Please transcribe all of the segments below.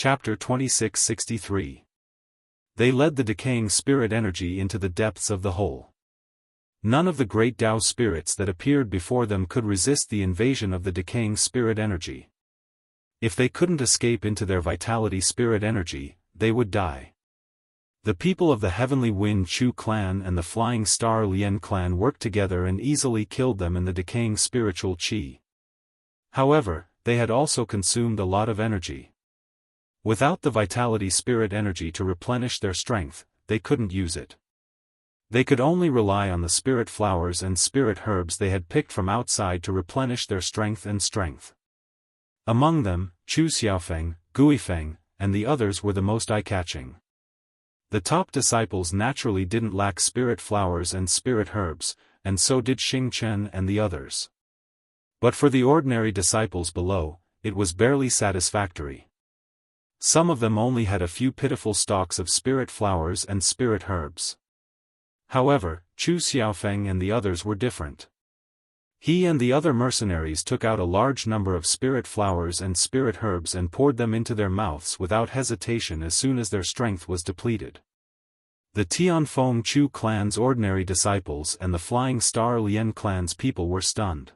Chapter 2663. They led the decaying spirit energy into the depths of the hole. None of the great Tao spirits that appeared before them could resist the invasion of the decaying spirit energy. If they couldn't escape into their vitality spirit energy, they would die. The people of the Heavenly Wind Chu clan and the Flying Star Lien clan worked together and easily killed them in the decaying spiritual qi. However, they had also consumed a lot of energy. Without the vitality spirit energy to replenish their strength, they couldn't use it. They could only rely on the spirit flowers and spirit herbs they had picked from outside to replenish their strength. Among them, Chu Xiaofan, Guifeng, and the others were the most eye-catching. The top disciples naturally didn't lack spirit flowers and spirit herbs, and so did Xing Chen and the others. But for the ordinary disciples below, it was barely satisfactory. Some of them only had a few pitiful stalks of spirit flowers and spirit herbs. However, Chu Xiaofan and the others were different. He and the other mercenaries took out a large number of spirit flowers and spirit herbs and poured them into their mouths without hesitation as soon as their strength was depleted. The Tianfeng Chu clan's ordinary disciples and the Flying Star Lien clan's people were stunned.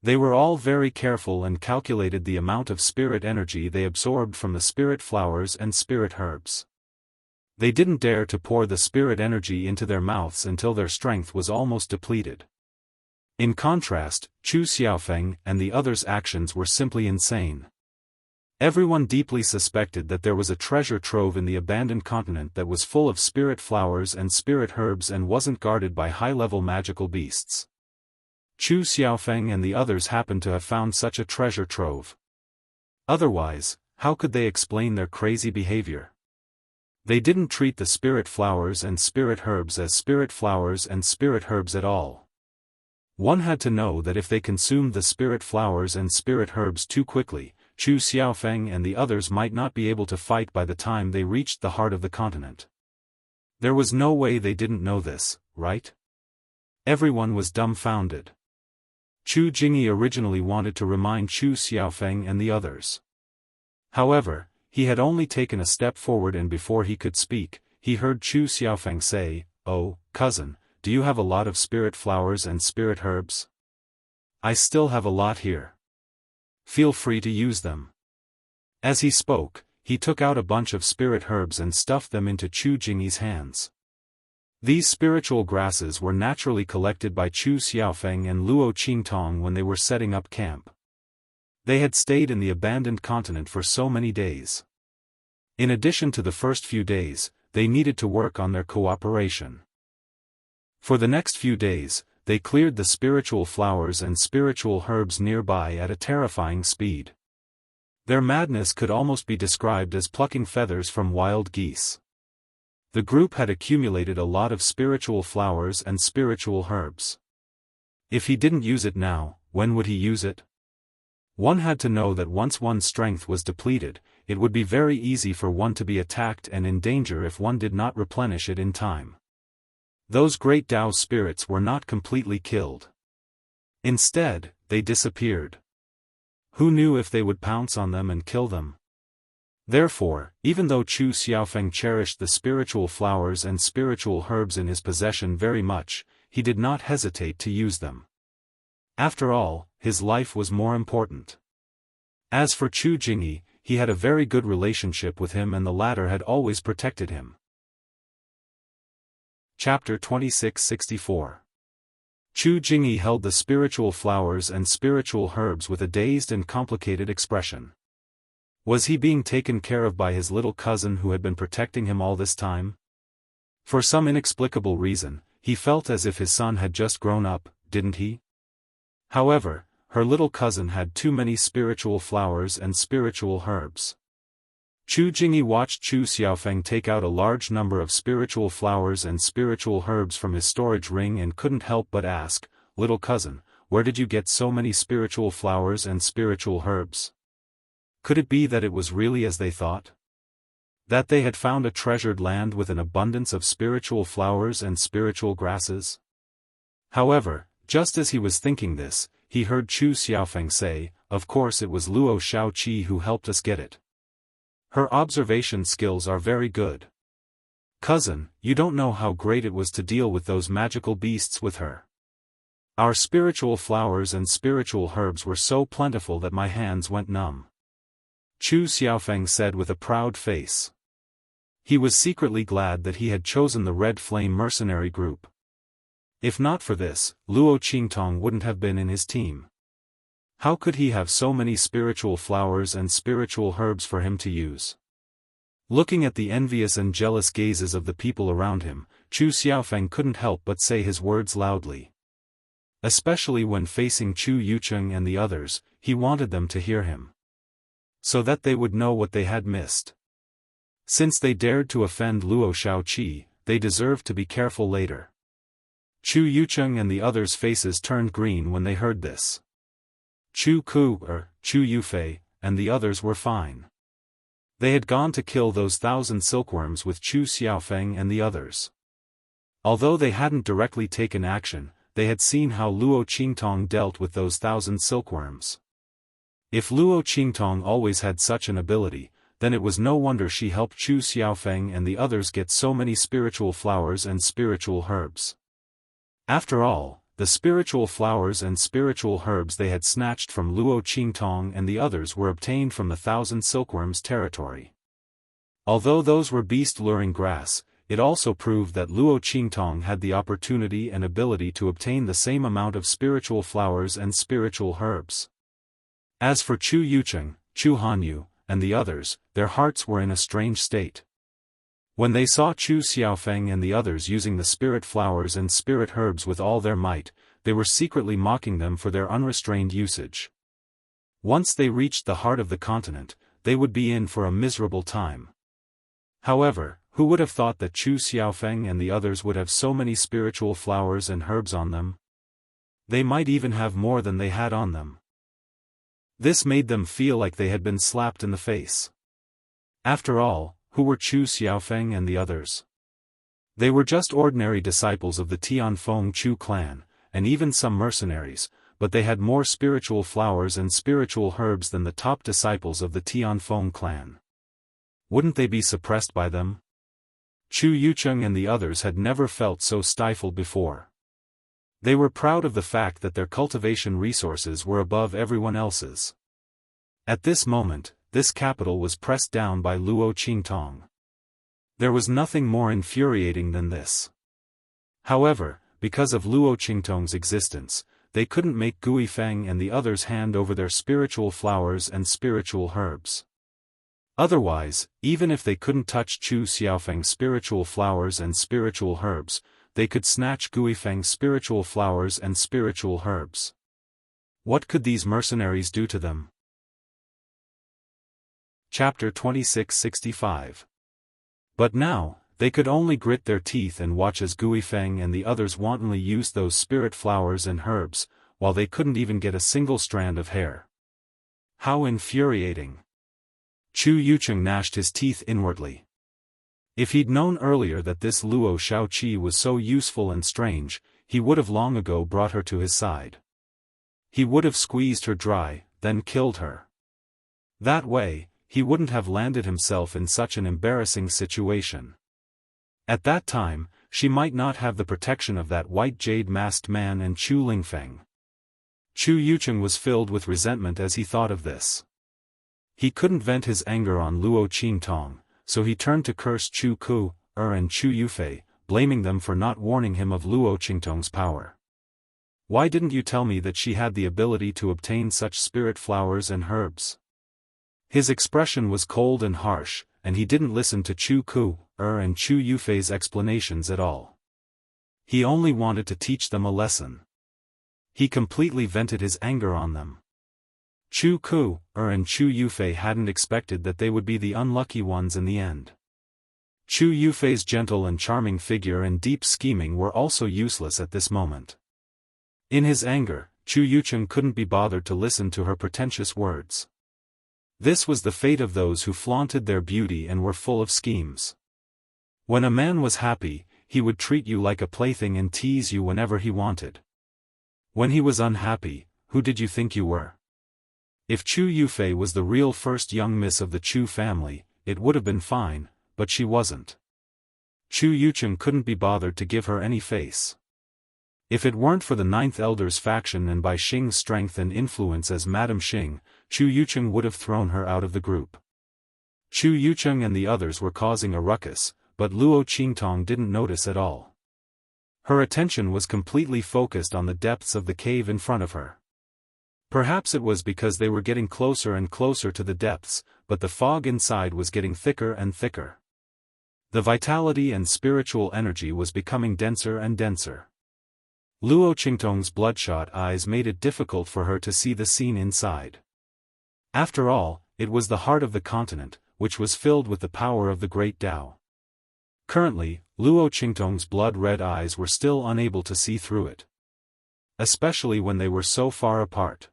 They were all very careful and calculated the amount of spirit energy they absorbed from the spirit flowers and spirit herbs. They didn't dare to pour the spirit energy into their mouths until their strength was almost depleted. In contrast, Chu Xiaofan and the others' actions were simply insane. Everyone deeply suspected that there was a treasure trove in the abandoned continent that was full of spirit flowers and spirit herbs and wasn't guarded by high-level magical beasts. Chu Xiaofan and the others happened to have found such a treasure trove. Otherwise, how could they explain their crazy behavior? They didn't treat the spirit flowers and spirit herbs as spirit flowers and spirit herbs at all. One had to know that if they consumed the spirit flowers and spirit herbs too quickly, Chu Xiaofan and the others might not be able to fight by the time they reached the heart of the continent. There was no way they didn't know this, right? Everyone was dumbfounded. Chu Jingyi originally wanted to remind Chu Xiaofan and the others. However, he had only taken a step forward and before he could speak, he heard Chu Xiaofan say, "Oh, cousin, do you have a lot of spirit flowers and spirit herbs? I still have a lot here. Feel free to use them." As he spoke, he took out a bunch of spirit herbs and stuffed them into Chu Jingyi's hands. These spiritual grasses were naturally collected by Chu Xiaofan and Luo Qingtong when they were setting up camp. They had stayed in the abandoned continent for so many days. In addition to the first few days, they needed to work on their cooperation. For the next few days, they cleared the spiritual flowers and spiritual herbs nearby at a terrifying speed. Their madness could almost be described as plucking feathers from wild geese. The group had accumulated a lot of spiritual flowers and spiritual herbs. If he didn't use it now, when would he use it? One had to know that once one's strength was depleted, it would be very easy for one to be attacked and in danger if one did not replenish it in time. Those great Tao spirits were not completely killed. Instead, they disappeared. Who knew if they would pounce on them and kill them? Therefore, even though Chu Xiaofan cherished the spiritual flowers and spiritual herbs in his possession very much, he did not hesitate to use them. After all, his life was more important. As for Chu Jingyi, he had a very good relationship with him and the latter had always protected him. Chapter 2664. Chu Jingyi held the spiritual flowers and spiritual herbs with a dazed and complicated expression. Was he being taken care of by his little cousin who had been protecting him all this time? For some inexplicable reason, he felt as if his son had just grown up, didn't he? However, her little cousin had too many spiritual flowers and spiritual herbs. Chu Jingyi watched Chu Xiaofan take out a large number of spiritual flowers and spiritual herbs from his storage ring and couldn't help but ask, "Little cousin, where did you get so many spiritual flowers and spiritual herbs?" Could it be that it was really as they thought? That they had found a treasured land with an abundance of spiritual flowers and spiritual grasses? However, just as he was thinking this, he heard Chu Xiaofan say, "Of course it was Luo Shaoqi who helped us get it." Her observation skills are very good. Cousin, you don't know how great it was to deal with those magical beasts with her. Our spiritual flowers and spiritual herbs were so plentiful that my hands went numb. Chu Xiaofan said with a proud face. He was secretly glad that he had chosen the Red Flame mercenary group. If not for this, Luo Qingtong wouldn't have been in his team. How could he have so many spiritual flowers and spiritual herbs for him to use? Looking at the envious and jealous gazes of the people around him, Chu Xiaofan couldn't help but say his words loudly. Especially when facing Chu Yucheng and the others, he wanted them to hear him, so that they would know what they had missed. Since they dared to offend Luo Shaoqi, they deserved to be careful later. Chu Yucheng and the others' faces turned green when they heard this. Chu Yufei, and the others were fine. They had gone to kill those 1,000 silkworms with Chu Xiaofeng and the others. Although they hadn't directly taken action, they had seen how Luo Qingtong dealt with those 1,000 silkworms. If Luo Qingtong always had such an ability, then it was no wonder she helped Chu Xiaofeng and the others get so many spiritual flowers and spiritual herbs. After all, the spiritual flowers and spiritual herbs they had snatched from Luo Qingtong and the others were obtained from the 1,000 silkworms' territory. Although those were beast-luring grass, it also proved that Luo Qingtong had the opportunity and ability to obtain the same amount of spiritual flowers and spiritual herbs. As for Chu Yucheng, Chu Hanyu, and the others, their hearts were in a strange state. When they saw Chu Xiaofeng and the others using the spirit flowers and spirit herbs with all their might, they were secretly mocking them for their unrestrained usage. Once they reached the heart of the continent, they would be in for a miserable time. However, who would have thought that Chu Xiaofeng and the others would have so many spiritual flowers and herbs on them? They might even have more than they had on them. This made them feel like they had been slapped in the face. After all, who were Chu Xiaofeng and the others? They were just ordinary disciples of the Tianfeng Chu clan, and even some mercenaries, but they had more spiritual flowers and spiritual herbs than the top disciples of the Tianfeng clan. Wouldn't they be suppressed by them? Chu Yucheng and the others had never felt so stifled before. They were proud of the fact that their cultivation resources were above everyone else's. At this moment, this capital was pressed down by Luo Qingtong. There was nothing more infuriating than this. However, because of Luo Qingtong's existence, they couldn't make Gui Feng and the others hand over their spiritual flowers and spiritual herbs. Otherwise, even if they couldn't touch Chu Xiaofeng's spiritual flowers and spiritual herbs, they could snatch Gui Feng's spiritual flowers and spiritual herbs. What could these mercenaries do to them? Chapter 2665. But now, they could only grit their teeth and watch as Gui Feng and the others wantonly used those spirit flowers and herbs, while they couldn't even get a single strand of hair. How infuriating! Chu Yucheng gnashed his teeth inwardly. If he'd known earlier that this Luo Shaoqi was so useful and strange, he would have long ago brought her to his side. He would have squeezed her dry, then killed her. That way, he wouldn't have landed himself in such an embarrassing situation. At that time, she might not have the protection of that white jade-masked man and Chu Lingfeng. Chu Yucheng was filled with resentment as he thought of this. He couldn't vent his anger on Luo Qingtong, so he turned to curse Chu Ku, and Chu Yufei, blaming them for not warning him of Luo Qingtong's power. Why didn't you tell me that she had the ability to obtain such spirit flowers and herbs? His expression was cold and harsh, and he didn't listen to Chu Ku, and Chu Yufei's explanations at all. He only wanted to teach them a lesson. He completely vented his anger on them. Chu Ku, and Chu Yufei hadn't expected that they would be the unlucky ones in the end. Chu Yufei's gentle and charming figure and deep scheming were also useless at this moment. In his anger, Chu Yucheng couldn't be bothered to listen to her pretentious words. This was the fate of those who flaunted their beauty and were full of schemes. When a man was happy, he would treat you like a plaything and tease you whenever he wanted. When he was unhappy, who did you think you were? If Chu Yufei was the real first young miss of the Chu family, it would have been fine, but she wasn't. Chu Yucheng couldn't be bothered to give her any face. If it weren't for the Ninth Elder's faction and by Xing's strength and influence as Madame Xing, Chu Yucheng would have thrown her out of the group. Chu Yucheng and the others were causing a ruckus, but Luo Qingtong didn't notice at all. Her attention was completely focused on the depths of the cave in front of her. Perhaps it was because they were getting closer and closer to the depths, but the fog inside was getting thicker and thicker. The vitality and spiritual energy was becoming denser and denser. Luo Qingtong's bloodshot eyes made it difficult for her to see the scene inside. After all, it was the heart of the continent, which was filled with the power of the great Tao. Currently, Luo Qingtong's blood-red eyes were still unable to see through it. Especially when they were so far apart.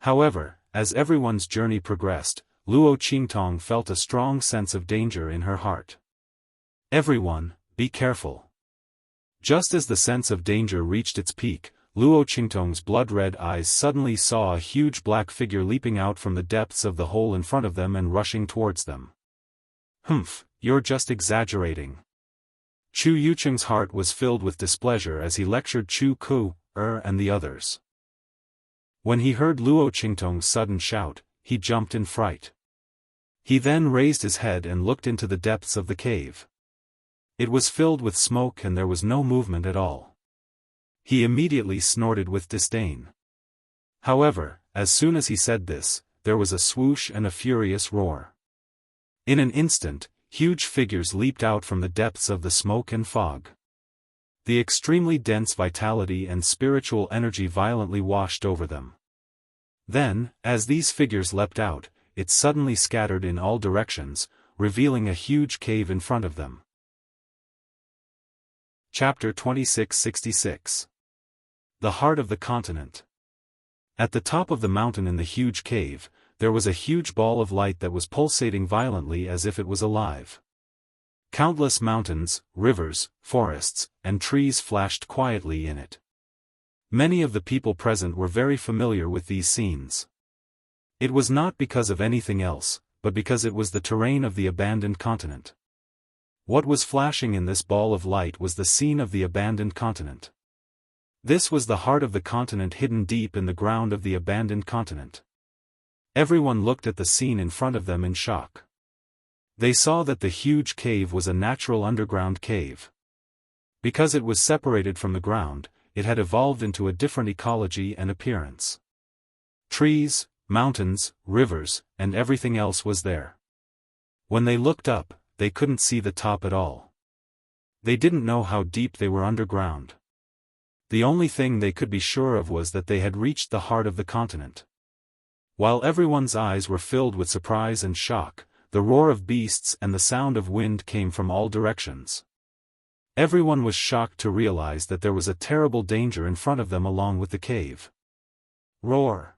However, as everyone's journey progressed, Luo Qingtong felt a strong sense of danger in her heart. Everyone, be careful. Just as the sense of danger reached its peak, Luo Qingtong's blood-red eyes suddenly saw a huge black figure leaping out from the depths of the hole in front of them and rushing towards them. Humph, you're just exaggerating. Chu Yucheng's heart was filled with displeasure as he lectured Chu Ku, and the others. When he heard Luo Qingtong's sudden shout, he jumped in fright. He then raised his head and looked into the depths of the cave. It was filled with smoke and there was no movement at all. He immediately snorted with disdain. However, as soon as he said this, there was a swoosh and a furious roar. In an instant, huge figures leaped out from the depths of the smoke and fog. The extremely dense vitality and spiritual energy violently washed over them. Then, as these figures leapt out, it suddenly scattered in all directions, revealing a huge cave in front of them. Chapter 2666. The Heart of the Continent. At the top of the mountain in the huge cave, there was a huge ball of light that was pulsating violently as if it was alive. Countless mountains, rivers, forests, and trees flashed quietly in it. Many of the people present were very familiar with these scenes. It was not because of anything else, but because it was the terrain of the abandoned continent. What was flashing in this ball of light was the scene of the abandoned continent. This was the heart of the continent hidden deep in the ground of the abandoned continent. Everyone looked at the scene in front of them in shock. They saw that the huge cave was a natural underground cave. Because it was separated from the ground, it had evolved into a different ecology and appearance. Trees, mountains, rivers, and everything else was there. When they looked up, they couldn't see the top at all. They didn't know how deep they were underground. The only thing they could be sure of was that they had reached the heart of the continent. While everyone's eyes were filled with surprise and shock, the roar of beasts and the sound of wind came from all directions. Everyone was shocked to realize that there was a terrible danger in front of them along with the cave. Roar.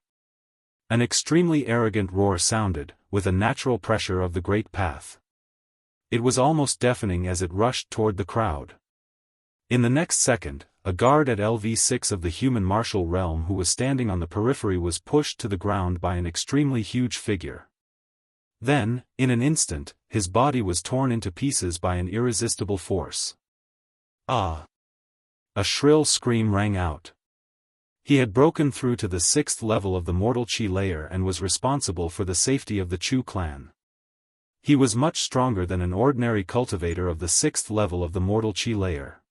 An extremely arrogant roar sounded, with a natural pressure of the great path. It was almost deafening as it rushed toward the crowd. In the next second, a guard at LV6 of the human martial realm who was standing on the periphery was pushed to the ground by an extremely huge figure. Then, in an instant, his body was torn into pieces by an irresistible force. Ah! A shrill scream rang out. He had broken through to the 6th level of the mortal Qi layer and was responsible for the safety of the Chu clan. He was much stronger than an ordinary cultivator of the 6th level of the mortal Qi layer.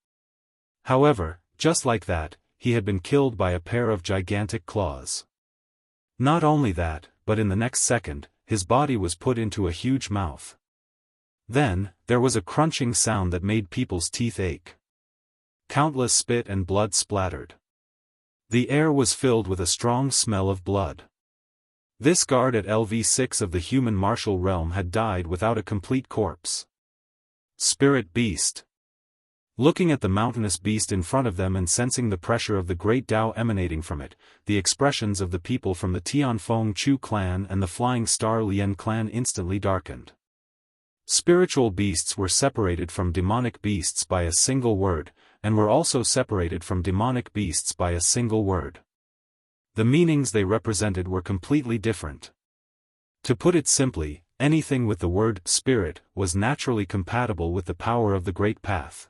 However, just like that, he had been killed by a pair of gigantic claws. Not only that, but in the next second, his body was put into a huge mouth. Then, there was a crunching sound that made people's teeth ache. Countless spit and blood splattered. The air was filled with a strong smell of blood. This guard at LV6 of the human martial realm had died without a complete corpse. Spirit Beast. Looking at the mountainous beast in front of them and sensing the pressure of the great Tao emanating from it, the expressions of the people from the Tianfeng Chu clan and the Flying Star Lian clan instantly darkened. Spiritual beasts were separated from demonic beasts by a single word, and were also separated from demonic beasts by a single word. The meanings they represented were completely different. To put it simply, anything with the word spirit was naturally compatible with the power of the Great Path.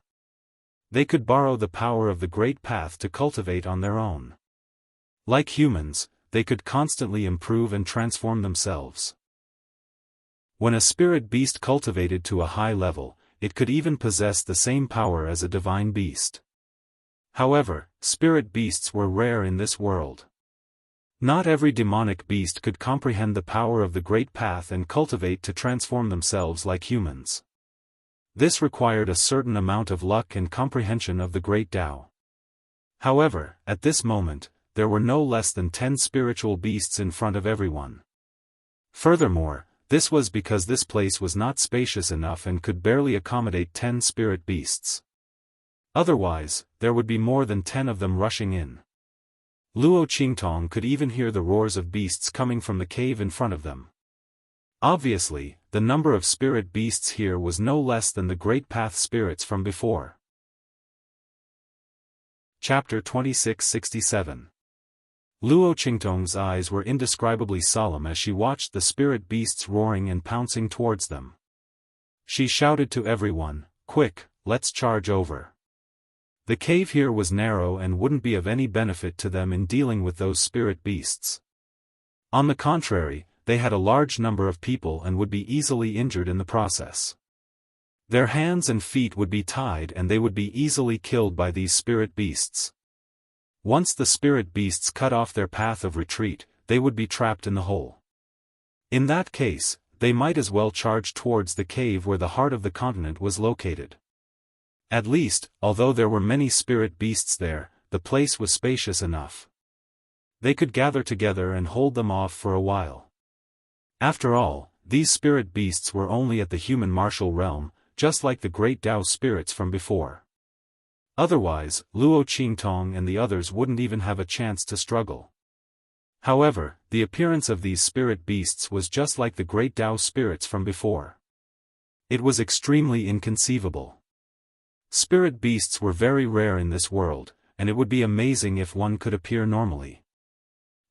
They could borrow the power of the Great Path to cultivate on their own. Like humans, they could constantly improve and transform themselves. When a spirit beast cultivated to a high level, it could even possess the same power as a divine beast. However, spirit beasts were rare in this world. Not every demonic beast could comprehend the power of the Great Path and cultivate to transform themselves like humans. This required a certain amount of luck and comprehension of the Great Tao. However, at this moment, there were no less than 10 spiritual beasts in front of everyone. Furthermore, this was because this place was not spacious enough and could barely accommodate 10 spirit beasts. Otherwise, there would be more than 10 of them rushing in. Luo Qingtong could even hear the roars of beasts coming from the cave in front of them. Obviously, the number of spirit beasts here was no less than the Great Path spirits from before. Chapter 2667. Luo Qingtong's eyes were indescribably solemn as she watched the spirit beasts roaring and pouncing towards them. She shouted to everyone, "Quick, let's charge over." The cave here was narrow and wouldn't be of any benefit to them in dealing with those spirit beasts. On the contrary, they had a large number of people and would be easily injured in the process. Their hands and feet would be tied and they would be easily killed by these spirit beasts. Once the spirit beasts cut off their path of retreat, they would be trapped in the hole. In that case, they might as well charge towards the cave where the heart of the continent was located. At least, although there were many spirit beasts there, the place was spacious enough. They could gather together and hold them off for a while. After all, these spirit beasts were only at the human martial realm, just like the great Tao spirits from before. Otherwise, Luo Qingtong and the others wouldn't even have a chance to struggle. However, the appearance of these spirit beasts was just like the great Tao spirits from before. It was extremely inconceivable. Spirit beasts were very rare in this world, and it would be amazing if one could appear normally.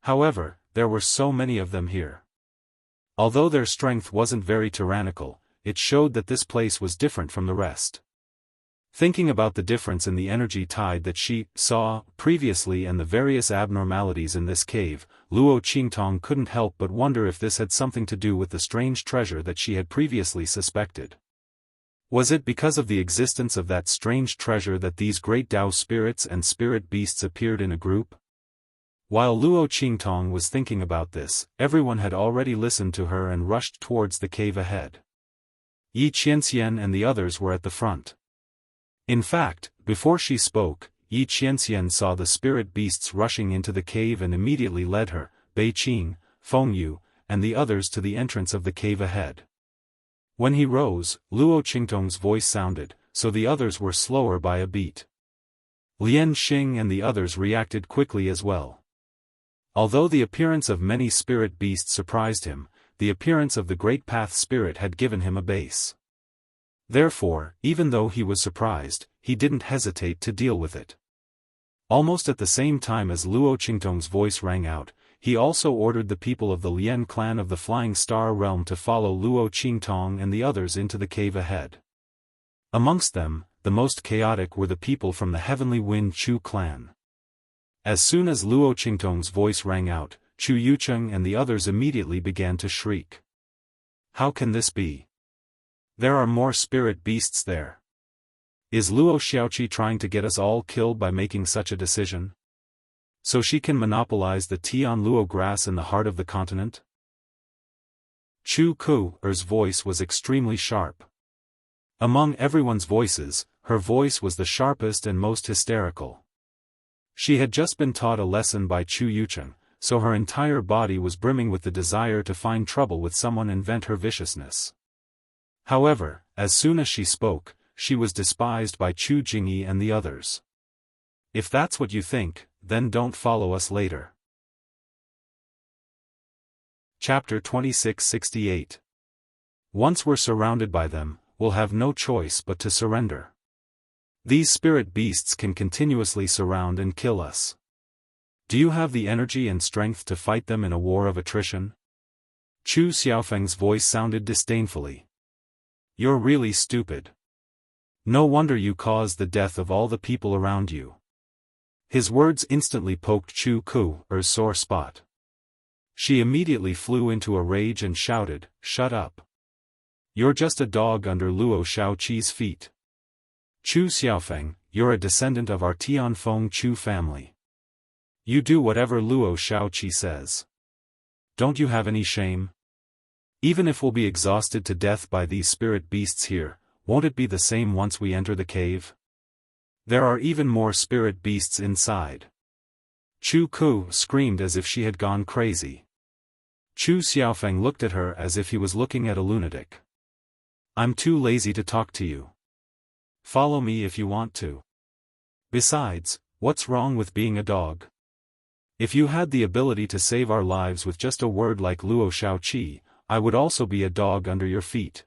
However, there were so many of them here. Although their strength wasn't very tyrannical, it showed that this place was different from the rest. Thinking about the difference in the energy tide that she saw previously and the various abnormalities in this cave, Luo Qingtong couldn't help but wonder if this had something to do with the strange treasure that she had previously suspected. Was it because of the existence of that strange treasure that these great Tao spirits and spirit beasts appeared in a group? While Luo Qingtong was thinking about this, everyone had already listened to her and rushed towards the cave ahead. Yi Qianxian and the others were at the front. In fact, before she spoke, Yi Qianxian saw the spirit beasts rushing into the cave and immediately led her, Bei Qing, Fengyu, and the others to the entrance of the cave ahead. When he rose, Luo Qingtong's voice sounded, so the others were slower by a beat. Lian Xing and the others reacted quickly as well. Although the appearance of many spirit beasts surprised him, the appearance of the Great Path spirit had given him a base. Therefore, even though he was surprised, he didn't hesitate to deal with it. Almost at the same time as Luo Qingtong's voice rang out, he also ordered the people of the Lian clan of the Flying Star realm to follow Luo Qingtong and the others into the cave ahead. Amongst them, the most chaotic were the people from the Heavenly Wind Chu clan. As soon as Luo Qingtong's voice rang out, Chu Yucheng and the others immediately began to shriek. How can this be? There are more spirit beasts there. Is Luo Xiaoqi trying to get us all killed by making such a decision? So she can monopolize the Tian Luo grass in the heart of the continent? Chu Ku's voice was extremely sharp. Among everyone's voices, her voice was the sharpest and most hysterical. She had just been taught a lesson by Chu Yucheng, so her entire body was brimming with the desire to find trouble with someone and vent her viciousness. However, as soon as she spoke, she was despised by Chu Jingyi and the others. If that's what you think, then don't follow us later. Chapter 2668. Once we're surrounded by them, we'll have no choice but to surrender. These spirit beasts can continuously surround and kill us. Do you have the energy and strength to fight them in a war of attrition? Chu Xiaofeng's voice sounded disdainfully. You're really stupid. No wonder you caused the death of all the people around you. His words instantly poked Chu Ku's sore spot. She immediately flew into a rage and shouted, "Shut up. You're just a dog under Luo Shaoqi's feet. Chu Xiaofeng, you're a descendant of our Tianfeng Chu family. You do whatever Luo Shaoqi says. Don't you have any shame? Even if we'll be exhausted to death by these spirit beasts here, won't it be the same once we enter the cave? There are even more spirit beasts inside." Chu Ku screamed as if she had gone crazy. Chu Xiaofeng looked at her as if he was looking at a lunatic. "I'm too lazy to talk to you. Follow me if you want to. Besides, what's wrong with being a dog? If you had the ability to save our lives with just a word like Luo Shaoqi, I would also be a dog under your feet.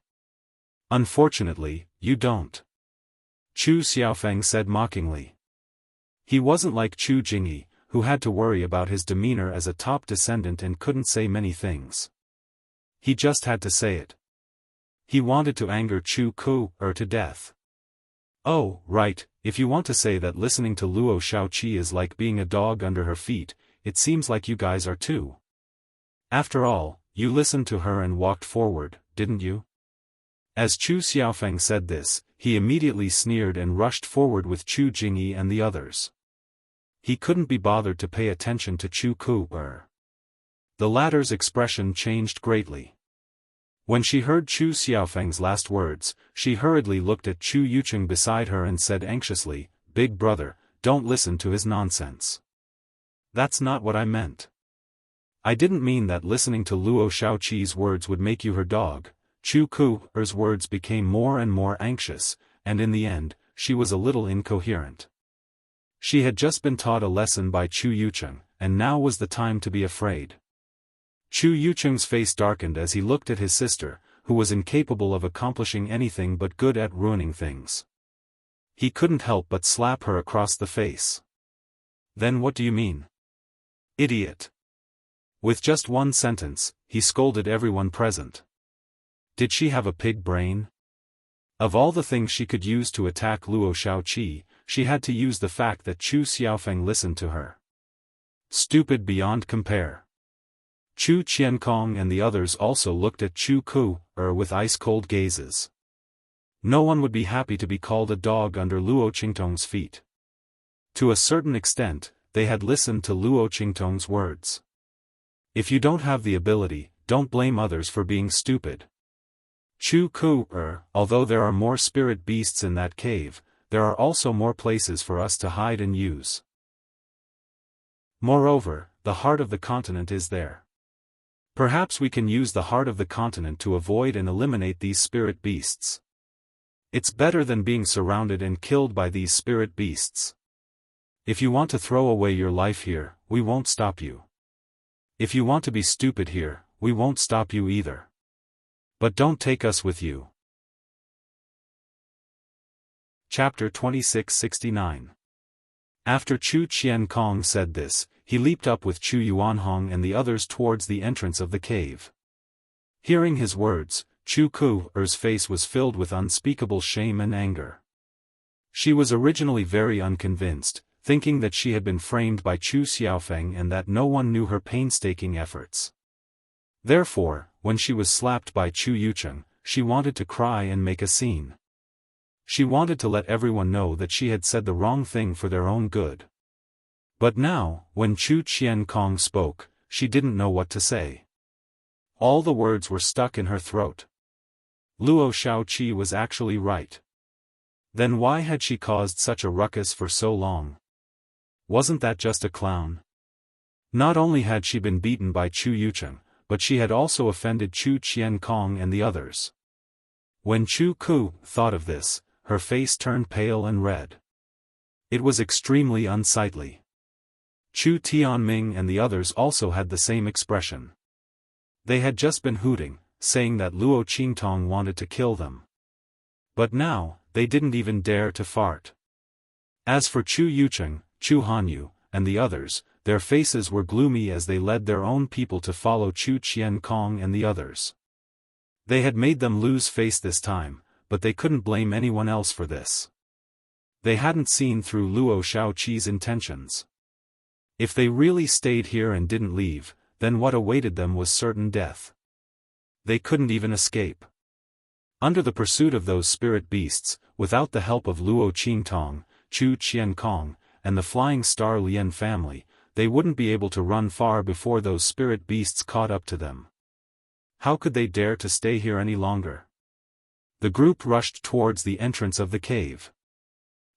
Unfortunately, you don't." Chu Xiaofeng said mockingly. He wasn't like Chu Jingyi, who had to worry about his demeanor as a top descendant and couldn't say many things. He just had to say it. He wanted to anger Chu Ku to death. "Oh, right, if you want to say that listening to Luo Shaoqi is like being a dog under her feet, it seems like you guys are too. After all, you listened to her and walked forward, didn't you?" As Chu Xiaofeng said this, he immediately sneered and rushed forward with Chu Jingyi and the others. He couldn't be bothered to pay attention to Chu Ku. The latter's expression changed greatly. When she heard Chu Xiaofeng's last words, she hurriedly looked at Chu Yucheng beside her and said anxiously, "Big brother, don't listen to his nonsense. That's not what I meant. I didn't mean that listening to Luo Shaoqi's words would make you her dog." Chu Ku's words became more and more anxious, and in the end, she was a little incoherent. She had just been taught a lesson by Chu Yucheng, and now was the time to be afraid. Chu Yucheng's face darkened as he looked at his sister, who was incapable of accomplishing anything but good at ruining things. He couldn't help but slap her across the face. "Then what do you mean? Idiot." With just one sentence, he scolded everyone present. Did she have a pig brain? Of all the things she could use to attack Luo Shaoqi, she had to use the fact that Chu Xiaofeng listened to her. Stupid beyond compare. Chu Qiankong and the others also looked at Chu Ku with ice-cold gazes. No one would be happy to be called a dog under Luo Qingtong's feet. To a certain extent, they had listened to Luo Qingtong's words. If you don't have the ability, don't blame others for being stupid. Chu Ku, although there are more spirit beasts in that cave, there are also more places for us to hide and use. Moreover, the heart of the continent is there. Perhaps we can use the heart of the continent to avoid and eliminate these spirit beasts. It's better than being surrounded and killed by these spirit beasts. If you want to throw away your life here, we won't stop you. If you want to be stupid here, we won't stop you either. But don't take us with you. Chapter 2669. After Chu Qiankong said this, he leaped up with Chu Yuanhong and the others towards the entrance of the cave. Hearing his words, Chu Ku's face was filled with unspeakable shame and anger. She was originally very unconvinced, thinking that she had been framed by Chu Xiaofeng and that no one knew her painstaking efforts. Therefore, when she was slapped by Chu Yucheng, she wanted to cry and make a scene. She wanted to let everyone know that she had said the wrong thing for their own good. But now, when Chu Qiankong spoke, she didn't know what to say. All the words were stuck in her throat. Luo Shaoqi was actually right. Then why had she caused such a ruckus for so long? Wasn't that just a clown? Not only had she been beaten by Chu Yucheng, but she had also offended Chu Qiankong and the others. When Chu Ku thought of this, her face turned pale and red. It was extremely unsightly. Chu Tianming and the others also had the same expression. They had just been hooting, saying that Luo Qingtong wanted to kill them. But now, they didn't even dare to fart. As for Chu Yucheng, Chu Hanyu, and the others, their faces were gloomy as they led their own people to follow Chu Qian-kong and the others. They had made them lose face this time, but they couldn't blame anyone else for this. They hadn't seen through Luo Shaoqi's intentions. If they really stayed here and didn't leave, then what awaited them was certain death. They couldn't even escape. Under the pursuit of those spirit beasts, without the help of Luo Qingtong, Chu Qian-kong, and the Flying Star Lien family, they wouldn't be able to run far before those spirit beasts caught up to them. How could they dare to stay here any longer? The group rushed towards the entrance of the cave.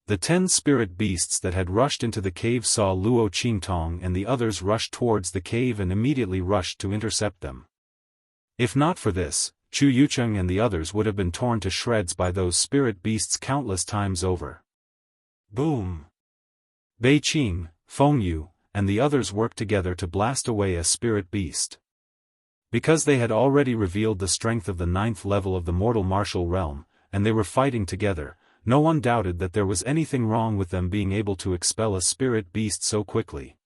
The 10 spirit beasts that had rushed into the cave saw Luo Qingtong and the others rush towards the cave and immediately rushed to intercept them. If not for this, Chu Yucheng and the others would have been torn to shreds by those spirit beasts countless times over. Boom! Bei Qing, Feng Yu, and the others worked together to blast away a spirit beast. Because they had already revealed the strength of the 9th level of the mortal martial realm, and they were fighting together, no one doubted that there was anything wrong with them being able to expel a spirit beast so quickly.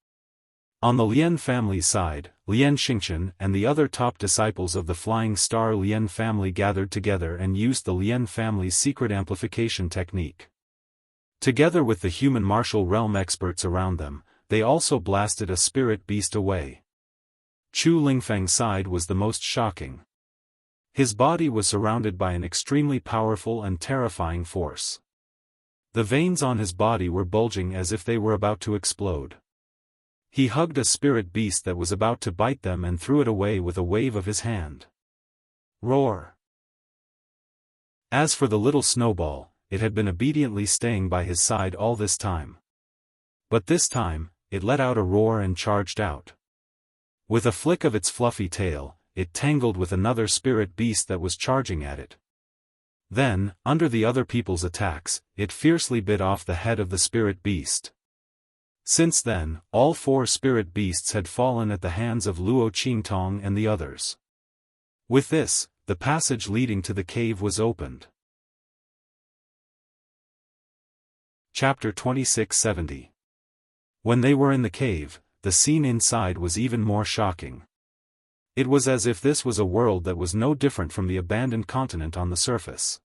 On the Lien family side, Lien Xingchen and the other top disciples of the Flying Star Lien family gathered together and used the Lien family's secret amplification technique. Together with the human martial realm experts around them, they also blasted a spirit beast away. Chu Lingfeng's side was the most shocking. His body was surrounded by an extremely powerful and terrifying force. The veins on his body were bulging as if they were about to explode. He hugged a spirit beast that was about to bite them and threw it away with a wave of his hand. Roar! As for the little snowball, it had been obediently staying by his side all this time. But this time, it let out a roar and charged out. With a flick of its fluffy tail, it tangled with another spirit beast that was charging at it. Then, under the other people's attacks, it fiercely bit off the head of the spirit beast. Since then, all 4 spirit beasts had fallen at the hands of Luo Qingtong and the others. With this, the passage leading to the cave was opened. Chapter 2670. When they were in the cave, the scene inside was even more shocking. It was as if this was a world that was no different from the abandoned continent on the surface.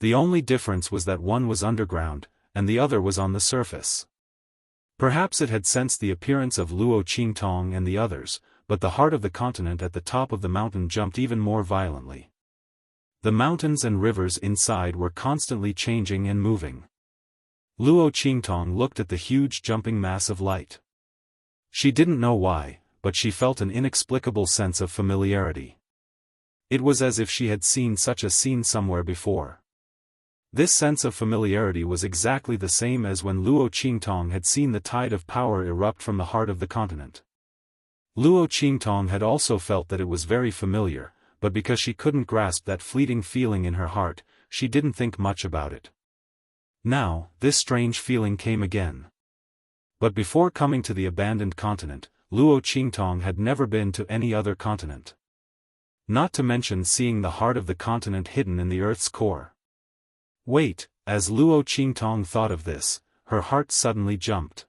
The only difference was that one was underground, and the other was on the surface. Perhaps it had sensed the appearance of Luo Qingtong and the others, but the heart of the continent at the top of the mountain jumped even more violently. The mountains and rivers inside were constantly changing and moving. Luo Qingtong looked at the huge jumping mass of light. She didn't know why, but she felt an inexplicable sense of familiarity. It was as if she had seen such a scene somewhere before. This sense of familiarity was exactly the same as when Luo Qingtong had seen the tide of power erupt from the heart of the continent. Luo Qingtong had also felt that it was very familiar, but because she couldn't grasp that fleeting feeling in her heart, she didn't think much about it. Now, this strange feeling came again. But before coming to the abandoned continent, Luo Qingtong had never been to any other continent. Not to mention seeing the heart of the continent hidden in the Earth's core. Wait, as Luo Qingtong thought of this, her heart suddenly jumped.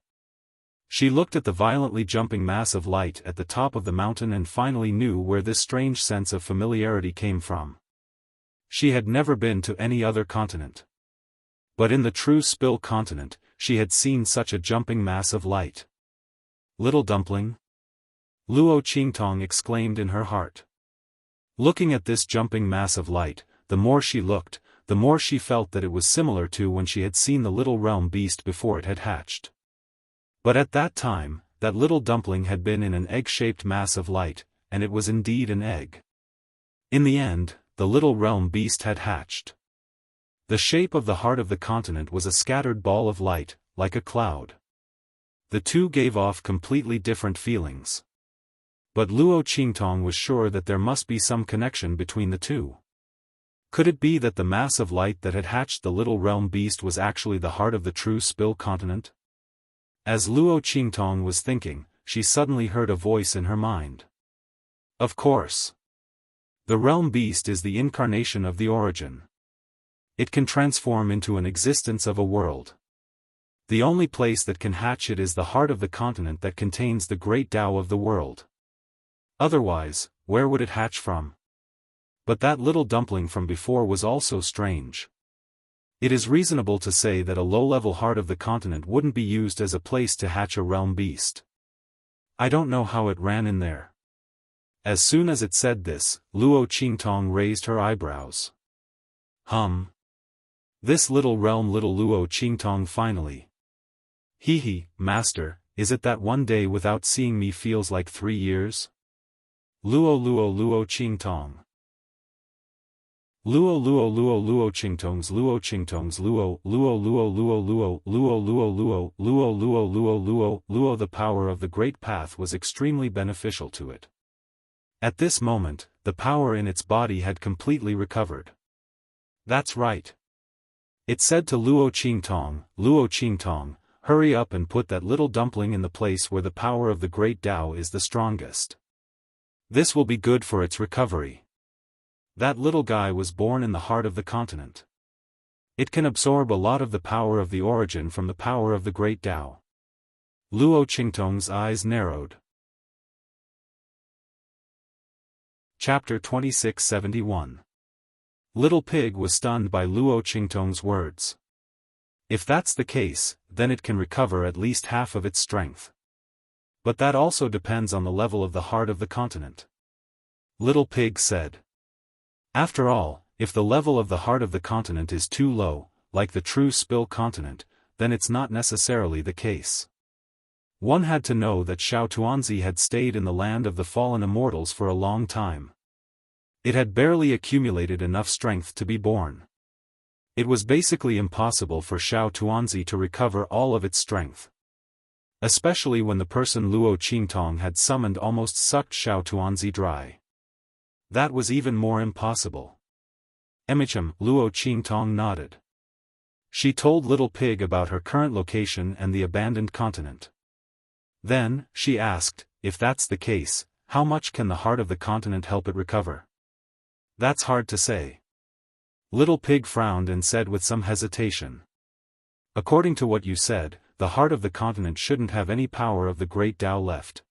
She looked at the violently jumping mass of light at the top of the mountain and finally knew where this strange sense of familiarity came from. She had never been to any other continent. But in the true Spill continent, she had seen such a jumping mass of light. Little dumpling? Luo Qingtong exclaimed in her heart. Looking at this jumping mass of light, the more she looked, the more she felt that it was similar to when she had seen the little realm beast before it had hatched. But at that time, that little dumpling had been in an egg-shaped mass of light, and it was indeed an egg. In the end, the little realm beast had hatched. The shape of the heart of the continent was a scattered ball of light, like a cloud. The two gave off completely different feelings. But Luo Qingtong was sure that there must be some connection between the two. Could it be that the mass of light that had hatched the little realm beast was actually the heart of the true Spill continent? As Luo Qingtong was thinking, she suddenly heard a voice in her mind. Of course. The realm beast is the incarnation of the origin. It can transform into an existence of a world. The only place that can hatch it is the heart of the continent that contains the great Tao of the world. Otherwise, where would it hatch from? But that little dumpling from before was also strange. It is reasonable to say that a low-level heart of the continent wouldn't be used as a place to hatch a realm beast. I don't know how it ran in there. As soon as it said this, Luo Qingtong raised her eyebrows. This little realm, little Luo Qingtong finally. Master, is it that one day without seeing me feels like 3 years? Luo Qingtong. Luo Qingtongs Luo. The power of the great path was extremely beneficial to it. At this moment, the power in its body had completely recovered. That's right. It said to Luo Qingtong, hurry up and put that little dumpling in the place where the power of the great Tao is the strongest. This will be good for its recovery. That little guy was born in the heart of the continent. It can absorb a lot of the power of the origin from the power of the great Tao. Luo Qingtong's eyes narrowed. Chapter 2671. Little Pig was stunned by Luo Qingtong's words. If that's the case, then it can recover at least half of its strength. But that also depends on the level of the heart of the continent. Little Pig said. After all, if the level of the heart of the continent is too low, like the true Spill continent, then it's not necessarily the case. One had to know that Xiao Tuanzi had stayed in the land of the fallen immortals for a long time. It had barely accumulated enough strength to be born. It was basically impossible for Xiao Tuanzi to recover all of its strength. Especially when the person Luo Qingtong had summoned almost sucked Xiao Tuanzi dry. That was even more impossible. Luo Qingtong nodded. She told Little Pig about her current location and the abandoned continent. Then, she asked, if that's the case, how much can the heart of the continent help it recover? That's hard to say. Little Pig frowned and said with some hesitation. According to what you said, the heart of the continent shouldn't have any power of the great Tao left.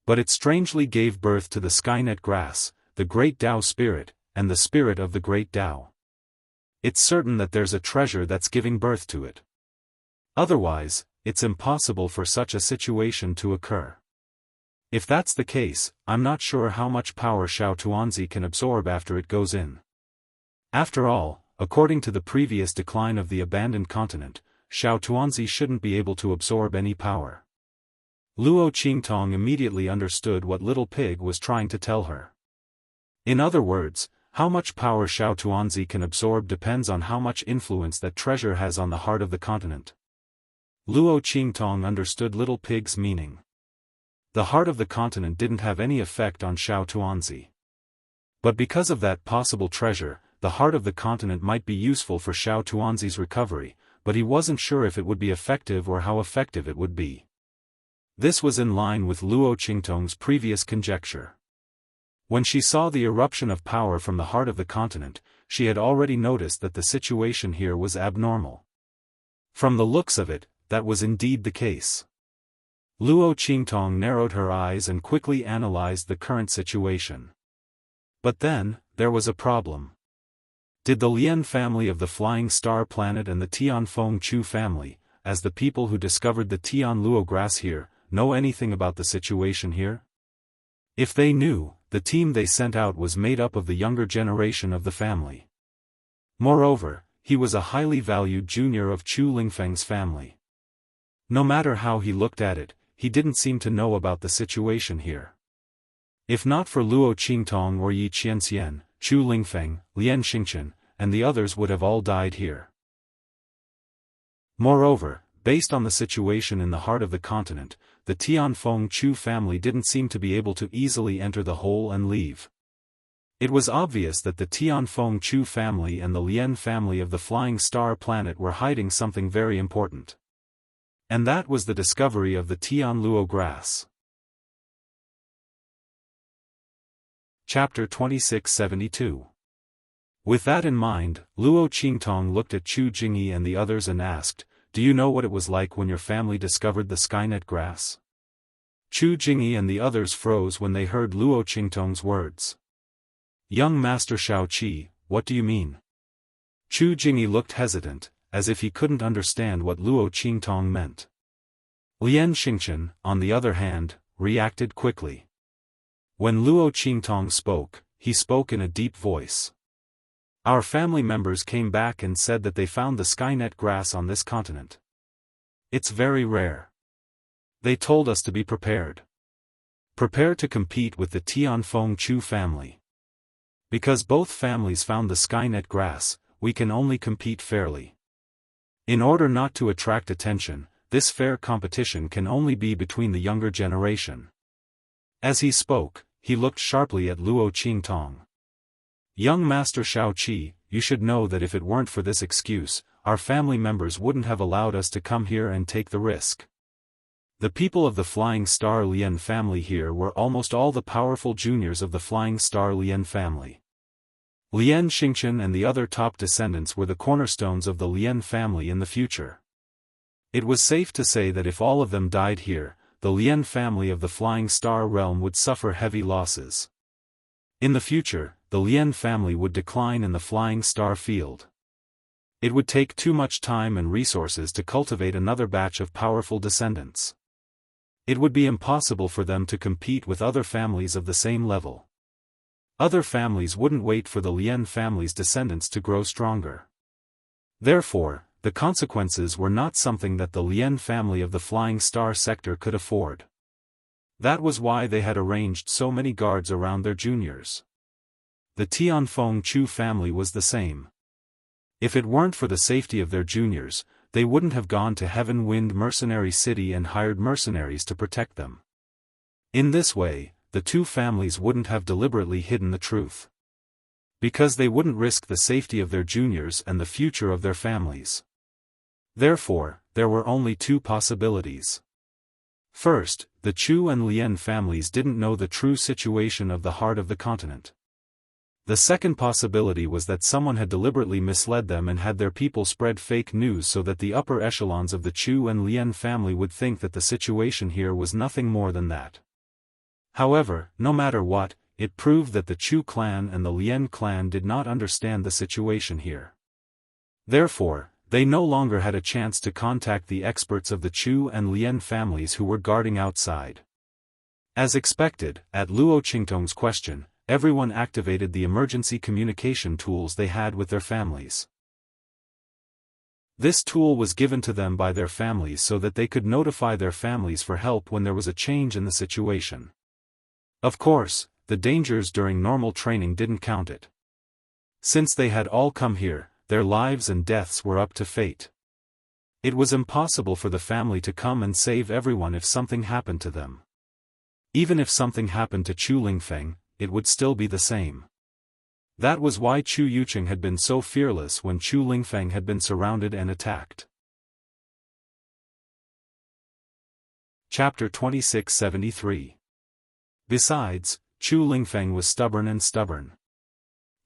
But it strangely gave birth to the Skynet grass, the great Tao spirit, and the spirit of the great Tao. It's certain that there's a treasure that's giving birth to it. Otherwise, it's impossible for such a situation to occur. If that's the case, I'm not sure how much power Xiao Tuanzi can absorb after it goes in. After all, according to the previous decline of the abandoned continent, Xiao Tuanzi shouldn't be able to absorb any power. Luo Qingtong immediately understood what Little Pig was trying to tell her. In other words, how much power Xiao Tuanzi can absorb depends on how much influence that treasure has on the heart of the continent. Luo Qingtong understood Little Pig's meaning. The heart of the continent didn't have any effect on Xiao Tuanzi. But because of that possible treasure, the heart of the continent might be useful for Xiao Tuanzi's recovery, but he wasn't sure if it would be effective or how effective it would be. This was in line with Luo Qingtong's previous conjecture. When she saw the eruption of power from the heart of the continent, she had already noticed that the situation here was abnormal. From the looks of it, that was indeed the case. Luo Qingtong narrowed her eyes and quickly analyzed the current situation. But then, there was a problem. Did the Lian family of the Flying Star Planet and the Tianfeng Chu family, as the people who discovered the Tian Luo grass here, know anything about the situation here? If they knew, the team they sent out was made up of the younger generation of the family. Moreover, he was a highly valued junior of Chu Lingfeng's family. No matter how he looked at it, he didn't seem to know about the situation here. If not for Luo Qingtong or Yi Qianxian, Chu Lingfeng, Lian Xingchen, and the others would have all died here. Moreover, based on the situation in the heart of the continent, the Tianfeng Chu family didn't seem to be able to easily enter the hole and leave. It was obvious that the Tianfeng Chu family and the Lian family of the Flying Star Planet were hiding something very important. And that was the discovery of the Tian Luo grass. Chapter 2672. With that in mind, Luo Qingtong looked at Chu Jingyi and the others and asked, do you know what it was like when your family discovered the Skynet grass? Chu Jingyi and the others froze when they heard Luo Qingtong's words. Young Master Xiaoqi, what do you mean? Chu Jingyi looked hesitant, as if he couldn't understand what Luo Qingtong meant. Lian Xingchen, on the other hand, reacted quickly. When Luo Qingtong spoke, he spoke in a deep voice. Our family members came back and said that they found the Skynet grass on this continent. It's very rare. They told us to be prepared. Prepare to compete with the Tianfeng Chu family. Because both families found the Skynet grass, we can only compete fairly. In order not to attract attention, this fair competition can only be between the younger generation. As he spoke, he looked sharply at Luo Qingtong. Young Master Xiaoqi, you should know that if it weren't for this excuse, our family members wouldn't have allowed us to come here and take the risk. The people of the Flying Star Lian family here were almost all the powerful juniors of the Flying Star Lian family. Lian Xingchen and the other top descendants were the cornerstones of the Lian family in the future. It was safe to say that if all of them died here, the Lian family of the Flying Star realm would suffer heavy losses. In the future, the Lian family would decline in the Flying Star field. It would take too much time and resources to cultivate another batch of powerful descendants. It would be impossible for them to compete with other families of the same level. Other families wouldn't wait for the Lian family's descendants to grow stronger. Therefore, the consequences were not something that the Lian family of the Flying Star sector could afford. That was why they had arranged so many guards around their juniors. The Tianfeng Chu family was the same. If it weren't for the safety of their juniors, they wouldn't have gone to Heaven Wind Mercenary City and hired mercenaries to protect them. In this way, the two families wouldn't have deliberately hidden the truth. Because they wouldn't risk the safety of their juniors and the future of their families. Therefore, there were only two possibilities. First, the Chu and Lian families didn't know the true situation of the heart of the continent. The second possibility was that someone had deliberately misled them and had their people spread fake news so that the upper echelons of the Chu and Lian family would think that the situation here was nothing more than that. However, no matter what, it proved that the Chu clan and the Lian clan did not understand the situation here. Therefore, they no longer had a chance to contact the experts of the Chu and Lian families who were guarding outside. As expected, at Luo Qingtong's question, everyone activated the emergency communication tools they had with their families. This tool was given to them by their families so that they could notify their families for help when there was a change in the situation. Of course, the dangers during normal training didn't count it. Since they had all come here, their lives and deaths were up to fate. It was impossible for the family to come and save everyone if something happened to them. Even if something happened to Chu Lingfeng, it would still be the same. That was why Chu Yuqing had been so fearless when Chu Lingfeng had been surrounded and attacked. Chapter 2673. Besides, Chu Lingfeng was stubborn.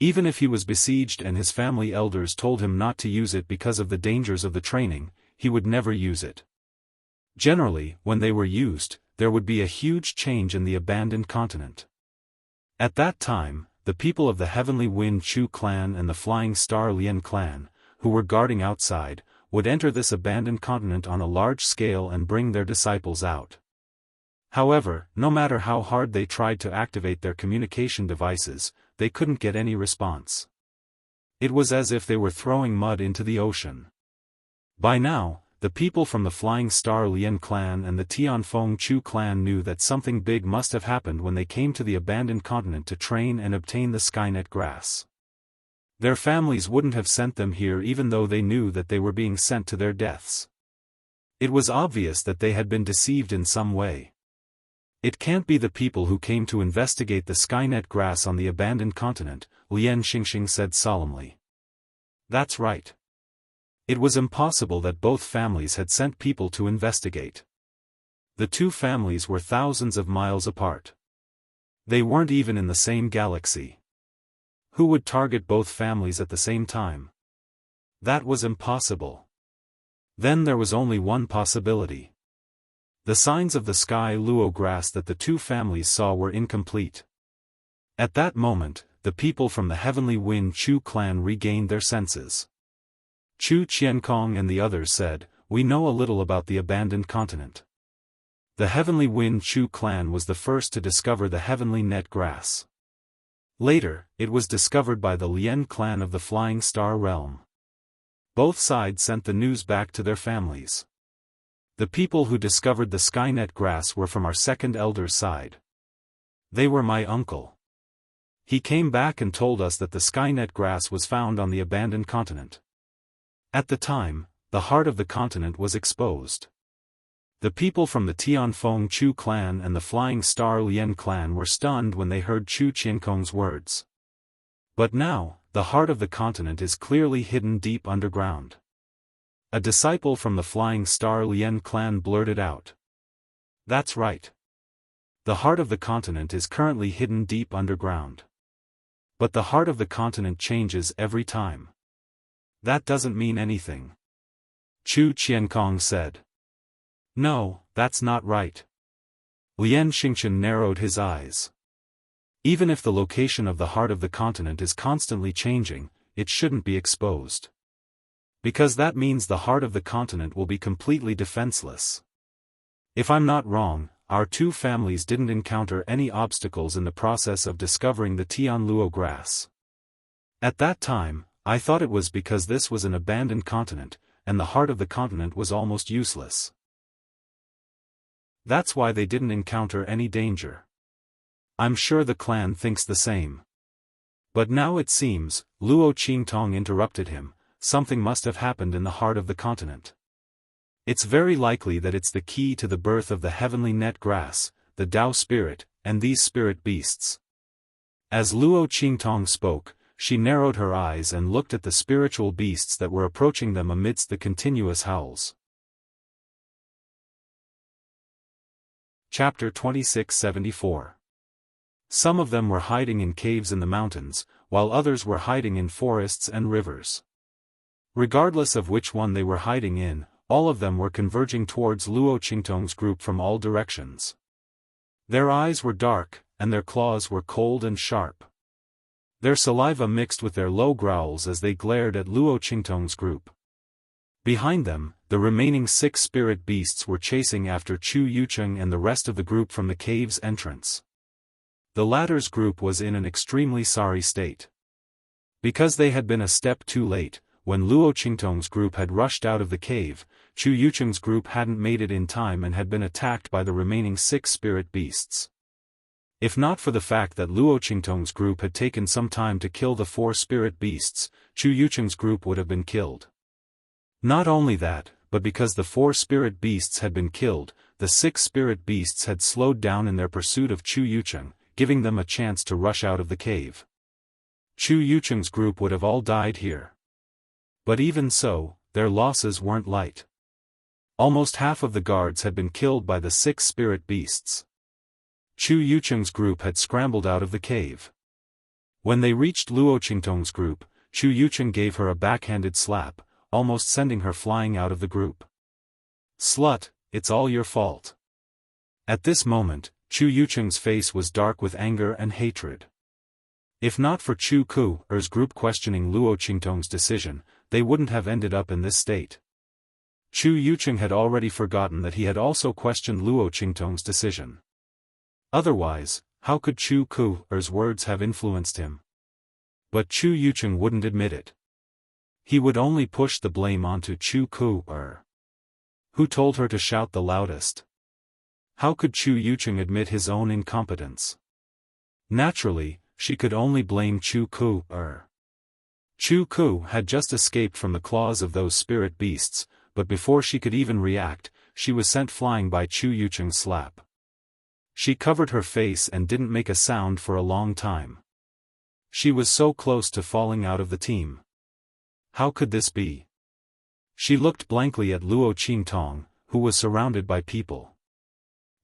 Even if he was besieged and his family elders told him not to use it because of the dangers of the training, he would never use it. Generally, when they were used, there would be a huge change in the abandoned continent. At that time, the people of the Heavenly Wind Chu clan and the Flying Star Lian clan, who were guarding outside, would enter this abandoned continent on a large scale and bring their disciples out. However, no matter how hard they tried to activate their communication devices, they couldn't get any response. It was as if they were throwing mud into the ocean. By now, the people from the Flying Star Lian clan and the Tianfeng Chu clan knew that something big must have happened when they came to the abandoned continent to train and obtain the Skynet grass. Their families wouldn't have sent them here even though they knew that they were being sent to their deaths. It was obvious that they had been deceived in some way. It can't be the people who came to investigate the Skynet grass on the abandoned continent, Lian Xingxing said solemnly. That's right. It was impossible that both families had sent people to investigate. The two families were thousands of miles apart. They weren't even in the same galaxy. Who would target both families at the same time? That was impossible. Then there was only one possibility. The signs of the sky luo grass that the two families saw were incomplete. At that moment, the people from the Heavenly Wind Chu clan regained their senses. Chu Qiankong and the others said, "We know a little about the abandoned continent." The Heavenly Wind Chu clan was the first to discover the heavenly net grass. Later, it was discovered by the Lien clan of the Flying Star Realm. Both sides sent the news back to their families. The people who discovered the Skynet grass were from our second elder's side. They were my uncle. He came back and told us that the Skynet grass was found on the abandoned continent. At the time, the heart of the continent was exposed. The people from the Tianfeng Chu clan and the Flying Star Lien clan were stunned when they heard Chu Qiankong's words. But now, the heart of the continent is clearly hidden deep underground. A disciple from the Flying Star Lien clan blurted out. "That's right. The heart of the continent is currently hidden deep underground. But the heart of the continent changes every time." "That doesn't mean anything," Chu Qiankong said. "No, that's not right." Lien Xingchen narrowed his eyes. Even if the location of the heart of the continent is constantly changing, it shouldn't be exposed. Because that means the heart of the continent will be completely defenseless. If I'm not wrong, our two families didn't encounter any obstacles in the process of discovering the Tianluo grass. At that time, I thought it was because this was an abandoned continent, and the heart of the continent was almost useless. That's why they didn't encounter any danger. I'm sure the clan thinks the same. But now it seems, Luo Qingtong interrupted him, something must have happened in the heart of the continent. It's very likely that it's the key to the birth of the heavenly net grass, the Tao spirit, and these spirit beasts. As Luo Qingtong spoke, she narrowed her eyes and looked at the spiritual beasts that were approaching them amidst the continuous howls. Chapter 2674. Some of them were hiding in caves in the mountains, while others were hiding in forests and rivers. Regardless of which one they were hiding in, all of them were converging towards Luo Qingtong's group from all directions. Their eyes were dark, and their claws were cold and sharp. Their saliva mixed with their low growls as they glared at Luo Qingtong's group. Behind them, the remaining 6 spirit beasts were chasing after Chu Yucheng and the rest of the group from the cave's entrance. The latter's group was in an extremely sorry state. Because they had been a step too late, when Luo Qingtong's group had rushed out of the cave, Chu Yucheng's group hadn't made it in time and had been attacked by the remaining 6 spirit beasts. If not for the fact that Luo Qingtong's group had taken some time to kill the 4 spirit beasts, Chu Yucheng's group would have been killed. Not only that, but because the 4 spirit beasts had been killed, the 6 spirit beasts had slowed down in their pursuit of Chu Yucheng, giving them a chance to rush out of the cave. Chu Yucheng's group would have all died here. But even so, their losses weren't light. Almost half of the guards had been killed by the 6 spirit beasts. Chu Yucheng's group had scrambled out of the cave. When they reached Luo Qingtong's group, Chu Yucheng gave her a backhanded slap, almost sending her flying out of the group. "Slut, it's all your fault." At this moment, Chu Yucheng's face was dark with anger and hatred. If not for Chu Ku's group questioning Luo Qingtong's decision, they wouldn't have ended up in this state. Chu Yucheng had already forgotten that he had also questioned Luo Qingtong's decision. Otherwise, how could Chu Ku's words have influenced him? But Chu Yucheng wouldn't admit it. He would only push the blame onto Chu Ku. Who told her to shout the loudest? How could Chu Yucheng admit his own incompetence? Naturally, she could only blame Chu Ku. Chu Ku had just escaped from the claws of those spirit beasts, but before she could even react, she was sent flying by Chu Yucheng's slap. She covered her face and didn't make a sound for a long time. She was so close to falling out of the team. How could this be? She looked blankly at Luo Qingtong, who was surrounded by people.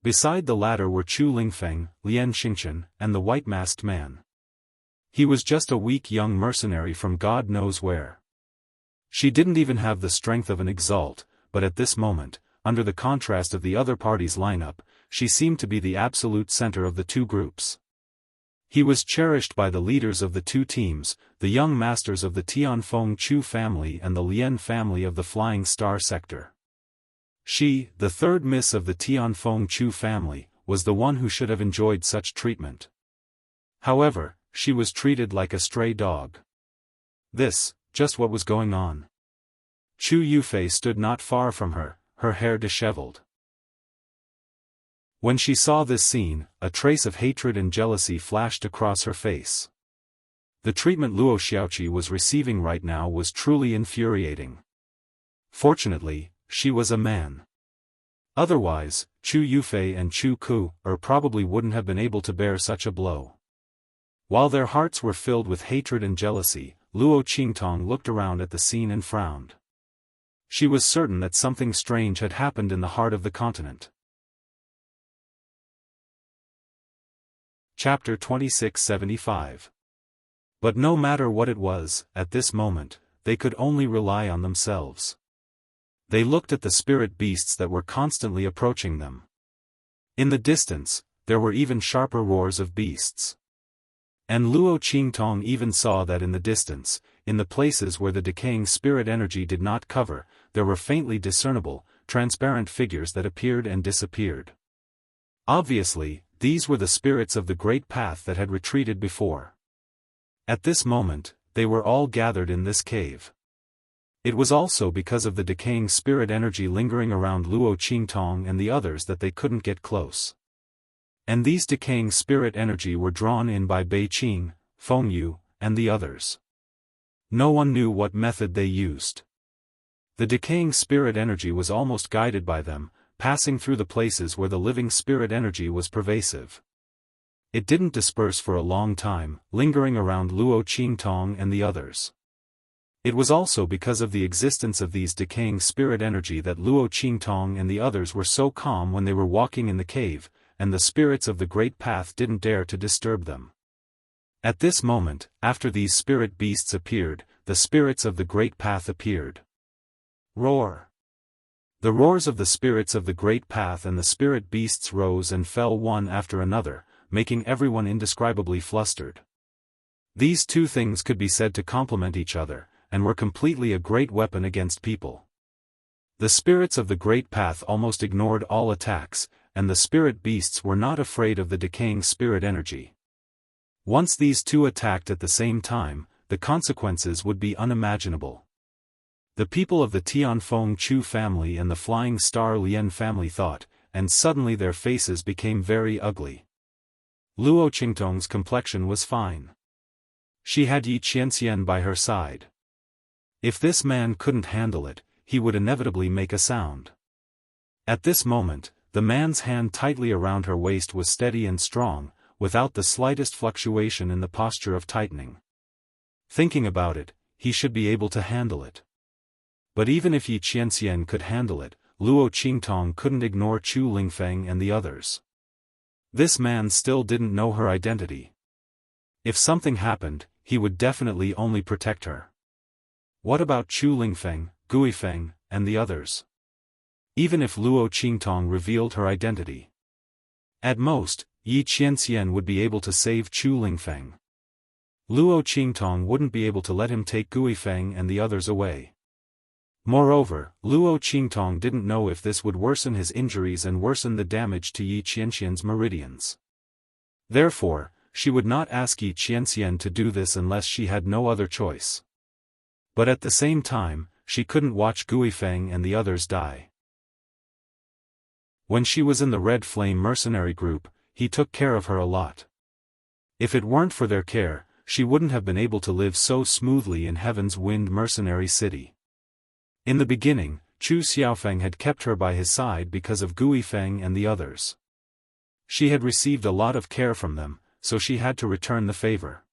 Beside the latter were Chu Lingfeng, Lien Xingchen, and the white-masked man. He was just a weak young mercenary from God knows where. She didn't even have the strength of an exalt, but at this moment, under the contrast of the other party's lineup, she seemed to be the absolute center of the two groups. He was cherished by the leaders of the two teams, the young masters of the Tianfeng Chu family and the Lian family of the Flying Star sector. She, the third miss of the Tianfeng Chu family, was the one who should have enjoyed such treatment. However, she was treated like a stray dog. This, just what was going on. Chu Yufei stood not far from her, her hair disheveled. When she saw this scene, a trace of hatred and jealousy flashed across her face. The treatment Luo Xiaoqi was receiving right now was truly infuriating. Fortunately, she was a man. Otherwise, Chu Yufei and Chu Ku probably wouldn't have been able to bear such a blow. While their hearts were filled with hatred and jealousy, Luo Qingtong looked around at the scene and frowned. She was certain that something strange had happened in the heart of the continent. Chapter 2675. But no matter what it was, at this moment, they could only rely on themselves. They looked at the spirit beasts that were constantly approaching them. In the distance, there were even sharper roars of beasts. And Luo Qingtong even saw that in the distance, in the places where the decaying spirit energy did not cover, there were faintly discernible, transparent figures that appeared and disappeared. Obviously, these were the spirits of the Great Path that had retreated before. At this moment, they were all gathered in this cave. It was also because of the decaying spirit energy lingering around Luo Qingtong and the others that they couldn't get close. And these decaying spirit energy were drawn in by Bei Qing, Feng Yu, and the others. No one knew what method they used. The decaying spirit energy was almost guided by them, passing through the places where the living spirit energy was pervasive. It didn't disperse for a long time, lingering around Luo Qingtong and the others. It was also because of the existence of these decaying spirit energy that Luo Qingtong and the others were so calm when they were walking in the cave, and the spirits of the Great Path didn't dare to disturb them. At this moment, after these spirit beasts appeared, the spirits of the Great Path appeared. Roar! The roars of the spirits of the Great Path and the spirit beasts rose and fell one after another, making everyone indescribably flustered. These two things could be said to complement each other, and were completely a great weapon against people. The spirits of the Great Path almost ignored all attacks, and the spirit beasts were not afraid of the decaying spirit energy. Once these two attacked at the same time, the consequences would be unimaginable. The people of the Tianfeng Chu family and the Flying Star Lian family thought, and suddenly their faces became very ugly. Luo Qingtong's complexion was fine. She had Yi Qianxian by her side. If this man couldn't handle it, he would inevitably make a sound. At this moment, the man's hand tightly around her waist was steady and strong, without the slightest fluctuation in the posture of tightening. Thinking about it, he should be able to handle it. But even if Yi Qianxian could handle it, Luo Qingtong couldn't ignore Chu Lingfeng and the others. This man still didn't know her identity. If something happened, he would definitely only protect her. What about Chu Lingfeng, Guifeng, and the others? Even if Luo Qingtong revealed her identity, at most, Yi Qianxian would be able to save Chu Lingfeng. Luo Qingtong wouldn't be able to let him take Guifeng and the others away. Moreover, Luo Qingtong didn't know if this would worsen his injuries and worsen the damage to Yi Qianxian's meridians. Therefore, she would not ask Yi Qianxian to do this unless she had no other choice. But at the same time, she couldn't watch Guifeng and the others die. When she was in the Red Flame mercenary group, he took care of her a lot. If it weren't for their care, she wouldn't have been able to live so smoothly in Heaven's Wind mercenary city. In the beginning, Chu Xiaofan had kept her by his side because of Guifeng and the others. She had received a lot of care from them, so she had to return the favor.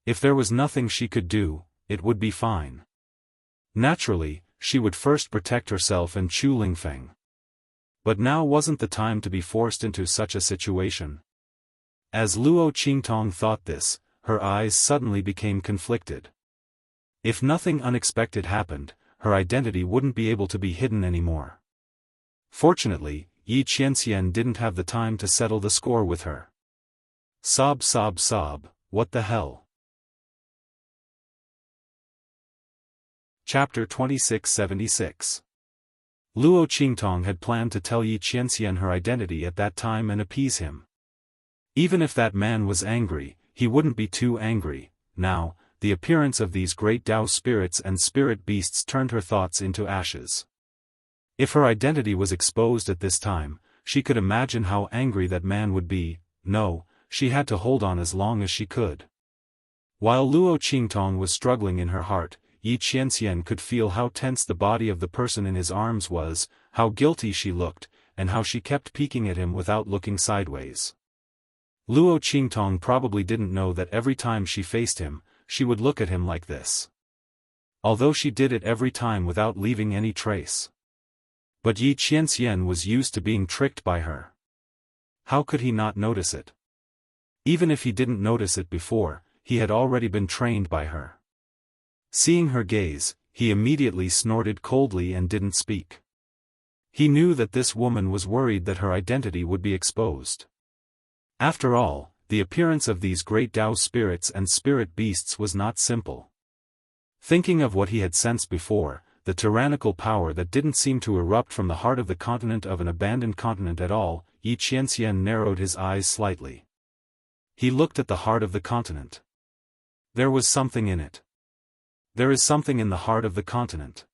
If there was nothing she could do, it would be fine. Naturally, she would first protect herself and Chu Lingfeng. But now wasn't the time to be forced into such a situation. As Luo Qingtong thought this, her eyes suddenly became conflicted. If nothing unexpected happened, her identity wouldn't be able to be hidden anymore. Fortunately, Yi Qianxian didn't have the time to settle the score with her. Sob sob sob, what the hell? Chapter 2676. Luo Qingtong had planned to tell Yi Qianxian her identity at that time and appease him. Even if that man was angry, he wouldn't be too angry. Now, the appearance of these great Tao spirits and spirit beasts turned her thoughts into ashes. If her identity was exposed at this time, she could imagine how angry that man would be. No, she had to hold on as long as she could. While Luo Qingtong was struggling in her heart, Yi Qianxian could feel how tense the body of the person in his arms was, how guilty she looked, and how she kept peeking at him without looking sideways. Luo Qingtong probably didn't know that every time she faced him, she would look at him like this. Although she did it every time without leaving any trace. But Yi Qianxian was used to being tricked by her. How could he not notice it? Even if he didn't notice it before, he had already been trained by her. Seeing her gaze, he immediately snorted coldly and didn't speak. He knew that this woman was worried that her identity would be exposed. After all, the appearance of these great Tao spirits and spirit beasts was not simple. Thinking of what he had sensed before, the tyrannical power that didn't seem to erupt from the heart of the continent of an abandoned continent at all, Yi Qianxian narrowed his eyes slightly. He looked at the heart of the continent. There was something in it. There is something in the heart of the continent,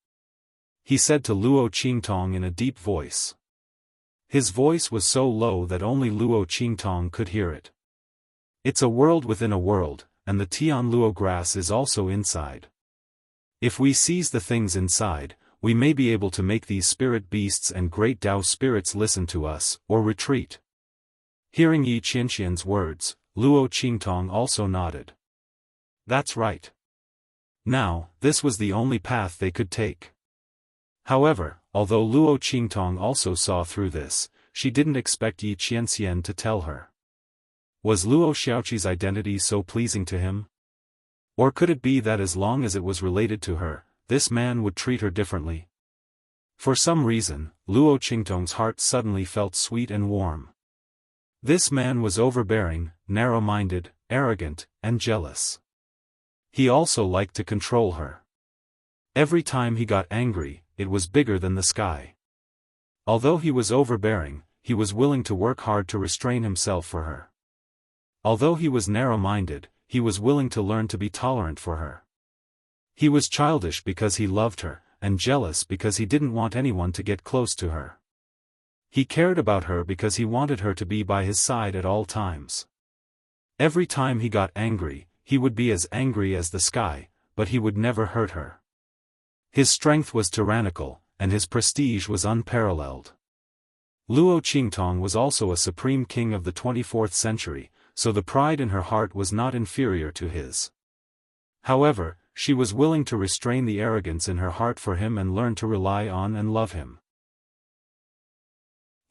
he said to Luo Qingtong in a deep voice. His voice was so low that only Luo Qingtong could hear it. It's a world within a world, and the Tian Luo grass is also inside. If we seize the things inside, we may be able to make these spirit beasts and great Tao spirits listen to us, or retreat. Hearing Yi Qianxian's words, Luo Qingtong also nodded. That's right. Now, this was the only path they could take. However, although Luo Qingtong also saw through this, she didn't expect Yi Qianxian to tell her. Was Luo Xiaoqi's identity so pleasing to him? Or could it be that as long as it was related to her, this man would treat her differently? For some reason, Luo Qingtong's heart suddenly felt sweet and warm. This man was overbearing, narrow-minded, arrogant, and jealous. He also liked to control her. Every time he got angry, it was bigger than the sky. Although he was overbearing, he was willing to work hard to restrain himself for her. Although he was narrow-minded, he was willing to learn to be tolerant for her. He was childish because he loved her, and jealous because he didn't want anyone to get close to her. He cared about her because he wanted her to be by his side at all times. Every time he got angry, he would be as angry as the sky, but he would never hurt her. His strength was tyrannical, and his prestige was unparalleled. Luo Qingtong was also a supreme king of the 24th century, so the pride in her heart was not inferior to his. However, she was willing to restrain the arrogance in her heart for him and learn to rely on and love him.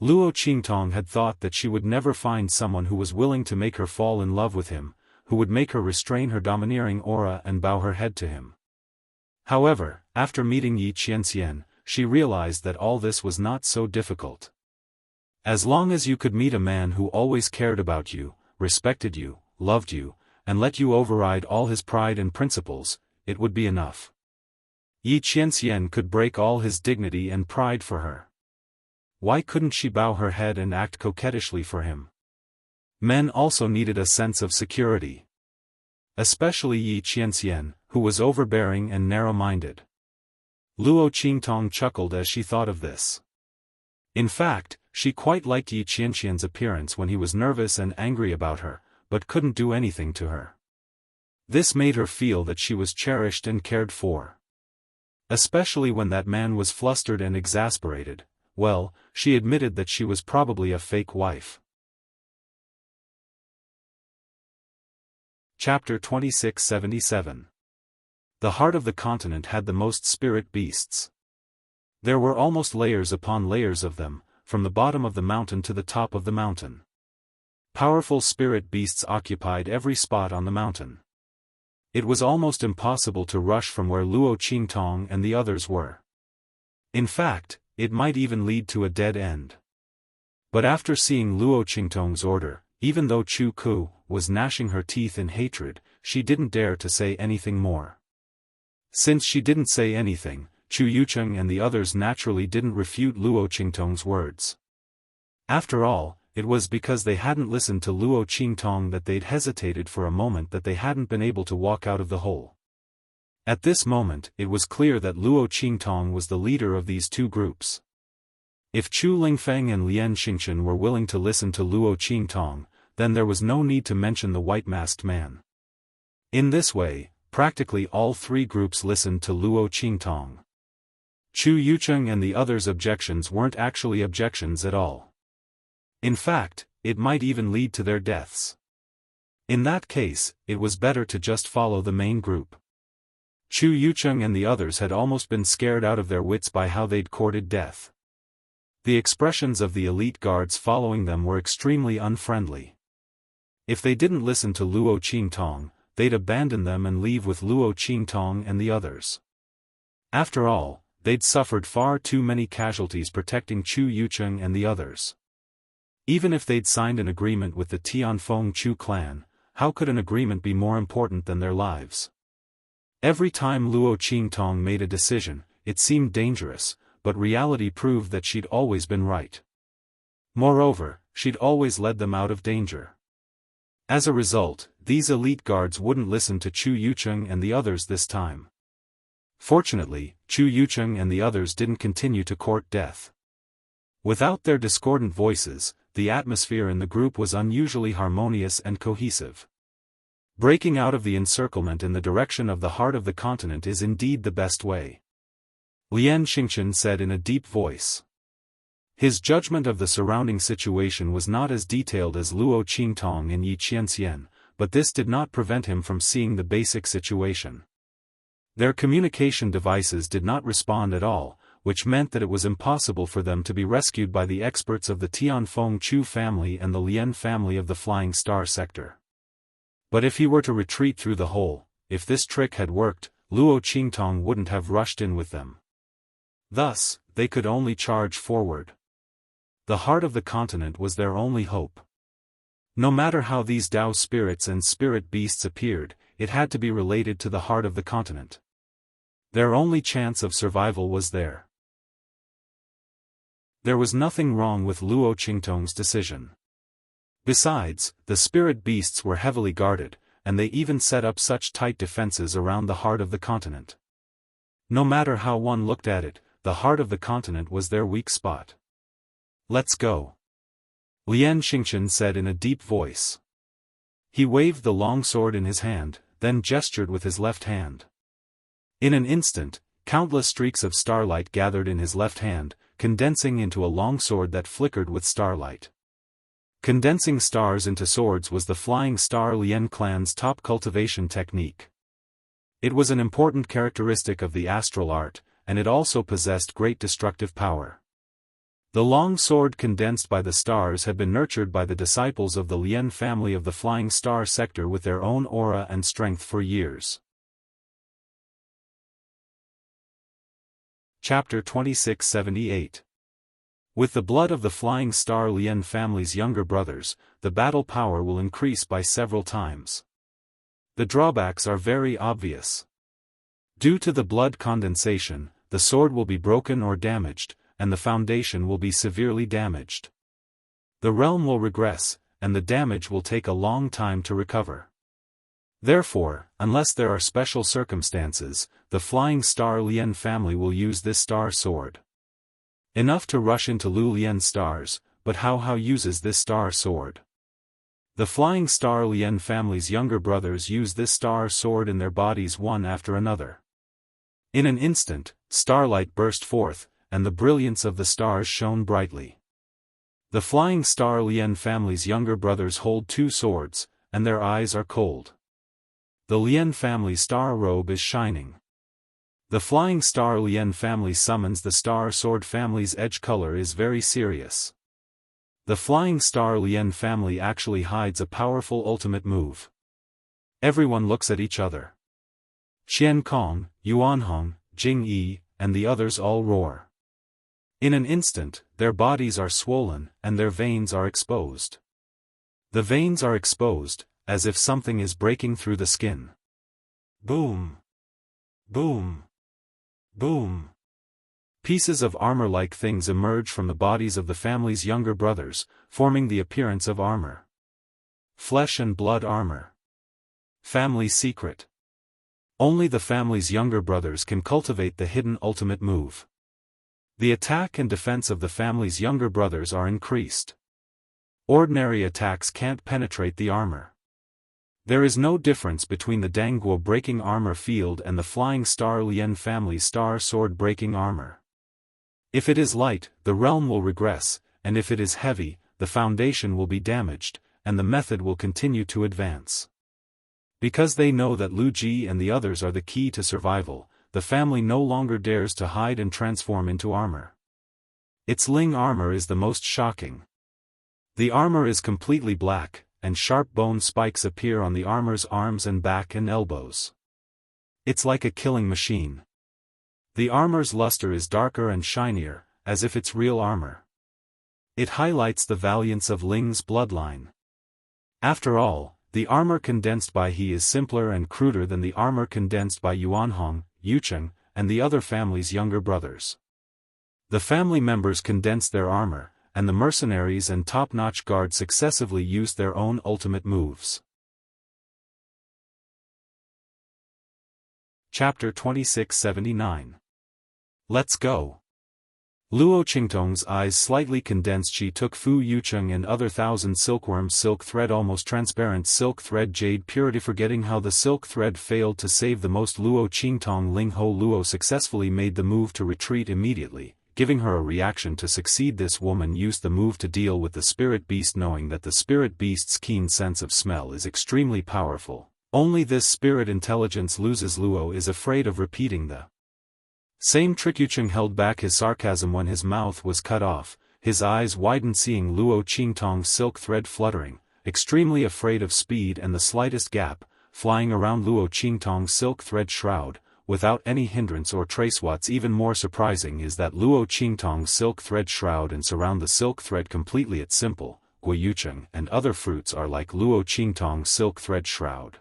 Luo Qingtong had thought that she would never find someone who was willing to make her fall in love with him, who would make her restrain her domineering aura and bow her head to him. However, after meeting Yi Qianxian, she realized that all this was not so difficult. As long as you could meet a man who always cared about you, respected you, loved you, and let you override all his pride and principles, it would be enough. Yi Qianxian could break all his dignity and pride for her. Why couldn't she bow her head and act coquettishly for him? Men also needed a sense of security. Especially Yi Qianxian, who was overbearing and narrow-minded. Luo Qingtong chuckled as she thought of this. In fact, she quite liked Yi Qianxian's appearance when he was nervous and angry about her, but couldn't do anything to her. This made her feel that she was cherished and cared for. Especially when that man was flustered and exasperated. Well, she admitted that she was probably a fake wife. Chapter 2677. The heart of the continent had the most spirit beasts. There were almost layers upon layers of them, from the bottom of the mountain to the top of the mountain. Powerful spirit beasts occupied every spot on the mountain. It was almost impossible to rush from where Luo Qingtong and the others were. In fact, it might even lead to a dead end. But after seeing Luo Qingtong's order, even though Chu Ku was gnashing her teeth in hatred, she didn't dare to say anything more. Since she didn't say anything, Chu Yucheng and the others naturally didn't refute Luo Qingtong's words. After all, it was because they hadn't listened to Luo Qingtong that they'd hesitated for a moment that they hadn't been able to walk out of the hole. At this moment, it was clear that Luo Qingtong was the leader of these two groups. If Chu Lingfeng and Lian Xingchen were willing to listen to Luo Qingtong, then there was no need to mention the white-masked man. In this way, practically all three groups listened to Luo Qingtong. Chu Yucheng and the others' objections weren't actually objections at all. In fact, it might even lead to their deaths. In that case, it was better to just follow the main group. Chu Yucheng and the others had almost been scared out of their wits by how they'd courted death. The expressions of the elite guards following them were extremely unfriendly. If they didn't listen to Luo Qingtong, they'd abandon them and leave with Luo Qingtong and the others. After all, they'd suffered far too many casualties protecting Chu Yucheng and the others. Even if they'd signed an agreement with the Tianfeng Chu clan, how could an agreement be more important than their lives? Every time Luo Qingtong made a decision, it seemed dangerous, but reality proved that she'd always been right. Moreover, she'd always led them out of danger. As a result, these elite guards wouldn't listen to Chu Yucheng and the others this time. Fortunately, Chu Yucheng and the others didn't continue to court death. Without their discordant voices, the atmosphere in the group was unusually harmonious and cohesive. Breaking out of the encirclement in the direction of the heart of the continent is indeed the best way. Lian Xingchen said in a deep voice. His judgment of the surrounding situation was not as detailed as Luo Qingtong and Yi Qianxian, but this did not prevent him from seeing the basic situation. Their communication devices did not respond at all, which meant that it was impossible for them to be rescued by the experts of the Tianfeng Chu family and the Lian family of the Flying Star sector. But if he were to retreat through the hole, if this trick had worked, Luo Qingtong wouldn't have rushed in with them. Thus, they could only charge forward. The heart of the continent was their only hope. No matter how these Tao spirits and spirit beasts appeared, it had to be related to the heart of the continent. Their only chance of survival was there. There was nothing wrong with Luo Qingtong's decision. Besides, the spirit beasts were heavily guarded, and they even set up such tight defenses around the heart of the continent. No matter how one looked at it, the heart of the continent was their weak spot. Let's go. Lian Xingchen said in a deep voice. He waved the long sword in his hand, then gestured with his left hand. In an instant, countless streaks of starlight gathered in his left hand, condensing into a long sword that flickered with starlight. Condensing stars into swords was the Flying Star Lian clan's top cultivation technique. It was an important characteristic of the astral art, and it also possessed great destructive power. The long sword condensed by the stars had been nurtured by the disciples of the Lian family of the Flying Star sector with their own aura and strength for years. Chapter 2678. With the blood of the Flying Star Lian family's younger brothers, the battle power will increase by several times. The drawbacks are very obvious. Due to the blood condensation, the sword will be broken or damaged, and the foundation will be severely damaged. The realm will regress, and the damage will take a long time to recover. Therefore, unless there are special circumstances, the Flying Star Lian family will use this star sword. Enough to rush into Lu Lian's stars, but how uses this star sword? The Flying Star Lian family's younger brothers use this star sword in their bodies one after another. In an instant, starlight burst forth, and the brilliance of the stars shone brightly. The Flying Star Lian family's younger brothers hold two swords, and their eyes are cold. The Lian family star robe is shining. The Flying Star Lian family summons the Star Sword family's edge color is very serious. The Flying Star Lian family actually hides a powerful ultimate move. Everyone looks at each other. Qian Kong, Yuan Hong, Jing Yi, and the others all roar. In an instant, their bodies are swollen, and their veins are exposed. The veins are exposed, as if something is breaking through the skin. Boom! Boom! Boom! Pieces of armor-like things emerge from the bodies of the family's younger brothers, forming the appearance of armor. Flesh and blood armor. Family secret. Only the family's younger brothers can cultivate the hidden ultimate move. The attack and defense of the family's younger brothers are increased. Ordinary attacks can't penetrate the armor. There is no difference between the Danguo breaking armor field and the Flying Star Lien family star sword breaking armor. If it is light, the realm will regress, and if it is heavy, the foundation will be damaged, and the method will continue to advance. Because they know that Lu Ji and the others are the key to survival, the family no longer dares to hide and transform into armor. Its Ling armor is the most shocking. The armor is completely black, and sharp bone spikes appear on the armor's arms and back and elbows. It's like a killing machine. The armor's luster is darker and shinier, as if it's real armor. It highlights the valiance of Ling's bloodline. After all, the armor condensed by he is simpler and cruder than the armor condensed by Yuanhong, Yucheng, and the other family's younger brothers. The family members condensed their armor, and the mercenaries and top-notch guards successively used their own ultimate moves. Chapter 2679. Let's go. Luo Qingtong's eyes slightly condensed. She took Fu Yucheng and other thousand silkworm silk thread, almost transparent silk thread jade purity. Forgetting how the silk thread failed to save the most, Luo Qingtong Ling Ho Luo successfully made the move to retreat immediately, giving her a reaction to succeed. This woman used the move to deal with the spirit beast, knowing that the spirit beast's keen sense of smell is extremely powerful. Only this spirit intelligence loses. Luo is afraid of repeating the same trick. Yucheng held back his sarcasm when his mouth was cut off, his eyes widened seeing Luo Qingtong's silk thread fluttering, extremely afraid of speed and the slightest gap, flying around Luo Qingtong's silk thread shroud, without any hindrance or trace. What's even more surprising is that Luo Qingtong's silk thread shroud and surround the silk thread completely. It's simple, Gui Yucheng and other fruits are like Luo Qingtong's silk thread shroud.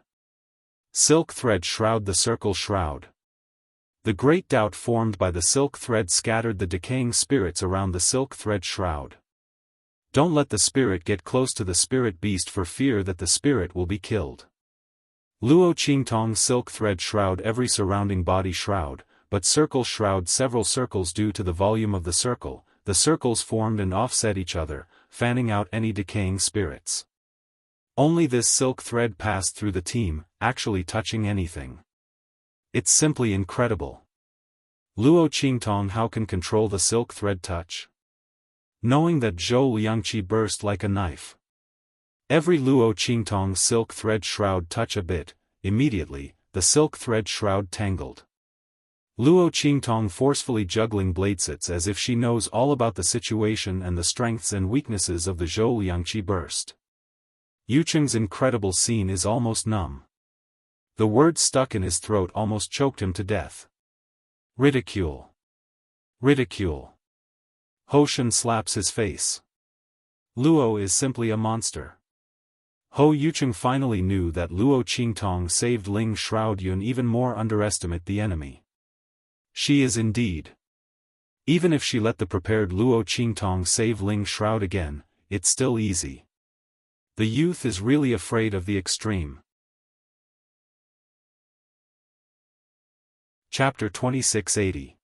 Silk thread shroud. The circle shroud. The great doubt formed by the silk thread scattered the decaying spirits around the silk thread shroud. Don't let the spirit get close to the spirit beast for fear that the spirit will be killed. Luo Qingtong's silk thread shroud every surrounding body shroud, but circle shroud several circles. Due to the volume of the circles formed and offset each other, fanning out any decaying spirits. Only this silk thread passed through the team, actually touching anything. It's simply incredible. Luo Qingtong how can control the silk thread touch? Knowing that Zhou Liangqi burst like a knife. Every Luo Qingtong silk thread shroud touch a bit, immediately, the silk thread shroud tangled. Luo Qingtong forcefully juggling bladesets as if she knows all about the situation and the strengths and weaknesses of the Zhou Liangqi burst. Yucheng's incredible scene is almost numb. The word stuck in his throat almost choked him to death. Ridicule. Ridicule. Hoshan slaps his face. Luo is simply a monster. Ho Yucheng finally knew that Luo Qingtong saved Ling Shroud Yun. Even more underestimate the enemy. She is indeed. Even if she let the prepared Luo Qingtong save Ling Shroud again, it's still easy. The youth is really afraid of the extreme. Chapter 2680.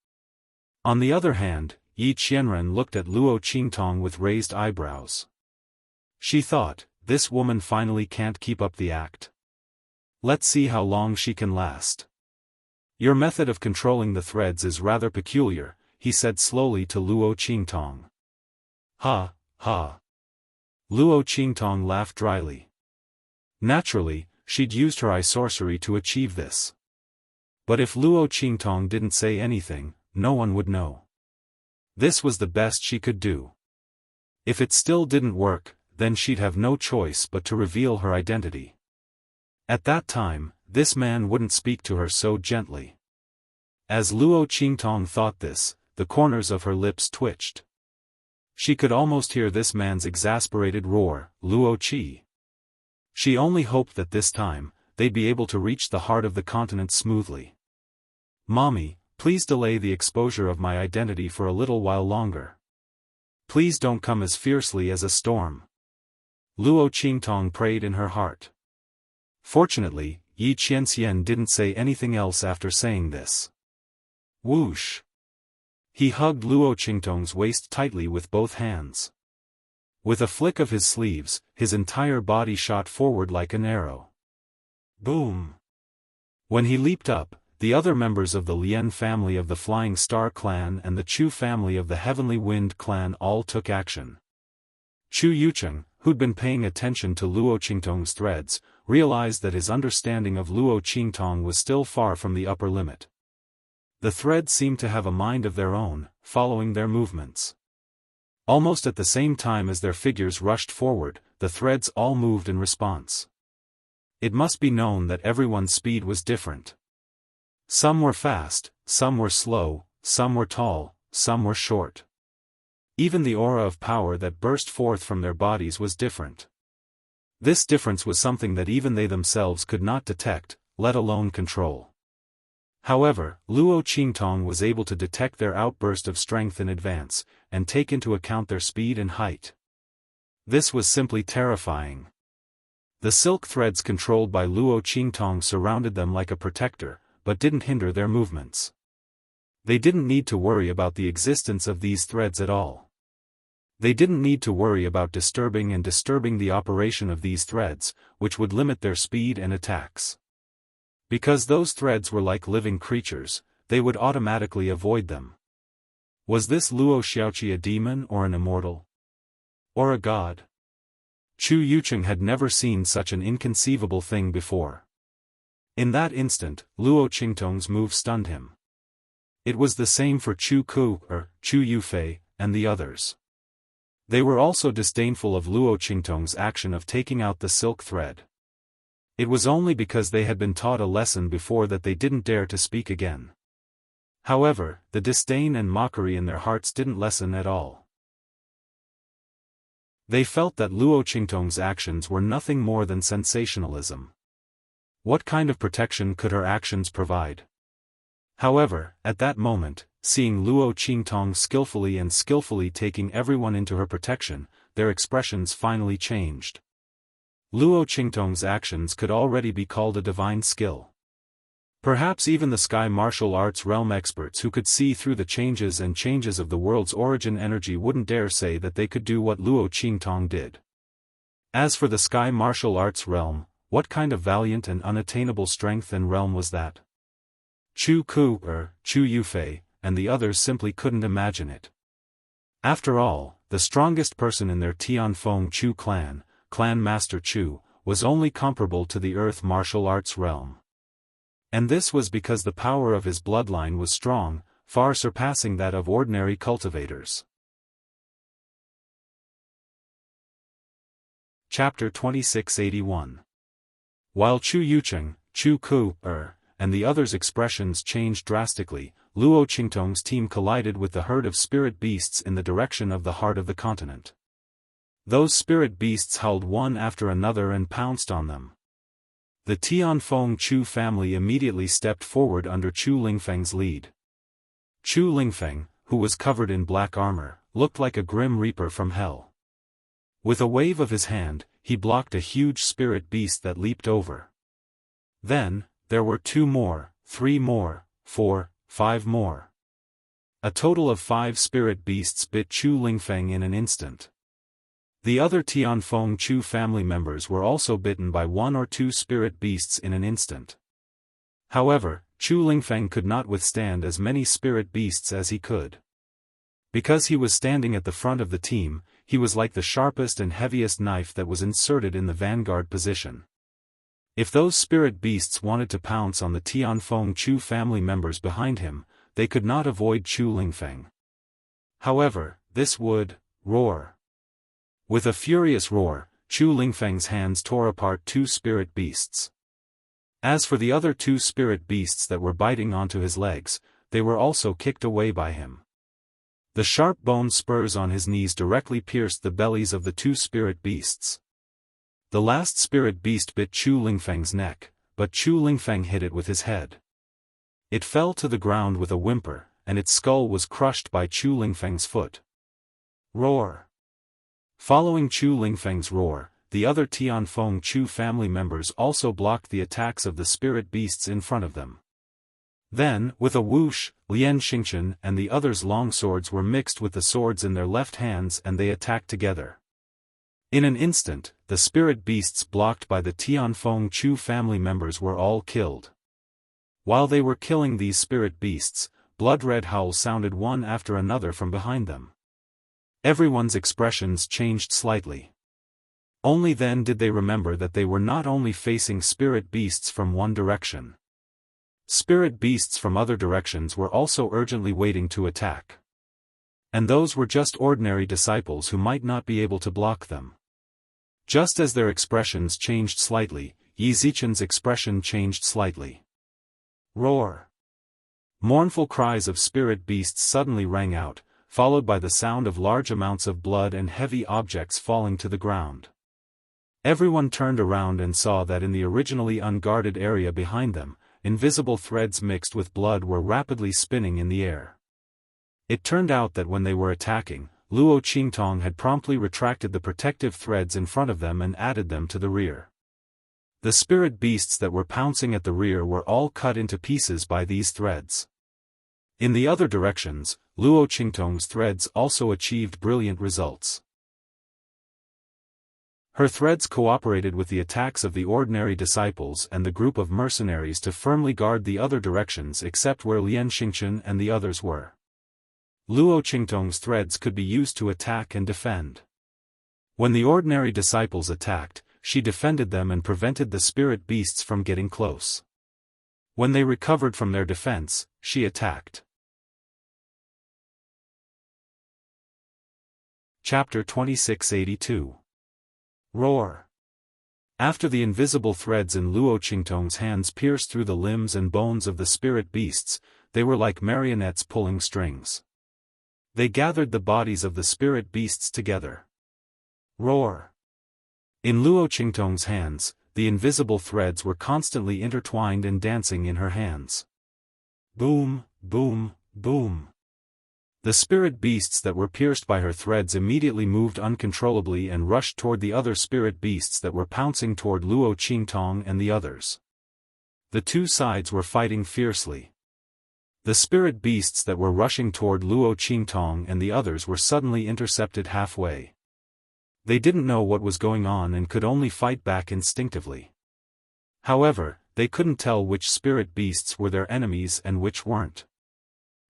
On the other hand, Yi Qianren looked at Luo Qingtong with raised eyebrows. She thought, this woman finally can't keep up the act. Let's see how long she can last. Your method of controlling the threads is rather peculiar, he said slowly to Luo Qingtong. Ha, ha. Luo Qingtong laughed dryly. Naturally, she'd used her eye sorcery to achieve this. But if Luo Qingtong didn't say anything, no one would know. This was the best she could do. If it still didn't work, then she'd have no choice but to reveal her identity. At that time, this man wouldn't speak to her so gently. As Luo Qingtong thought this, the corners of her lips twitched. She could almost hear this man's exasperated roar, Luo Qi. She only hoped that this time, they'd be able to reach the heart of the continent smoothly. Mommy, please delay the exposure of my identity for a little while longer. Please don't come as fiercely as a storm. Luo Qingtong prayed in her heart. Fortunately, Yi Qianxian didn't say anything else after saying this. Whoosh! He hugged Luo Qingtong's waist tightly with both hands. With a flick of his sleeves, his entire body shot forward like an arrow. Boom! When he leaped up, the other members of the Lian family of the Flying Star clan and the Chu family of the Heavenly Wind clan all took action. Chu Yucheng, who'd been paying attention to Luo Qingtong's threads, realized that his understanding of Luo Qingtong was still far from the upper limit. The threads seemed to have a mind of their own, following their movements. Almost at the same time as their figures rushed forward, the threads all moved in response. It must be known that everyone's speed was different. Some were fast, some were slow, some were tall, some were short. Even the aura of power that burst forth from their bodies was different. This difference was something that even they themselves could not detect, let alone control. However, Luo Qingtong was able to detect their outburst of strength in advance, and take into account their speed and height. This was simply terrifying. The silk threads controlled by Luo Qingtong surrounded them like a protector, but didn't hinder their movements. They didn't need to worry about the existence of these threads at all. They didn't need to worry about disturbing the operation of these threads, which would limit their speed and attacks. Because those threads were like living creatures, they would automatically avoid them. Was this Luo Xiaoqi a demon or an immortal? Or a god? Chu Yucheng had never seen such an inconceivable thing before. In that instant, Luo Qingtong's move stunned him. It was the same for Chu Ku, Chu Yufei, and the others. They were also disdainful of Luo Qingtong's action of taking out the silk thread. It was only because they had been taught a lesson before that they didn't dare to speak again. However, the disdain and mockery in their hearts didn't lessen at all. They felt that Luo Qingtong's actions were nothing more than sensationalism. What kind of protection could her actions provide? However, at that moment, seeing Luo Qingtong skillfully taking everyone into her protection, their expressions finally changed. Luo Qingtong's actions could already be called a divine skill. Perhaps even the sky martial arts realm experts who could see through the changes of the world's origin energy wouldn't dare say that they could do what Luo Qingtong did. As for the sky martial arts realm, what kind of valiant and unattainable strength and realm was that? Chu Ku, Chu Yufei, and the others simply couldn't imagine it. After all, the strongest person in their Tianfeng Chu clan, Clan Master Chu, was only comparable to the Earth martial arts realm. And this was because the power of his bloodline was strong, far surpassing that of ordinary cultivators. Chapter 2681. While Chu Yucheng, Chu Ku, and the others' expressions changed drastically, Luo Qingtong's team collided with the herd of spirit beasts in the direction of the heart of the continent. Those spirit beasts howled one after another and pounced on them. The Tianfeng Chu family immediately stepped forward under Chu Lingfeng's lead. Chu Lingfeng, who was covered in black armor, looked like a grim reaper from hell. With a wave of his hand, he blocked a huge spirit beast that leaped over. Then, there were 2 more, 3 more, 4, 5 more. A total of 5 spirit beasts bit Chu Lingfeng in an instant. The other Tianfeng Chu family members were also bitten by 1 or 2 spirit beasts in an instant. However, Chu Lingfeng could not withstand as many spirit beasts as he could. Because he was standing at the front of the team, he was like the sharpest and heaviest knife that was inserted in the vanguard position. If those spirit beasts wanted to pounce on the Tianfeng Chu family members behind him, they could not avoid Chu Lingfeng. However, this would roar. With a furious roar, Chu Lingfeng's hands tore apart 2 spirit beasts. As for the other two spirit beasts that were biting onto his legs, they were also kicked away by him. The sharp bone spurs on his knees directly pierced the bellies of the two spirit beasts. The last spirit beast bit Chu Lingfeng's neck, but Chu Lingfeng hit it with his head. It fell to the ground with a whimper, and its skull was crushed by Chu Lingfeng's foot. Roar! Following Chu Lingfeng's roar, the other Tianfeng Chu family members also blocked the attacks of the spirit beasts in front of them. Then, with a whoosh, Lian Xingchen and the others' long swords were mixed with the swords in their left hands and they attacked together. In an instant, the spirit beasts blocked by the Tianfeng Chu family members were all killed. While they were killing these spirit beasts, blood-red howls sounded one after another from behind them. Everyone's expressions changed slightly. Only then did they remember that they were not only facing spirit beasts from one direction. Spirit beasts from other directions were also urgently waiting to attack. And those were just ordinary disciples who might not be able to block them. Just as their expressions changed slightly, Yi Zichen's expression changed slightly. Roar! Mournful cries of spirit beasts suddenly rang out, followed by the sound of large amounts of blood and heavy objects falling to the ground. Everyone turned around and saw that in the originally unguarded area behind them, invisible threads mixed with blood were rapidly spinning in the air. It turned out that when they were attacking, Luo Qingtong had promptly retracted the protective threads in front of them and added them to the rear. The spirit beasts that were pouncing at the rear were all cut into pieces by these threads. In the other directions, Luo Qingtong's threads also achieved brilliant results. Her threads cooperated with the attacks of the ordinary disciples and the group of mercenaries to firmly guard the other directions except where Lian Xingchen and the others were. Luo Qingtong's threads could be used to attack and defend. When the ordinary disciples attacked, she defended them and prevented the spirit beasts from getting close. When they recovered from their defense, she attacked. Chapter 2682. Roar! After the invisible threads in Luo Qingtong's hands pierced through the limbs and bones of the spirit beasts, they were like marionettes pulling strings. They gathered the bodies of the spirit beasts together. Roar! In Luo Qingtong's hands, the invisible threads were constantly intertwined and dancing in her hands. Boom, boom, boom. The spirit beasts that were pierced by her threads immediately moved uncontrollably and rushed toward the other spirit beasts that were pouncing toward Luo Qingtong and the others. The two sides were fighting fiercely. The spirit beasts that were rushing toward Luo Qingtong and the others were suddenly intercepted halfway. They didn't know what was going on and could only fight back instinctively. However, they couldn't tell which spirit beasts were their enemies and which weren't.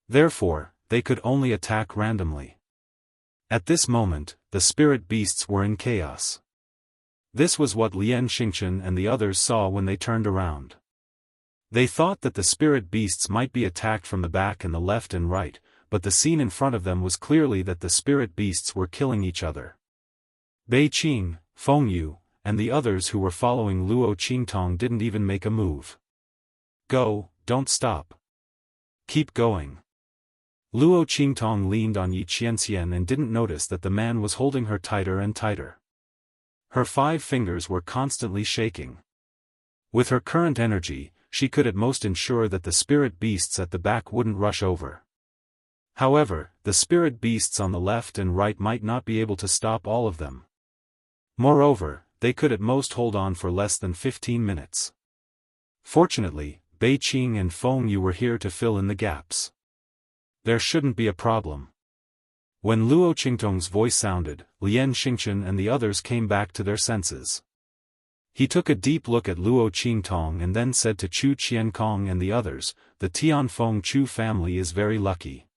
Therefore, they could only attack randomly. At this moment, the spirit beasts were in chaos. This was what Lian Xingchen and the others saw when they turned around. They thought that the spirit beasts might be attacked from the back and the left and right, but the scene in front of them was clearly that the spirit beasts were killing each other. Bei Qing, Feng Yu, and the others who were following Luo Qingtong didn't even make a move. Go, don't stop. Keep going. Luo Qingtong leaned on Yi Qianxian and didn't notice that the man was holding her tighter and tighter. Her 5 fingers were constantly shaking. With her current energy, she could at most ensure that the spirit beasts at the back wouldn't rush over. However, the spirit beasts on the left and right might not be able to stop all of them. Moreover, they could at most hold on for less than 15 minutes. Fortunately, Bei Qing and Feng Yu were here to fill in the gaps. There shouldn't be a problem. When Luo Qingtong's voice sounded, Lian Xingchen and the others came back to their senses. He took a deep look at Luo Qingtong and then said to Chu Qiankong and the others, "The Tianfeng Chu family is very lucky."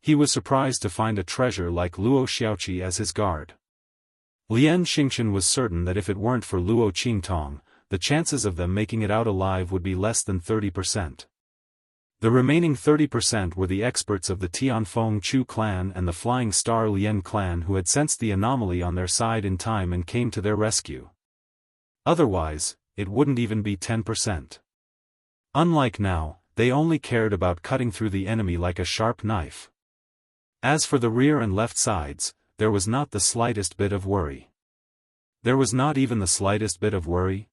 He was surprised to find a treasure like Luo Xiaoqi as his guard. Lian Xingchen was certain that if it weren't for Luo Qingtong, the chances of them making it out alive would be less than 30%. The remaining 30% were the experts of the Tianfeng Chu clan and the Flying Star Lian clan who had sensed the anomaly on their side in time and came to their rescue. Otherwise, it wouldn't even be 10%. Unlike now, they only cared about cutting through the enemy like a sharp knife. As for the rear and left sides, there was not the slightest bit of worry. There was not even the slightest bit of worry?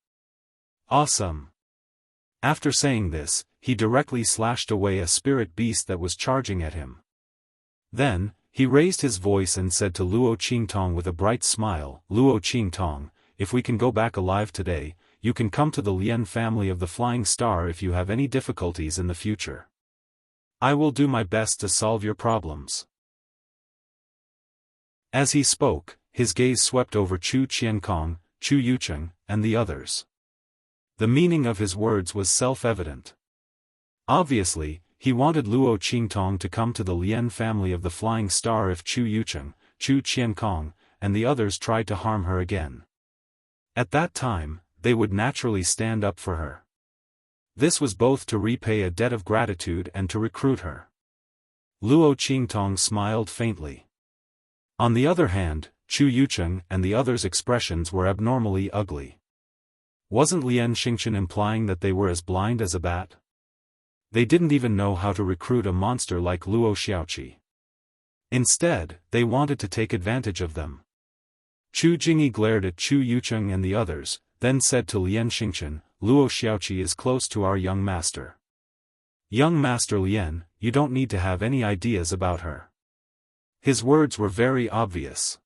Awesome! After saying this, he directly slashed away a spirit beast that was charging at him. Then, he raised his voice and said to Luo Qingtong with a bright smile, "Luo Qingtong, if we can go back alive today, you can come to the Lien family of the Flying Star if you have any difficulties in the future. I will do my best to solve your problems." As he spoke, his gaze swept over Chu Qiankong, Chu Yucheng, and the others. The meaning of his words was self-evident. Obviously, he wanted Luo Qingtong to come to the Lien family of the Flying Star if Chu Yucheng, Chu Qiankong, and the others tried to harm her again. At that time, they would naturally stand up for her. This was both to repay a debt of gratitude and to recruit her. Luo Qingtong smiled faintly. On the other hand, Chu Yucheng and the others' expressions were abnormally ugly. Wasn't Lien Xingchen implying that they were as blind as a bat? They didn't even know how to recruit a monster like Luo Xiaoqi. Instead, they wanted to take advantage of them. Chu Jingyi glared at Chu Yucheng and the others, then said to Lien Xingchen, "Luo Xiaoqi is close to our young master. Young Master Lien, you don't need to have any ideas about her." His words were very obvious.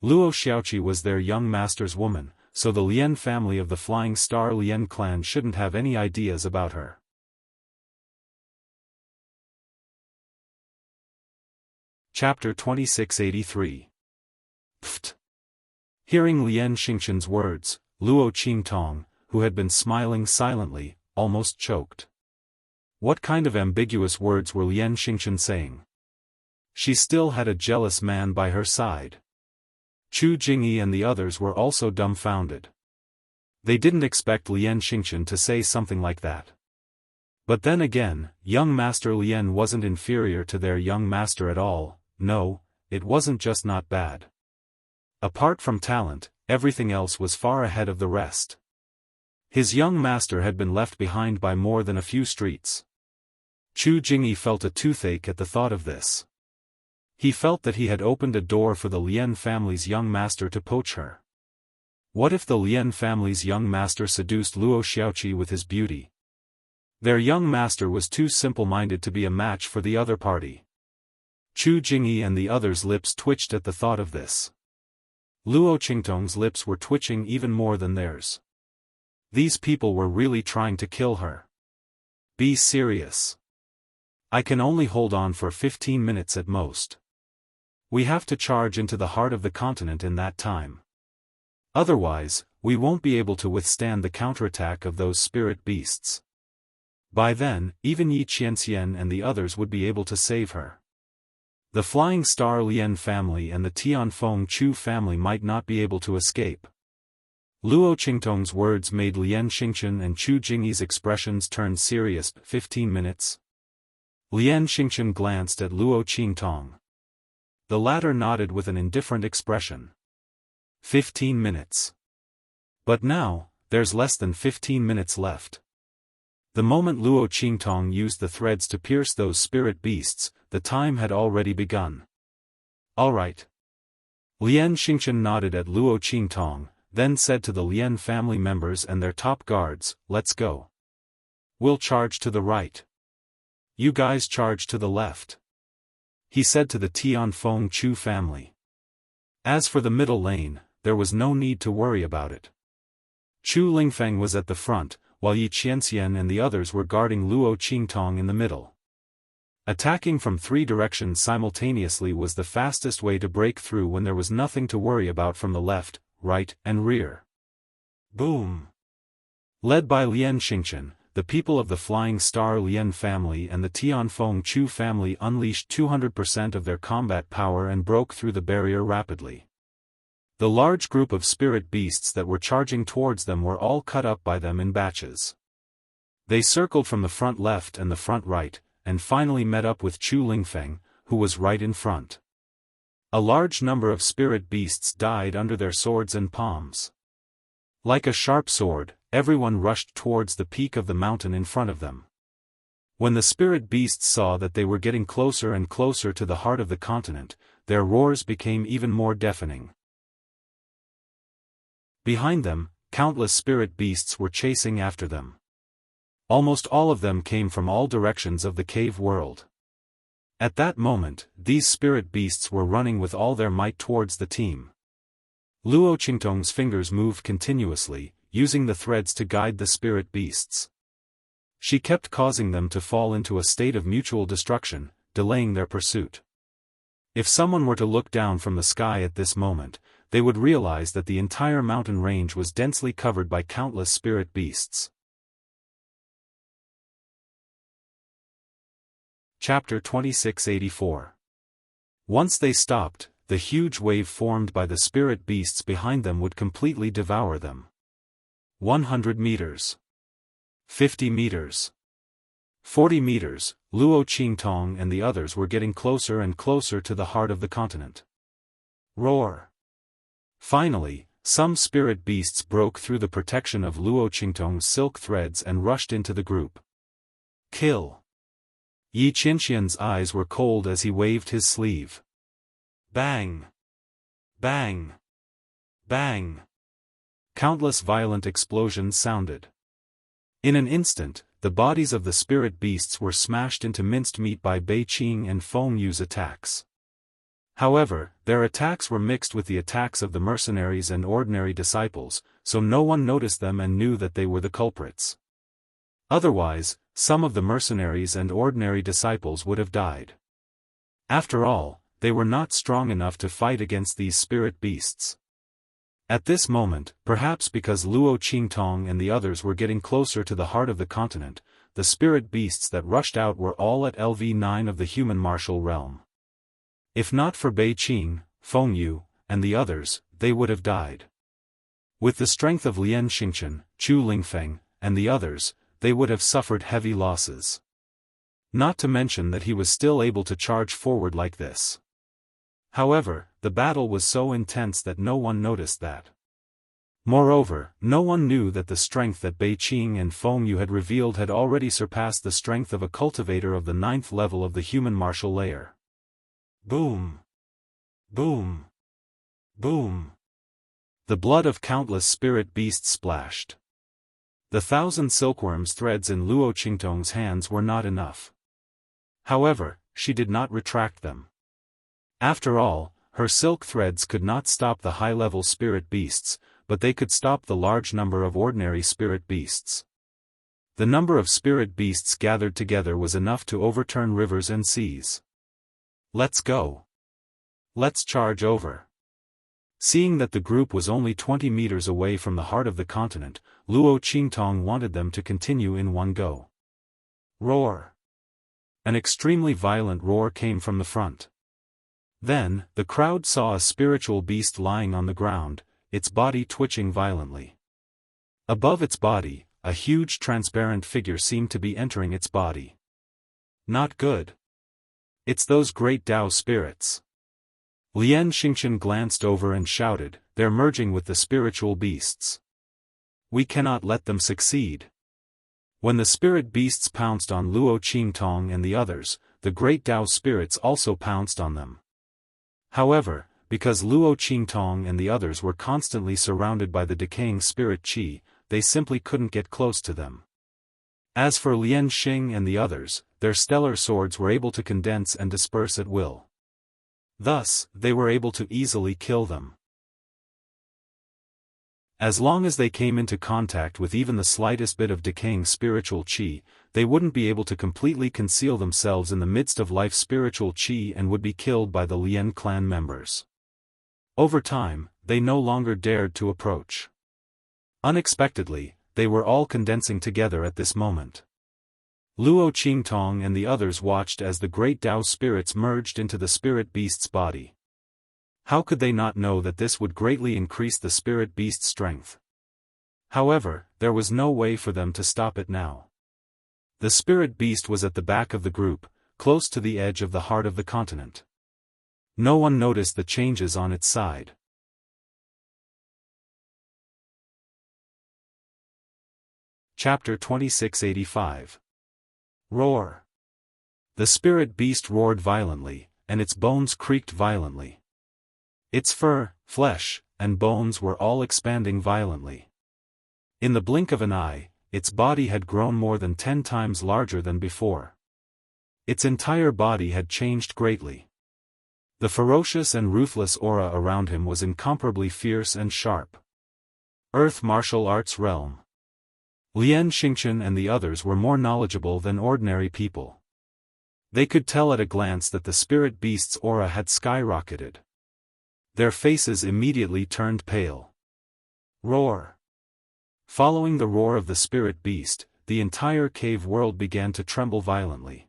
Luo Xiaoqi was their young master's woman, so the Lien family of the Flying Star Lien clan shouldn't have any ideas about her. Chapter 2683. Pfft. Hearing Lien Xingchen's words, Luo Qingtong, who had been smiling silently, almost choked. What kind of ambiguous words were Lien Xingchen saying? She still had a jealous man by her side. Chu Jingyi and the others were also dumbfounded. They didn't expect Lien Xingchen to say something like that. But then again, young Master Lien wasn't inferior to their young master at all. No, it wasn't just not bad. Apart from talent, everything else was far ahead of the rest. His young master had been left behind by more than a few streets. Chu Jingyi felt a toothache at the thought of this. He felt that he had opened a door for the Lien family's young master to poach her. What if the Lien family's young master seduced Luo Xiaoqi with his beauty? Their young master was too simple-minded to be a match for the other party. Chu Jingyi and the others' lips twitched at the thought of this. Luo Qingtong's lips were twitching even more than theirs. These people were really trying to kill her. Be serious. I can only hold on for 15 minutes at most. We have to charge into the heart of the continent in that time. Otherwise, we won't be able to withstand the counterattack of those spirit beasts. By then, even Yi Qianxian and the others would be able to save her. The Flying Star Lien family and the Tianfeng Chu family might not be able to escape. Luo Qingtong's words made Lien Xingchen and Chu Jingyi's expressions turn serious. 15 minutes? Lien Xingchen glanced at Luo Qingtong. The latter nodded with an indifferent expression. 15 minutes. But now, there's less than 15 minutes left. The moment Luo Qingtong used the threads to pierce those spirit beasts, the time had already begun. All right. Lien Xingchen nodded at Luo Qingtong, then said to the Lien family members and their top guards, "Let's go. We'll charge to the right. You guys charge to the left," he said to the Tianfeng Chu family. As for the middle lane, there was no need to worry about it. Chu Lingfeng was at the front, while Yi Qianxian and the others were guarding Luo Qingtong in the middle. Attacking from 3 directions simultaneously was the fastest way to break through when there was nothing to worry about from the left, right, and rear. Boom! Led by Lien Xingchen, the people of the Flying Star Lien family and the Tianfeng Chu family unleashed 200% of their combat power and broke through the barrier rapidly. The large group of spirit beasts that were charging towards them were all cut up by them in batches. They circled from the front left and the front right, and finally met up with Chu Lingfeng, who was right in front. A large number of spirit beasts died under their swords and palms. Like a sharp sword, everyone rushed towards the peak of the mountain in front of them. When the spirit beasts saw that they were getting closer and closer to the heart of the continent, their roars became even more deafening. Behind them, countless spirit beasts were chasing after them. Almost all of them came from all directions of the cave world. At that moment, these spirit beasts were running with all their might towards the team. Luo Qingtong's fingers moved continuously, using the threads to guide the spirit beasts. She kept causing them to fall into a state of mutual destruction, delaying their pursuit. If someone were to look down from the sky at this moment, they would realize that the entire mountain range was densely covered by countless spirit beasts. Chapter 2684. Once they stopped, the huge wave formed by the spirit beasts behind them would completely devour them. 100 meters. 50 meters. 40 meters, Luo Qingtong and the others were getting closer and closer to the heart of the continent. Roar. Finally, some spirit beasts broke through the protection of Luo Qingtong's silk threads and rushed into the group. Kill. Yi Qinxian's eyes were cold as he waved his sleeve. Bang! Bang! Bang! Countless violent explosions sounded. In an instant, the bodies of the spirit beasts were smashed into minced meat by Bei Qing and Feng Yu's attacks. However, their attacks were mixed with the attacks of the mercenaries and ordinary disciples, so no one noticed them and knew that they were the culprits. Otherwise, some of the mercenaries and ordinary disciples would have died. After all, they were not strong enough to fight against these spirit beasts. At this moment, perhaps because Luo Qingtong and the others were getting closer to the heart of the continent, the spirit beasts that rushed out were all at LV9 of the human martial realm. If not for Bei Qing, Feng Yu, and the others, they would have died. With the strength of Lian Xingchen, Chu Lingfeng, and the others, they would have suffered heavy losses. Not to mention that he was still able to charge forward like this. However, the battle was so intense that no one noticed that. Moreover, no one knew that the strength that Bei Qing and Feng Yu had revealed had already surpassed the strength of a cultivator of the 9th level of the human martial layer. Boom! Boom! Boom! The blood of countless spirit beasts splashed. The 1,000 silkworms threads in Luo Qingtong's hands were not enough. However, she did not retract them. After all, her silk threads could not stop the high-level spirit beasts, but they could stop the large number of ordinary spirit beasts. The number of spirit beasts gathered together was enough to overturn rivers and seas. Let's go. Let's charge over. Seeing that the group was only 20 meters away from the heart of the continent, Luo Qingtong wanted them to continue in one go. Roar. An extremely violent roar came from the front. Then, the crowd saw a spiritual beast lying on the ground, its body twitching violently. Above its body, a huge transparent figure seemed to be entering its body. Not good. It's those great Tao spirits. Lian Xingchen glanced over and shouted, "They're merging with the spiritual beasts. We cannot let them succeed." When the spirit beasts pounced on Luo Qingtong and the others, the great Tao spirits also pounced on them. However, because Luo Qingtong and the others were constantly surrounded by the decaying spirit qi, they simply couldn't get close to them. As for Lian Xing and the others, their stellar swords were able to condense and disperse at will. Thus, they were able to easily kill them. As long as they came into contact with even the slightest bit of decaying spiritual qi, they wouldn't be able to completely conceal themselves in the midst of life's spiritual qi and would be killed by the Lian clan members. Over time, they no longer dared to approach. Unexpectedly, they were all condensing together at this moment. Luo Qingtong and the others watched as the great Tao spirits merged into the spirit beast's body. How could they not know that this would greatly increase the spirit beast's strength? However, there was no way for them to stop it now. The spirit beast was at the back of the group, close to the edge of the heart of the continent. No one noticed the changes on its side. Chapter 2685. Roar. The spirit beast roared violently, and its bones creaked violently. Its fur, flesh, and bones were all expanding violently. In the blink of an eye, its body had grown more than 10 times larger than before. Its entire body had changed greatly. The ferocious and ruthless aura around him was incomparably fierce and sharp. Earth Martial Arts Realm. Lian Xingchen and the others were more knowledgeable than ordinary people. They could tell at a glance that the spirit beast's aura had skyrocketed. Their faces immediately turned pale. Roar. Following the roar of the spirit beast, the entire cave world began to tremble violently.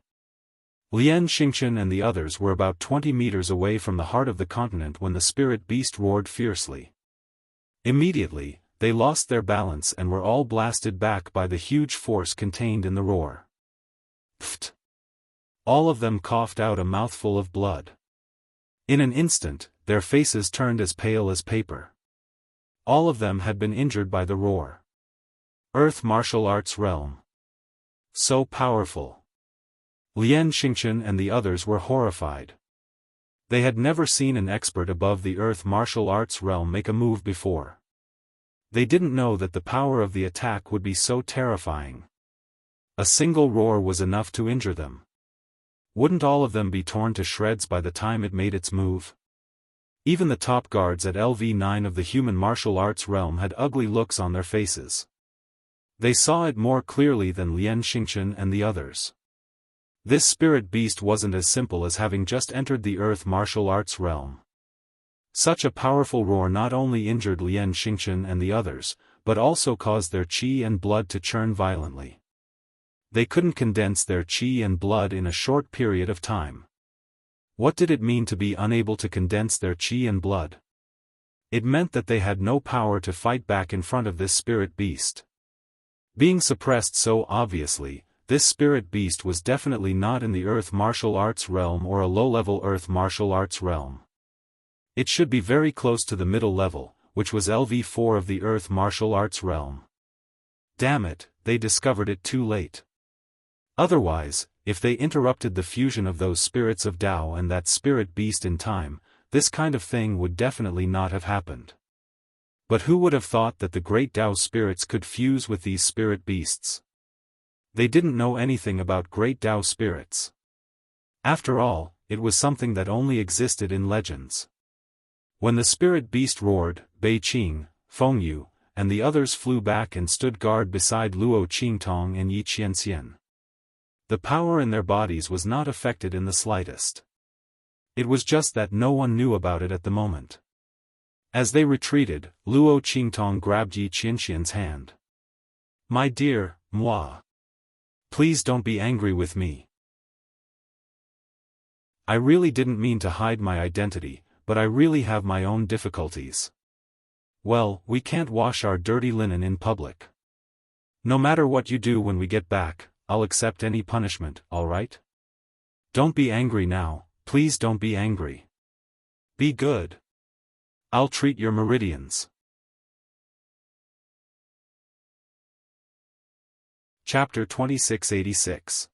Lian Xingchen and the others were about 20 meters away from the heart of the continent when the spirit beast roared fiercely. Immediately, they lost their balance and were all blasted back by the huge force contained in the roar. Pfft! All of them coughed out a mouthful of blood. In an instant, their faces turned as pale as paper. All of them had been injured by the roar. Earth Martial Arts Realm. So powerful. Lian Xingchen and the others were horrified. They had never seen an expert above the Earth Martial Arts Realm make a move before. They didn't know that the power of the attack would be so terrifying. A single roar was enough to injure them. Wouldn't all of them be torn to shreds by the time it made its move? Even the top guards at LV9 of the human martial arts realm had ugly looks on their faces. They saw it more clearly than Lian Xingchen and the others. This spirit beast wasn't as simple as having just entered the Earth Martial Arts realm. Such a powerful roar not only injured Lian Xingchen and the others, but also caused their qi and blood to churn violently. They couldn't condense their qi and blood in a short period of time. What did it mean to be unable to condense their qi and blood? It meant that they had no power to fight back in front of this spirit beast. Being suppressed so obviously, this spirit beast was definitely not in the Earth Martial Arts realm or a low-level Earth Martial Arts realm. It should be very close to the middle level, which was LV4 of the Earth Martial Arts realm. Damn it, they discovered it too late. Otherwise, if they interrupted the fusion of those spirits of Tao and that spirit beast in time, this kind of thing would definitely not have happened. But who would have thought that the great Tao spirits could fuse with these spirit beasts? They didn't know anything about great Tao spirits. After all, it was something that only existed in legends. When the spirit beast roared, Bei Qing, Feng Yu, and the others flew back and stood guard beside Luo Qingtong and Yi Qianxian. The power in their bodies was not affected in the slightest. It was just that no one knew about it at the moment. As they retreated, Luo Qingtong grabbed Yi Qianxian's hand. "My dear, moi. Please don't be angry with me. I really didn't mean to hide my identity, but I really have my own difficulties. Well, we can't wash our dirty linen in public. No matter what you do when we get back, I'll accept any punishment, all right? Don't be angry now, please don't be angry. Be good. I'll treat your meridians." Chapter 2686.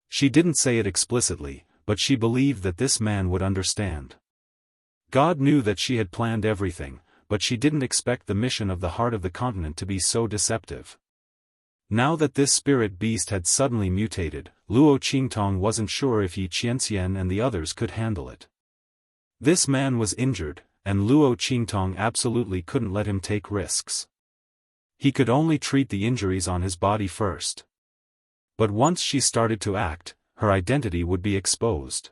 She didn't say it explicitly, but she believed that this man would understand. God knew that she had planned everything, but she didn't expect the mission of the heart of the continent to be so deceptive. Now that this spirit beast had suddenly mutated, Luo Qingtong wasn't sure if Yi Qianxian and the others could handle it. This man was injured, and Luo Qingtong absolutely couldn't let him take risks. He could only treat the injuries on his body first. But once she started to act, her identity would be exposed.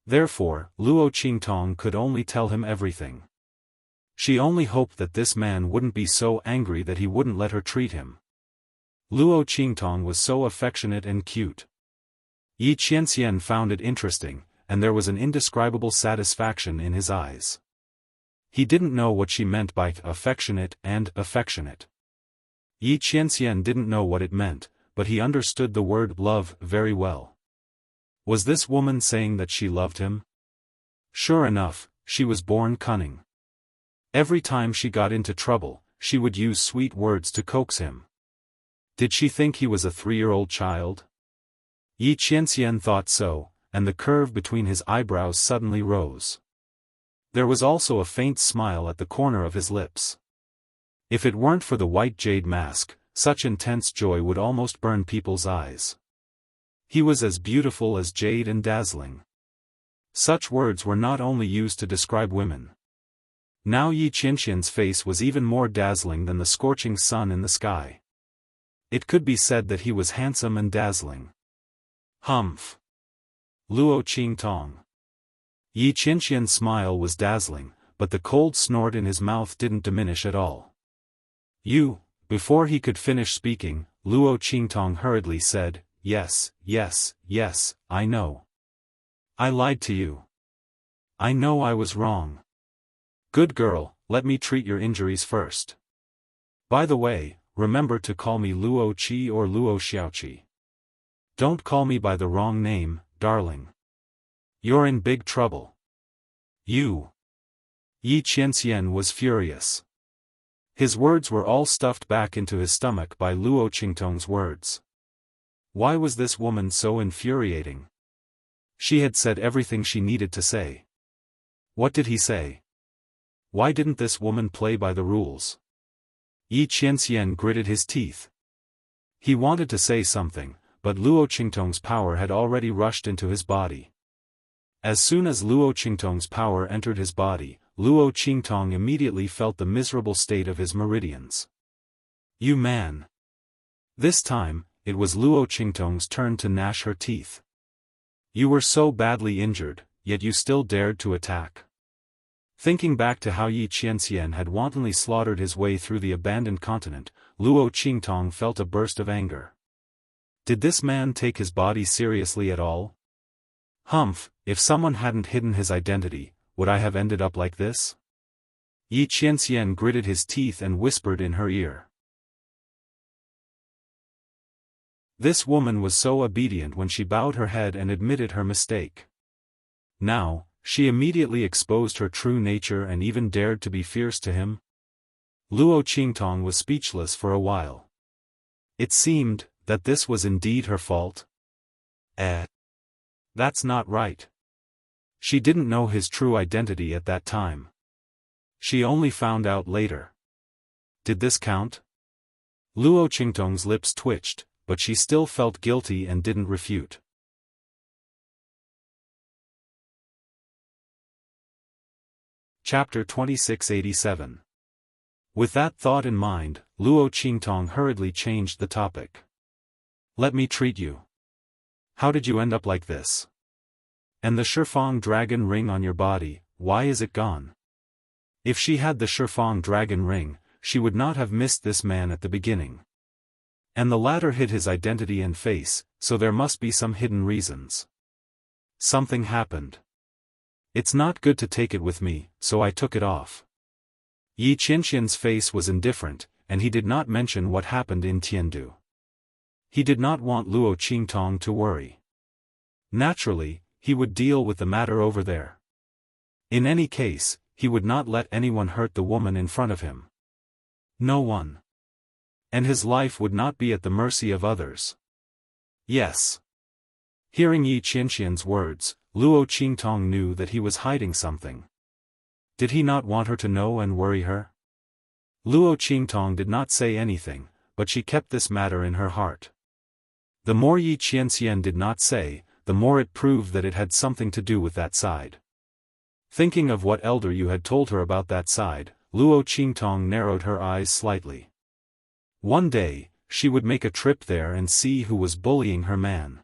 Therefore, Luo Qingtong could only tell him everything. She only hoped that this man wouldn't be so angry that he wouldn't let her treat him. Luo Qingtong was so affectionate and cute. Yi Qianxian found it interesting, and there was an indescribable satisfaction in his eyes. He didn't know what she meant by affectionate and affectionate. Yi Qianxian didn't know what it meant, but he understood the word love very well. Was this woman saying that she loved him? Sure enough, she was born cunning. Every time she got into trouble, she would use sweet words to coax him. Did she think he was a 3-year-old child? Yi Qianxian thought so, and the curve between his eyebrows suddenly rose. There was also a faint smile at the corner of his lips. If it weren't for the white jade mask, such intense joy would almost burn people's eyes. He was as beautiful as jade and dazzling. Such words were not only used to describe women. Now Yi Qianxian's face was even more dazzling than the scorching sun in the sky. It could be said that he was handsome and dazzling. Humph! Luo Qingtong. Yi Qianxian's smile was dazzling, but the cold snort in his mouth didn't diminish at all. You. Before he could finish speaking, Luo Qingtong hurriedly said, Yes, yes, yes, I know. I lied to you. I know I was wrong. Good girl, let me treat your injuries first. By the way, remember to call me Luo Qi or Luo Xiaoqi. Don't call me by the wrong name, darling. You're in big trouble. You. Yi Qianxian was furious. His words were all stuffed back into his stomach by Luo Qingtong's words. Why was this woman so infuriating? She had said everything she needed to say. What did he say? Why didn't this woman play by the rules? Yi Qianxian gritted his teeth. He wanted to say something, but Luo Qingtong's power had already rushed into his body. As soon as Luo Qingtong's power entered his body, Luo Qingtong immediately felt the miserable state of his meridians. You man! This time, it was Luo Qingtong's turn to gnash her teeth. You were so badly injured, yet you still dared to attack. Thinking back to how Yi Qianxian had wantonly slaughtered his way through the abandoned continent, Luo Qingtong felt a burst of anger. Did this man take his body seriously at all? Humph, if someone hadn't hidden his identity, would I have ended up like this? Yi Qianxian gritted his teeth and whispered in her ear. This woman was so obedient when she bowed her head and admitted her mistake. Now, she immediately exposed her true nature and even dared to be fierce to him. Luo Qingtong was speechless for a while. It seemed that this was indeed her fault. That's not right. She didn't know his true identity at that time. She only found out later. Did this count? Luo Qingtong's lips twitched, but she still felt guilty and didn't refute. Chapter 2687. With that thought in mind, Luo Qingtong hurriedly changed the topic. Let me treat you. How did you end up like this? And the Shifang dragon ring on your body, why is it gone? If she had the Shifang dragon ring, she would not have missed this man at the beginning. And the latter hid his identity and face, so there must be some hidden reasons. Something happened. It's not good to take it with me, so I took it off. Yi Qianxian's face was indifferent, and he did not mention what happened in Tiandu. He did not want Luo Qingtong to worry. Naturally, he would deal with the matter over there. In any case, he would not let anyone hurt the woman in front of him. No one. And his life would not be at the mercy of others. Yes. Hearing Yi Qianxian's words, Luo Qingtong knew that he was hiding something. Did he not want her to know and worry her? Luo Qingtong did not say anything, but she kept this matter in her heart. The more Yi Qianxian did not say, the more it proved that it had something to do with that side. Thinking of what Elder Yu had told her about that side, Luo Qingtong narrowed her eyes slightly. One day, she would make a trip there and see who was bullying her man.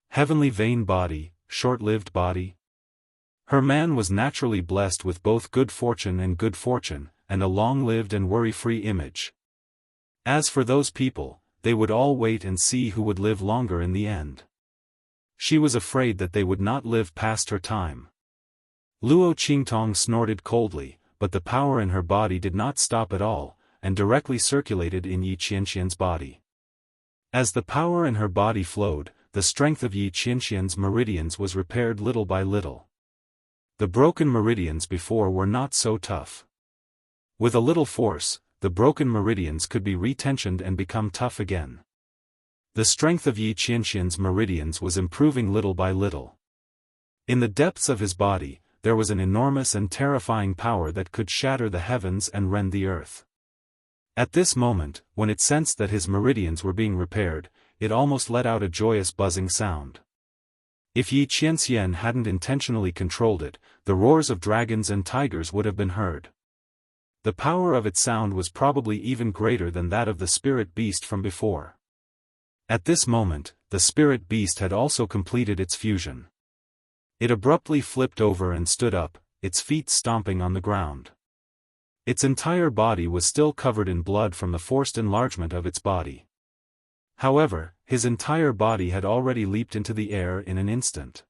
Heavenly vain body, short-lived body. Her man was naturally blessed with both good fortune, and a long-lived and worry-free image. As for those people, they would all wait and see who would live longer in the end. She was afraid that they would not live past her time. Luo Qingtong snorted coldly, but the power in her body did not stop at all, and directly circulated in Yi Qianxian's body. As the power in her body flowed, the strength of Yi Qianxian's meridians was repaired little by little. The broken meridians before were not so tough. With a little force, the broken meridians could be retensioned and become tough again. The strength of Yi Qianxian's meridians was improving little by little. In the depths of his body, there was an enormous and terrifying power that could shatter the heavens and rend the earth. At this moment, when it sensed that his meridians were being repaired, it almost let out a joyous buzzing sound. If Yi Qianxian hadn't intentionally controlled it, the roars of dragons and tigers would have been heard. The power of its sound was probably even greater than that of the spirit beast from before. At this moment, the spirit beast had also completed its fusion. It abruptly flipped over and stood up, its feet stomping on the ground. Its entire body was still covered in blood from the forced enlargement of its body. However, his entire body had already leaped into the air in an instant.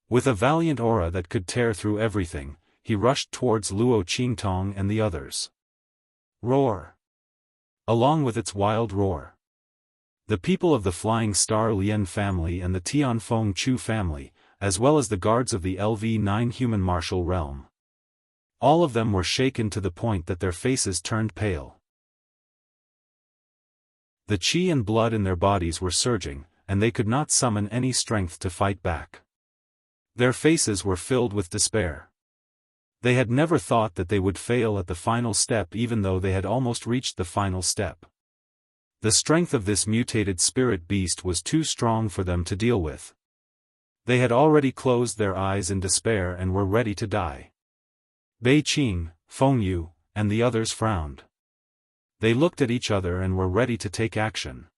With a valiant aura that could tear through everything, he rushed towards Luo Qingtong and the others. Roar! Along with its wild roar, the people of the Flying Star Lian family and the Tianfeng Chu family, as well as the guards of the LV-9 human martial realm, all of them were shaken to the point that their faces turned pale. The qi and blood in their bodies were surging, and they could not summon any strength to fight back. Their faces were filled with despair. They had never thought that they would fail at the final step, even though they had almost reached the final step. The strength of this mutated spirit beast was too strong for them to deal with. They had already closed their eyes in despair and were ready to die. Bei Qing, Feng Yu, and the others frowned. They looked at each other and were ready to take action.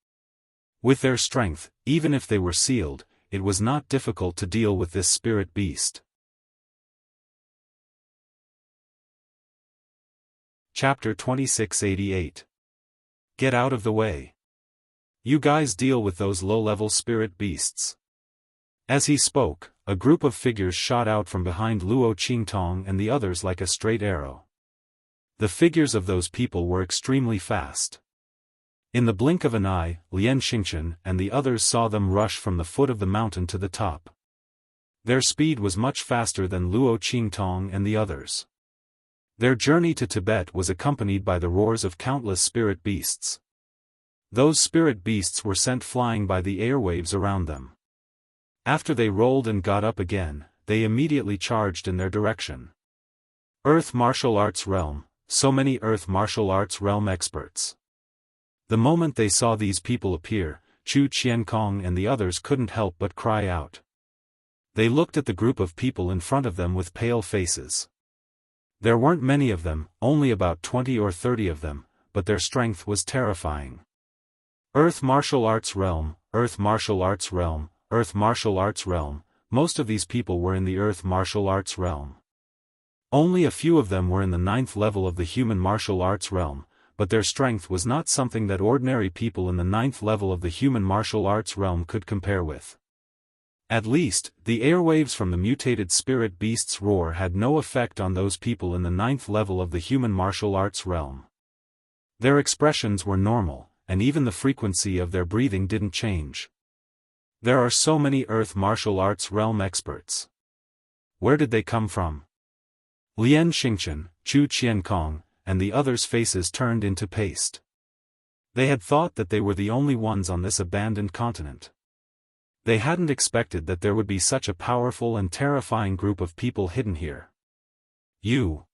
With their strength, even if they were sealed, it was not difficult to deal with this spirit beast. Chapter 2688. Get out of the way. You guys deal with those low-level spirit beasts. As he spoke, a group of figures shot out from behind Luo Qingtong and the others like a straight arrow. The figures of those people were extremely fast. In the blink of an eye, Lian Xingchen and the others saw them rush from the foot of the mountain to the top. Their speed was much faster than Luo Qingtong and the others. Their journey to Tibet was accompanied by the roars of countless spirit beasts. Those spirit beasts were sent flying by the airwaves around them. After they rolled and got up again, they immediately charged in their direction. Earth Martial Arts Realm, so many Earth Martial Arts Realm experts. The moment they saw these people appear, Chu Qiankong and the others couldn't help but cry out. They looked at the group of people in front of them with pale faces. There weren't many of them, only about 20 or 30 of them, but their strength was terrifying. Earth Martial Arts Realm, Earth Martial Arts Realm, Earth Martial Arts Realm. Most of these people were in the Earth Martial Arts Realm. Only a few of them were in the 9th level of the Human Martial Arts Realm, but their strength was not something that ordinary people in the 9th level of the Human Martial Arts Realm could compare with. At least, the airwaves from the mutated spirit beast's roar had no effect on those people in the 9th level of the Human Martial Arts Realm. Their expressions were normal, and even the frequency of their breathing didn't change. There are so many Earth Martial Arts Realm experts. Where did they come from? Lian Xingchen, Chu Qiankong, and the others' faces turned into paste. They had thought that they were the only ones on this abandoned continent. They hadn't expected that there would be such a powerful and terrifying group of people hidden here. You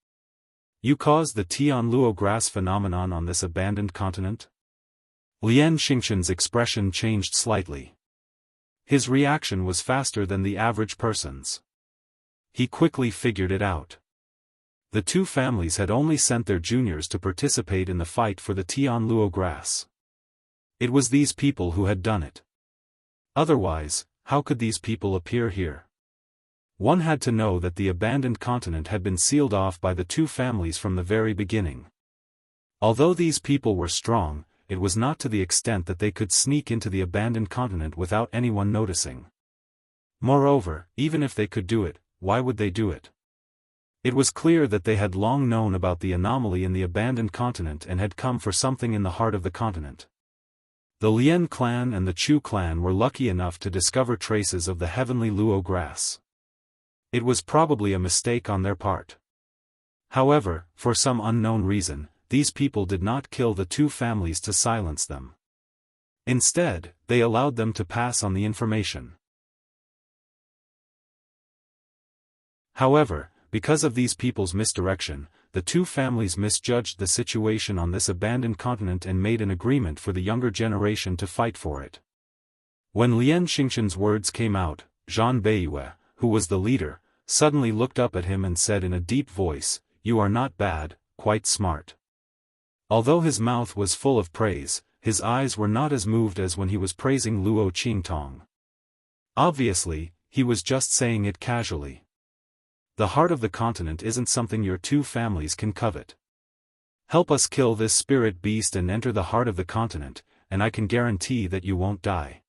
caused the Tianluo grass phenomenon on this abandoned continent? Lian Xingchen's expression changed slightly. His reaction was faster than the average person's. He quickly figured it out. The two families had only sent their juniors to participate in the fight for the Tianluo grass. It was these people who had done it. Otherwise, how could these people appear here? One had to know that the abandoned continent had been sealed off by the two families from the very beginning. Although these people were strong, it was not to the extent that they could sneak into the abandoned continent without anyone noticing. Moreover, even if they could do it, why would they do it? It was clear that they had long known about the anomaly in the abandoned continent and had come for something in the heart of the continent. The Lian clan and the Chu clan were lucky enough to discover traces of the heavenly Luo grass. It was probably a mistake on their part. However, for some unknown reason, these people did not kill the two families to silence them. Instead, they allowed them to pass on the information. However, because of these people's misdirection, the two families misjudged the situation on this abandoned continent and made an agreement for the younger generation to fight for it. When Lian Xingqian's words came out, Zhan Beiyue, who was the leader, suddenly looked up at him and said in a deep voice, "You are not bad, quite smart." Although his mouth was full of praise, his eyes were not as moved as when he was praising Luo Qingtong. Obviously, he was just saying it casually. The heart of the continent isn't something your two families can covet. Help us kill this spirit beast and enter the heart of the continent, and I can guarantee that you won't die.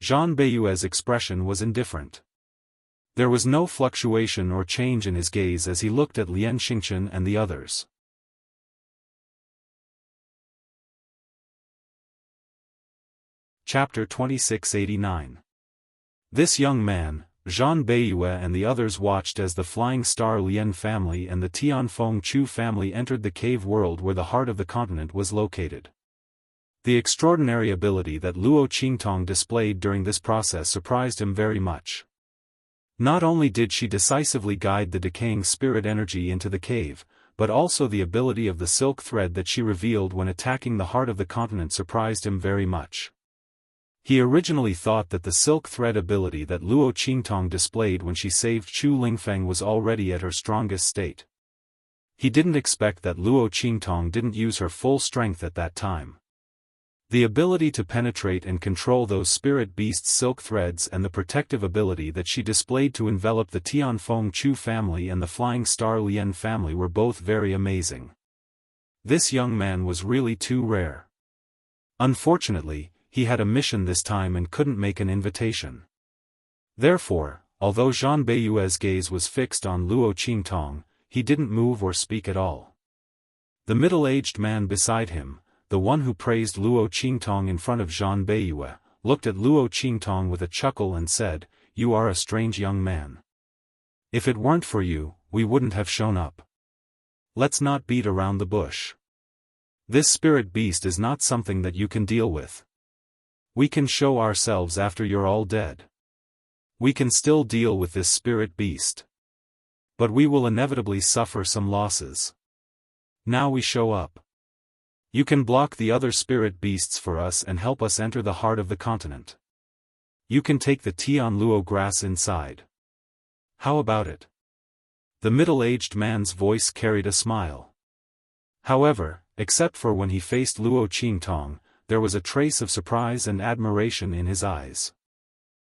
Zhan Beiyue's expression was indifferent. There was no fluctuation or change in his gaze as he looked at Lian Xingqian and the others. Chapter 2689. This young man, Zhan Beiyue, and the others watched as the Flying Star Lian family and the Tianfeng Chu family entered the cave world where the heart of the continent was located. The extraordinary ability that Luo Qingtong displayed during this process surprised him very much. Not only did she decisively guide the decaying spirit energy into the cave, but also the ability of the silk thread that she revealed when attacking the heart of the continent surprised him very much. He originally thought that the silk thread ability that Luo Qingtong displayed when she saved Chu Lingfeng was already at her strongest state. He didn't expect that Luo Qingtong didn't use her full strength at that time. The ability to penetrate and control those spirit beasts' silk threads and the protective ability that she displayed to envelop the Tianfeng Chu family and the Flying Star Lian family were both very amazing. This young man was really too rare. Unfortunately, he had a mission this time and couldn't make an invitation. Therefore, although Zhan Beiyue's gaze was fixed on Luo Qingtong, he didn't move or speak at all. The middle-aged man beside him, the one who praised Luo Qingtong in front of Zhan Beiyue, looked at Luo Qingtong with a chuckle and said, "You are a strange young man. If it weren't for you, we wouldn't have shown up. Let's not beat around the bush. This spirit beast is not something that you can deal with. We can show ourselves after you're all dead. We can still deal with this spirit beast. But we will inevitably suffer some losses. Now we show up. You can block the other spirit beasts for us and help us enter the heart of the continent. You can take the Tian Luo grass inside. How about it?" The middle-aged man's voice carried a smile. However, except for when he faced Luo Qingtong, there was a trace of surprise and admiration in his eyes.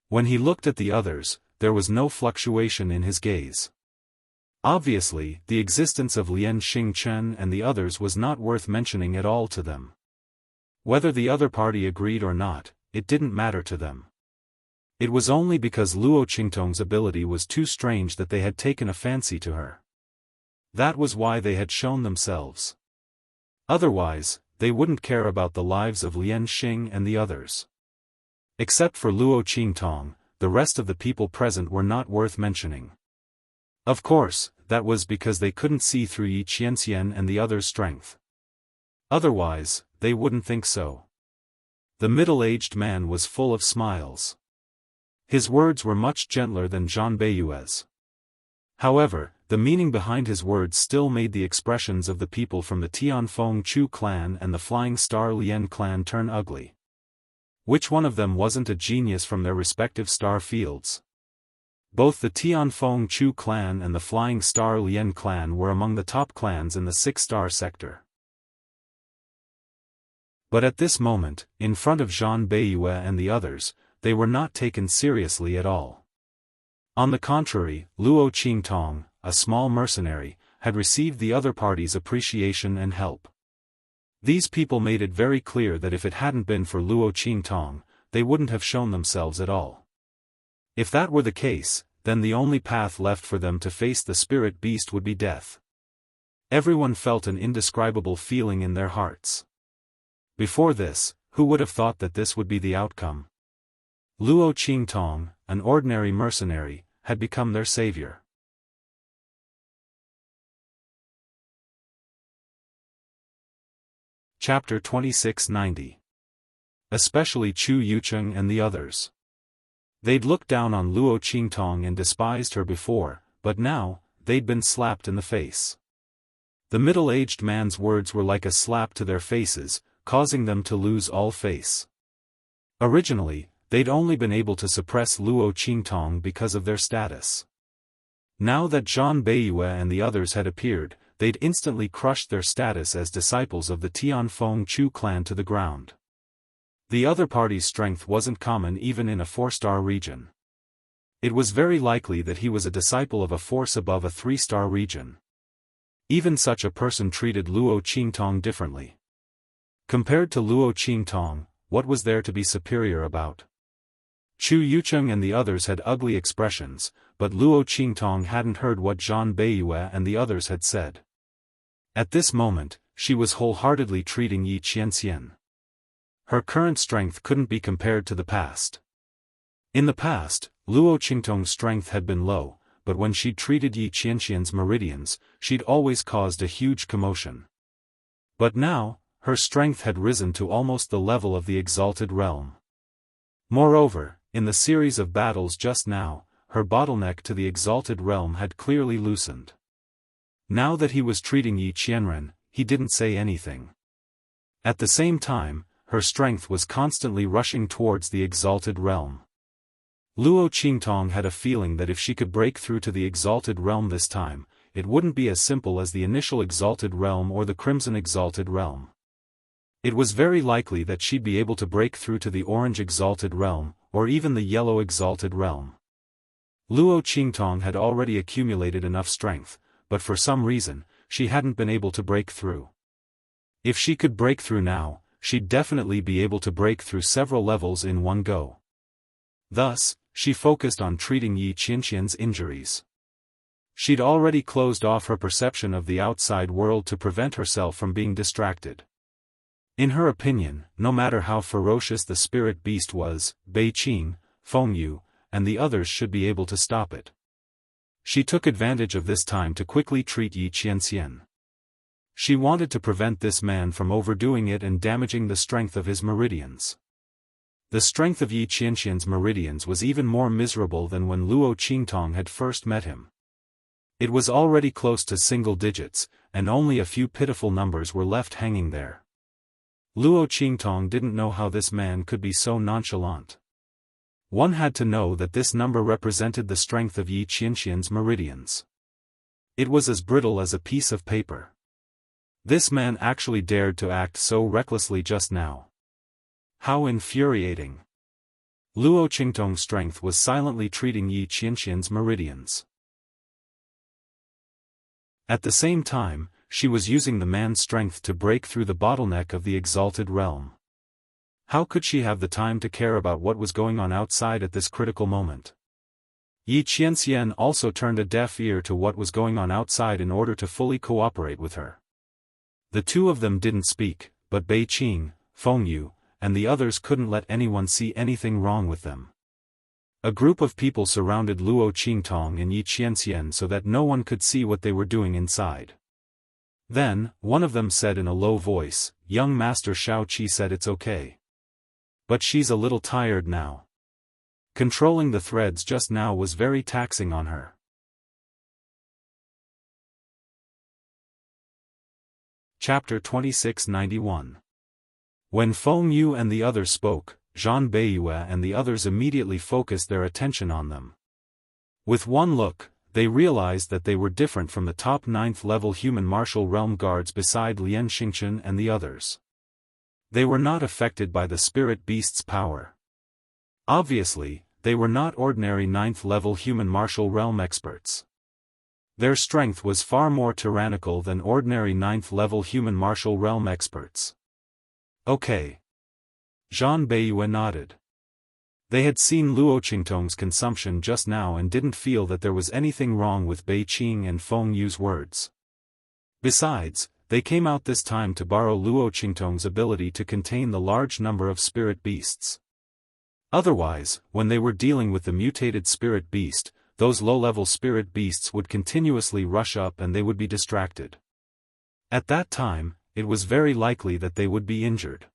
When he looked at the others, there was no fluctuation in his gaze. Obviously, the existence of Lian Xingqian and the others was not worth mentioning at all to them. Whether the other party agreed or not, it didn't matter to them. It was only because Luo Qingtong's ability was too strange that they had taken a fancy to her. That was why they had shown themselves. Otherwise, they wouldn't care about the lives of Lian Xing and the others. Except for Luo Qingtong, the rest of the people present were not worth mentioning. Of course, that was because they couldn't see through Yi Qianxian and the others' strength. Otherwise, they wouldn't think so. The middle-aged man was full of smiles. His words were much gentler than Zhan Beiyue's. However, the meaning behind his words still made the expressions of the people from the Tianfeng Chu clan and the Flying Star Lian clan turn ugly. Which one of them wasn't a genius from their respective star fields? Both the Tianfeng Chu clan and the Flying Star Lian clan were among the top clans in the 6-star sector. But at this moment, in front of Zhan Beiyue and the others, they were not taken seriously at all. On the contrary, Luo Qingtong, a small mercenary, had received the other party's appreciation and help. These people made it very clear that if it hadn't been for Luo Qingtong, they wouldn't have shown themselves at all. If that were the case, then the only path left for them to face the spirit beast would be death. Everyone felt an indescribable feeling in their hearts. Before this, who would have thought that this would be the outcome? Luo Qingtong, an ordinary mercenary, had become their savior. Chapter 2690. Especially Chu Yucheng and the others. They'd looked down on Luo Qingtong and despised her before, but now, they'd been slapped in the face. The middle-aged man's words were like a slap to their faces, causing them to lose all face. Originally, they'd only been able to suppress Luo Qingtong because of their status. Now that Zhang Beiyue and the others had appeared, they'd instantly crushed their status as disciples of the Tianfeng Chu clan to the ground. The other party's strength wasn't common even in a 4-star region. It was very likely that he was a disciple of a force above a 3-star region. Even such a person treated Luo Qingtong differently. Compared to Luo Qingtong, what was there to be superior about? Chu Yucheng and the others had ugly expressions, but Luo Qingtong hadn't heard what Zhang Beiyue and the others had said. At this moment, she was wholeheartedly treating Yi Qianxian. Her current strength couldn't be compared to the past. In the past, Luo Qingtong's strength had been low, but when she'd treated Yi Qianxian's meridians, she'd always caused a huge commotion. But now, her strength had risen to almost the level of the exalted realm. Moreover, in the series of battles just now, her bottleneck to the exalted realm had clearly loosened. Now that he was treating Yi Qianren, he didn't say anything. At the same time, her strength was constantly rushing towards the exalted realm. Luo Qingtong had a feeling that if she could break through to the exalted realm this time, it wouldn't be as simple as the initial exalted realm or the crimson exalted realm. It was very likely that she'd be able to break through to the orange exalted realm, or even the yellow exalted realm. Luo Qingtong had already accumulated enough strength, but for some reason, she hadn't been able to break through. If she could break through now, she'd definitely be able to break through several levels in one go. Thus, she focused on treating Yi Qianxian's injuries. She'd already closed off her perception of the outside world to prevent herself from being distracted. In her opinion, no matter how ferocious the spirit beast was, Bei Qing, Feng Yu, and the others should be able to stop it. She took advantage of this time to quickly treat Yi Qianxian. She wanted to prevent this man from overdoing it and damaging the strength of his meridians. The strength of Yi Qianxian's meridians was even more miserable than when Luo Qingtong had first met him. It was already close to single digits, and only a few pitiful numbers were left hanging there. Luo Qingtong didn't know how this man could be so nonchalant. One had to know that this number represented the strength of Yi Qianxian's meridians. It was as brittle as a piece of paper. This man actually dared to act so recklessly just now. How infuriating. Luo Qingtong's strength was silently treating Yi Qianxian's meridians. At the same time, she was using the man's strength to break through the bottleneck of the exalted realm. How could she have the time to care about what was going on outside at this critical moment? Yi Qianxian also turned a deaf ear to what was going on outside in order to fully cooperate with her. The two of them didn't speak, but Bei Qing, Feng Yu, and the others couldn't let anyone see anything wrong with them. A group of people surrounded Luo Qingtong and Yi Qianxian so that no one could see what they were doing inside. Then, one of them said in a low voice, "Young Master Shao Qi said it's okay. But she's a little tired now. Controlling the threads just now was very taxing on her." Chapter 2691. When Feng Yu and the others spoke, Zhang Beiyue and the others immediately focused their attention on them. With one look, they realized that they were different from the top 9th-level human martial realm guards beside Lian Xingchen and the others. They were not affected by the spirit beast's power. Obviously, they were not ordinary 9th-level human martial realm experts. Their strength was far more tyrannical than ordinary 9th-level human martial realm experts. Okay. Zhang Beiyue nodded. They had seen Luo Qingtong's consumption just now and didn't feel that there was anything wrong with Bei Qing and Feng Yu's words. Besides, they came out this time to borrow Luo Qingtong's ability to contain the large number of spirit beasts. Otherwise, when they were dealing with the mutated spirit beast, those low-level spirit beasts would continuously rush up and they would be distracted. At that time, it was very likely that they would be injured.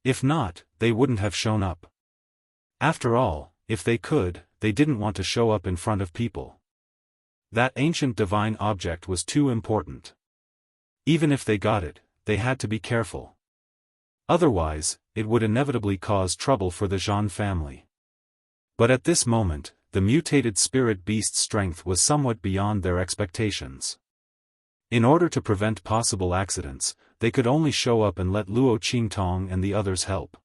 If not, they wouldn't have shown up. After all, if they could, they didn't want to show up in front of people. That ancient divine object was too important. Even if they got it, they had to be careful. Otherwise, it would inevitably cause trouble for the Zhan family. But at this moment, the mutated spirit beast's strength was somewhat beyond their expectations. In order to prevent possible accidents, they could only show up and let Luo Qingtong and the others help.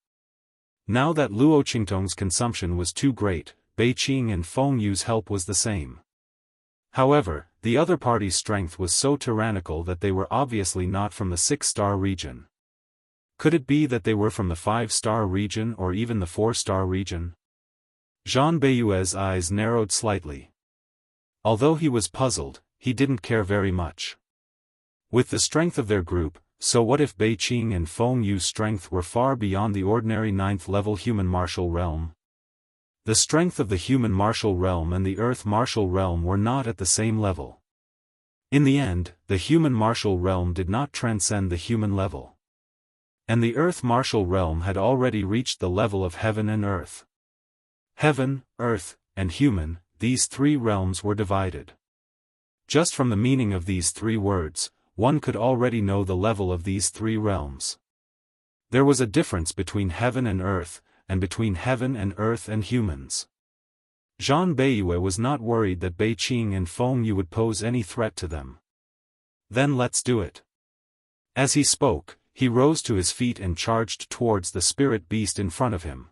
Now that Luo Qingtong's consumption was too great, Bei Qing and Feng Yu's help was the same. However, the other party's strength was so tyrannical that they were obviously not from the 6-star region. Could it be that they were from the 5-star region or even the 4-star region? Zhan Beiyue's eyes narrowed slightly. Although he was puzzled, he didn't care very much. With the strength of their group, so what if Bei Qing and Feng Yu's strength were far beyond the ordinary 9th-level human martial realm? The strength of the human martial realm and the earth martial realm were not at the same level. In the end, the human martial realm did not transcend the human level. And the earth martial realm had already reached the level of heaven and earth. Heaven, earth, and human, these three realms were divided. Just from the meaning of these three words, one could already know the level of these three realms. There was a difference between heaven and earth, and between heaven and earth and humans. Zhan Beiyue was not worried that Bei Qing and Feng Yu would pose any threat to them. Then let's do it. As he spoke, he rose to his feet and charged towards the spirit beast in front of him.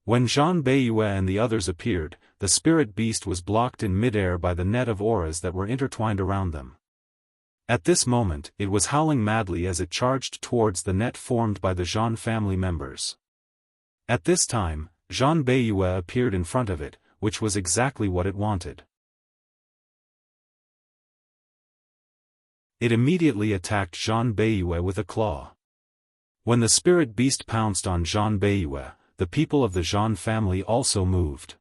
When Zhan Beiyue and the others appeared, the spirit beast was blocked in midair by the net of auras that were intertwined around them. At this moment, it was howling madly as it charged towards the net formed by the Zhan family members. At this time, Zhan Beiyue appeared in front of it, which was exactly what it wanted. It immediately attacked Zhan Beiyue with a claw. When the spirit beast pounced on Zhan Beiyue, the people of the Zhan family also moved.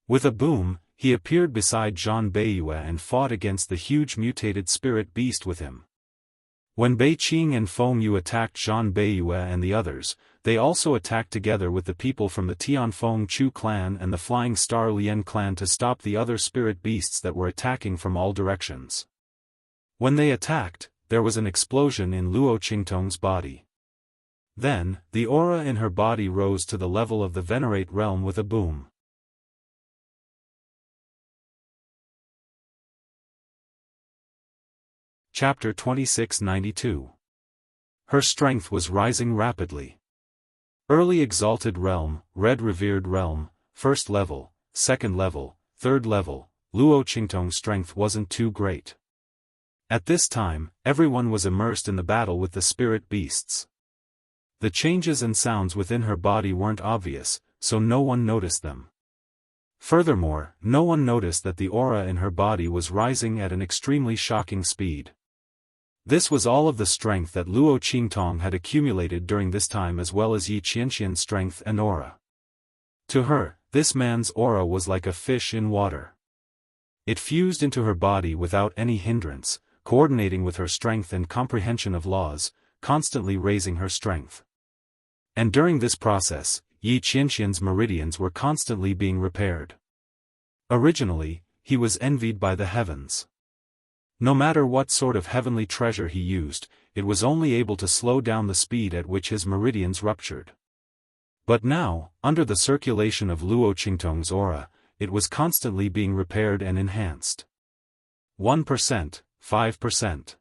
With a boom, he appeared beside Zhan Beiyue and fought against the huge mutated spirit beast with him. When Bei Qing and Feng Yu attacked Zhan Beiyue and the others, they also attacked together with the people from the Tianfeng Chu clan and the Flying Star Lien clan to stop the other spirit beasts that were attacking from all directions. When they attacked, there was an explosion in Luo Qingtong's body. Then, the aura in her body rose to the level of the Venerate realm with a boom. Chapter 2692. Her strength was rising rapidly. Early Exalted Realm, Red Revered Realm, 1st level, 2nd level, 3rd level, Luo Qingtong's strength wasn't too great. At this time, everyone was immersed in the battle with the spirit beasts. The changes and sounds within her body weren't obvious, so no one noticed them. Furthermore, no one noticed that the aura in her body was rising at an extremely shocking speed. This was all of the strength that Luo Qingtong had accumulated during this time as well as Yi Qianxian's strength and aura. To her, this man's aura was like a fish in water. It fused into her body without any hindrance, coordinating with her strength and comprehension of laws, constantly raising her strength. And during this process, Yi Qianxian's meridians were constantly being repaired. Originally, he was envied by the heavens. No matter what sort of heavenly treasure he used, it was only able to slow down the speed at which his meridians ruptured. But now, under the circulation of Luo Qingtong's aura, it was constantly being repaired and enhanced. 1%, 5%,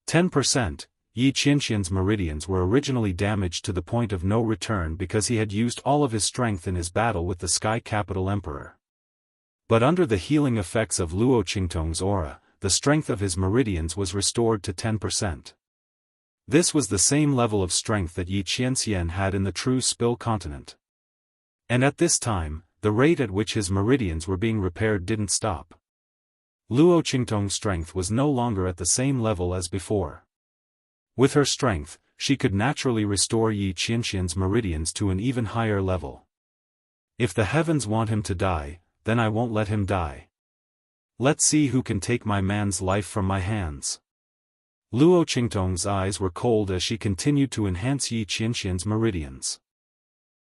10%, Yi Qianxian's meridians were originally damaged to the point of no return because he had used all of his strength in his battle with the Sky Capital Emperor. But under the healing effects of Luo Qingtong's aura, the strength of his meridians was restored to 10%. This was the same level of strength that Yi Qianxian had in the true Spill continent. And at this time, the rate at which his meridians were being repaired didn't stop. Luo Qingtong's strength was no longer at the same level as before. With her strength, she could naturally restore Yi Qianxian's meridians to an even higher level. If the heavens want him to die, then I won't let him die. Let's see who can take my man's life from my hands. Luo Qingtong's eyes were cold as she continued to enhance Yi Qianqian's meridians.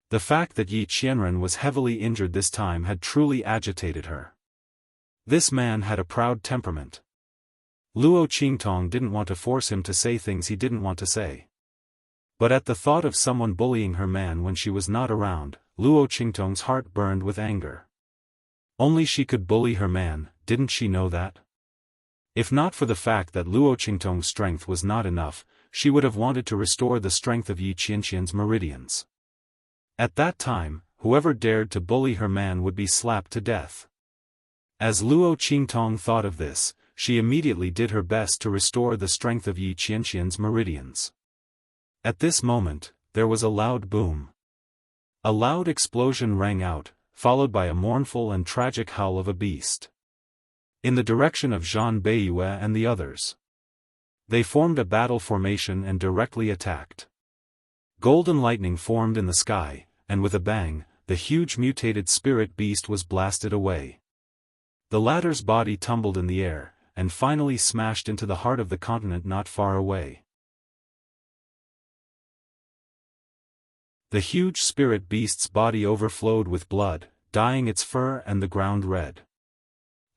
The fact that Yi Qianren was heavily injured this time had truly agitated her. This man had a proud temperament. Luo Qingtong didn't want to force him to say things he didn't want to say. But at the thought of someone bullying her man when she was not around, Luo Qingtong's heart burned with anger. Only she could bully her man, didn't she know that? If not for the fact that Luo Qingtong's strength was not enough, she would have wanted to restore the strength of Yi Qianqian's meridians. At that time, whoever dared to bully her man would be slapped to death. As Luo Qingtong thought of this, she immediately did her best to restore the strength of Yi Qianqian's meridians. At this moment, there was a loud boom. A loud explosion rang out, followed by a mournful and tragic howl of a beast. In the direction of Zhang Beiyue and the others. They formed a battle formation and directly attacked. Golden lightning formed in the sky, and with a bang, the huge mutated spirit beast was blasted away. The latter's body tumbled in the air, and finally smashed into the heart of the continent not far away. The huge spirit beast's body overflowed with blood, dyeing its fur and the ground red.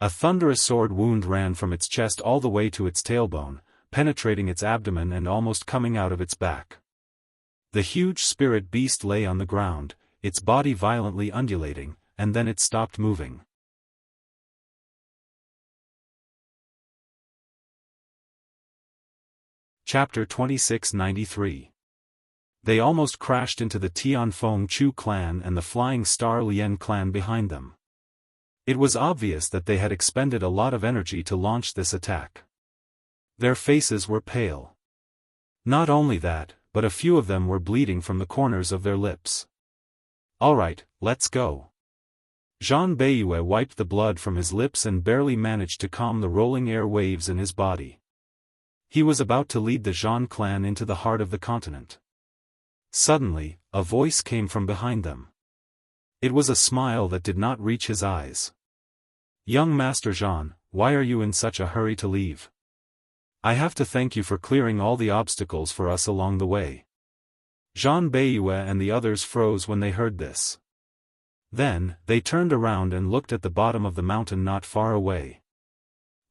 A thunderous sword wound ran from its chest all the way to its tailbone, penetrating its abdomen and almost coming out of its back. The huge spirit beast lay on the ground, its body violently undulating, and then it stopped moving. Chapter 2693. They almost crashed into the Tianfeng Chu clan and the Flying Star Lien clan behind them. It was obvious that they had expended a lot of energy to launch this attack. Their faces were pale. Not only that, but a few of them were bleeding from the corners of their lips. "Alright, let's go." Zhang Beiyue wiped the blood from his lips and barely managed to calm the rolling air waves in his body. He was about to lead the Zhan clan into the heart of the continent. Suddenly, a voice came from behind them. It was a smile that did not reach his eyes. "Young Master Zhan, why are you in such a hurry to leave? I have to thank you for clearing all the obstacles for us along the way." Zhang Beiyue and the others froze when they heard this. Then, they turned around and looked at the bottom of the mountain not far away.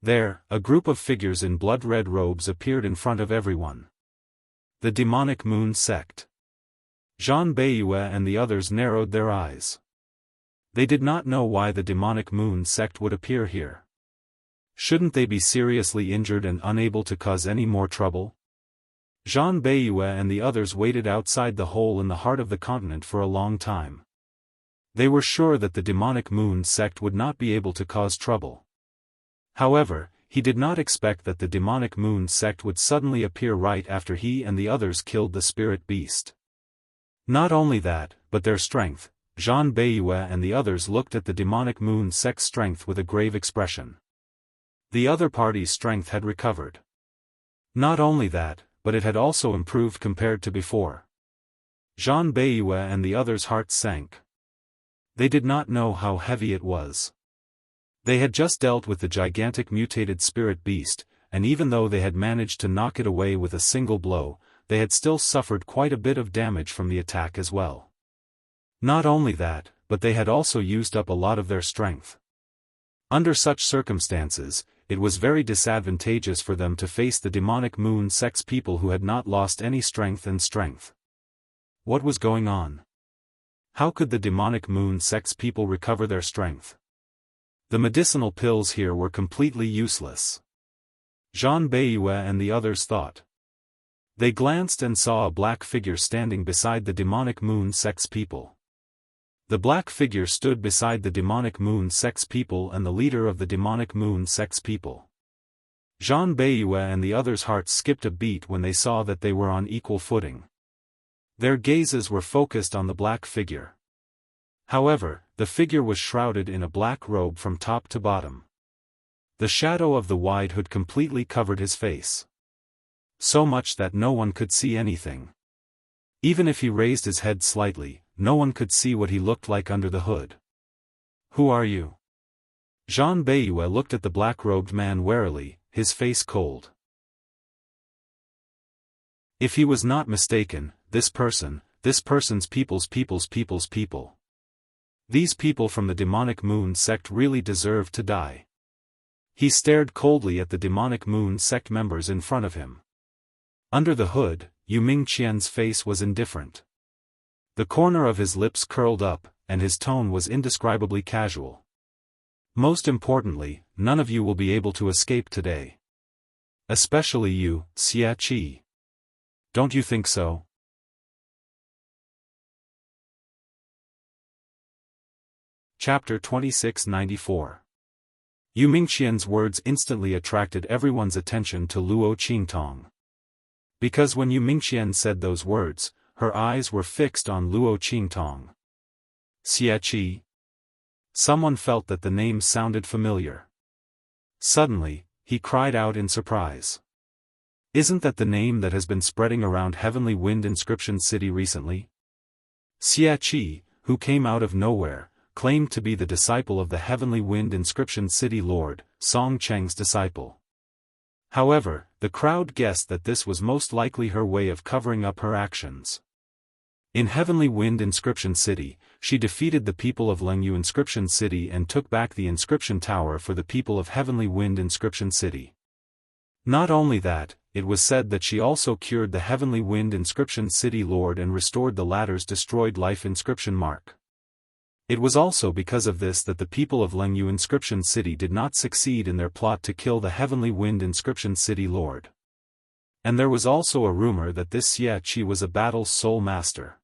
There, a group of figures in blood-red robes appeared in front of everyone. The demonic moon sect. Zhang Beiyue and the others narrowed their eyes. They did not know why the demonic moon sect would appear here. Shouldn't they be seriously injured and unable to cause any more trouble? Zhang Beiyue and the others waited outside the hole in the heart of the continent for a long time. They were sure that the demonic moon sect would not be able to cause trouble. However, he did not expect that the demonic moon sect would suddenly appear right after he and the others killed the spirit beast. Not only that, but their strength. Zhang Beiyue and the others looked at the demonic moon sect's strength with a grave expression. The other party's strength had recovered. Not only that, but it had also improved compared to before. Zhang Beiyue and the others' hearts sank. They did not know how heavy it was. They had just dealt with the gigantic mutated spirit beast, and even though they had managed to knock it away with a single blow, they had still suffered quite a bit of damage from the attack as well. Not only that, but they had also used up a lot of their strength. Under such circumstances, it was very disadvantageous for them to face the demonic moon sect's people who had not lost any strength. What was going on? How could the demonic moon sect's people recover their strength? The medicinal pills here were completely useless. Zhang Beiyue and the others thought. They glanced and saw a black figure standing beside the demonic moon sect's people. The black figure stood beside the demonic moon sect's people and the leader of the demonic moon sect's people. Zhang Beiyue and the others' hearts skipped a beat when they saw that they were on equal footing. Their gazes were focused on the black figure. However, the figure was shrouded in a black robe from top to bottom. The shadow of the wide hood completely covered his face. So much that no one could see anything. Even if he raised his head slightly, no one could see what he looked like under the hood. "Who are you?" Zhang Beiyue looked at the black-robed man warily, his face cold. If he was not mistaken, this person's people. These people from the demonic moon sect really deserved to die. He stared coldly at the demonic moon sect members in front of him. Under the hood, Yu Mingqian's face was indifferent. The corner of his lips curled up, and his tone was indescribably casual. Most importantly, none of you will be able to escape today. Especially you, Xia Qi. Don't you think so? Chapter 2694. Yu Mingqian's words instantly attracted everyone's attention to Luo Qingtong. Because when Yu Mingqian said those words, her eyes were fixed on Luo Qingtong. Xia Qi. Someone felt that the name sounded familiar. Suddenly, he cried out in surprise. Isn't that the name that has been spreading around Heavenly Wind Inscription City recently? Xia Qi, who came out of nowhere, claimed to be the disciple of the Heavenly Wind Inscription City Lord, Song Cheng's disciple. However, the crowd guessed that this was most likely her way of covering up her actions. In Heavenly Wind Inscription City, she defeated the people of Lengyu Inscription City and took back the Inscription Tower for the people of Heavenly Wind Inscription City. Not only that, it was said that she also cured the Heavenly Wind Inscription City Lord and restored the latter's destroyed life inscription mark. It was also because of this that the people of Lengyu Inscription City did not succeed in their plot to kill the Heavenly Wind Inscription City Lord. And there was also a rumor that this Xia Qi was a battle's sole master.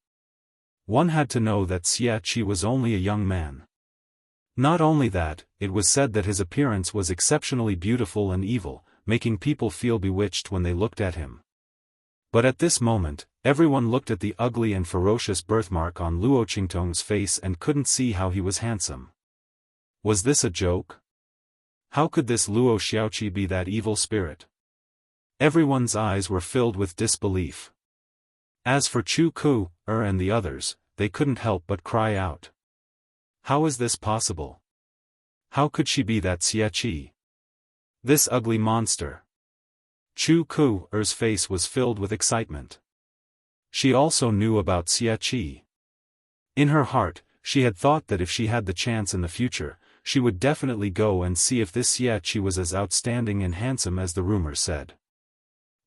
One had to know that Xia Qi was only a young man. Not only that, it was said that his appearance was exceptionally beautiful and evil, making people feel bewitched when they looked at him. But at this moment, everyone looked at the ugly and ferocious birthmark on Luo Qingtong's face and couldn't see how he was handsome. Was this a joke? How could this Luo Xiaoqi be that evil spirit? Everyone's eyes were filled with disbelief. As for Chu Ku, and the others, they couldn't help but cry out. How is this possible? How could she be that Xia Qi? This ugly monster. Chu Ku's face was filled with excitement. She also knew about Xia Qi. In her heart, she had thought that if she had the chance in the future, she would definitely go and see if this Xia Qi was as outstanding and handsome as the rumors said.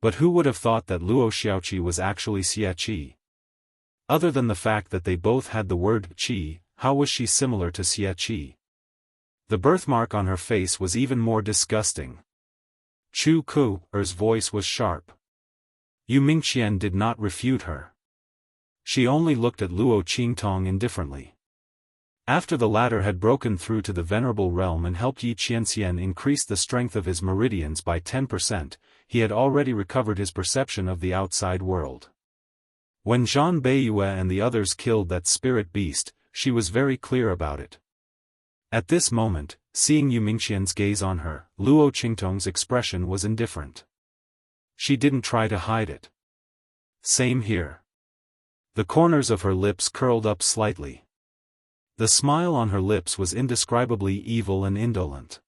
But who would have thought that Luo Xiaoqi was actually Xia Qi? Other than the fact that they both had the word Qi, how was she similar to Xia Qi? The birthmark on her face was even more disgusting. Chu Ku's voice was sharp. Yu Mingqian did not refute her. She only looked at Luo Qingtong indifferently. After the latter had broken through to the venerable realm and helped Yi Qianxian increase the strength of his meridians by 10%, he had already recovered his perception of the outside world. When Zhang Beiyue and the others killed that spirit beast, she was very clear about it. At this moment, seeing Yu Mingqian's gaze on her, Luo Qingtong's expression was indifferent. She didn't try to hide it. Same here. The corners of her lips curled up slightly. The smile on her lips was indescribably evil and indolent.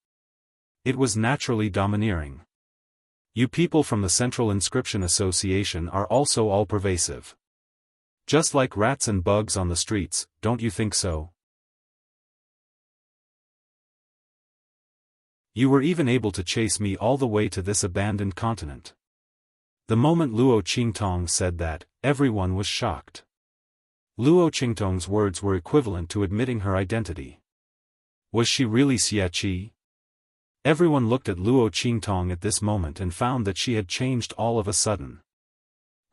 It was naturally domineering. You people from the Central Inscription Association are also all-pervasive. Just like rats and bugs on the streets, don't you think so? You were even able to chase me all the way to this abandoned continent. The moment Luo Qingtong said that, everyone was shocked. Luo Qingtong's words were equivalent to admitting her identity. Was she really Xia Qi? Everyone looked at Luo Qingtong at this moment and found that she had changed all of a sudden.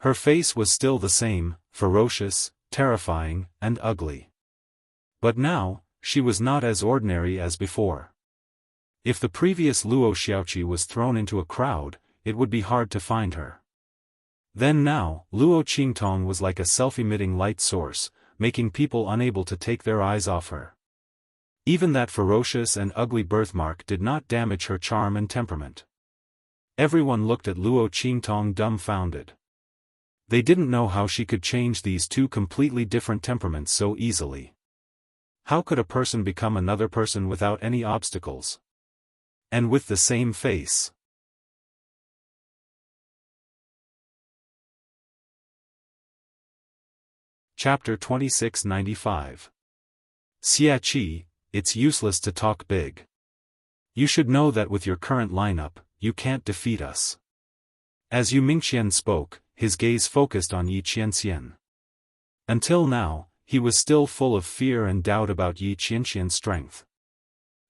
Her face was still the same, ferocious, terrifying, and ugly. But now, she was not as ordinary as before. If the previous Luo Xiaoqi was thrown into a crowd, it would be hard to find her. Then now, Luo Qingtong was like a self-emitting light source, making people unable to take their eyes off her. Even that ferocious and ugly birthmark did not damage her charm and temperament. Everyone looked at Luo Qingtong dumbfounded. They didn't know how she could change these two completely different temperaments so easily. How could a person become another person without any obstacles? And with the same face. Chapter 2695. Xia, it's useless to talk big. You should know that with your current lineup, you can't defeat us. As Yu Mingqian spoke, his gaze focused on Yi Qianxian. Until now, he was still full of fear and doubt about Yi Qianxian's strength.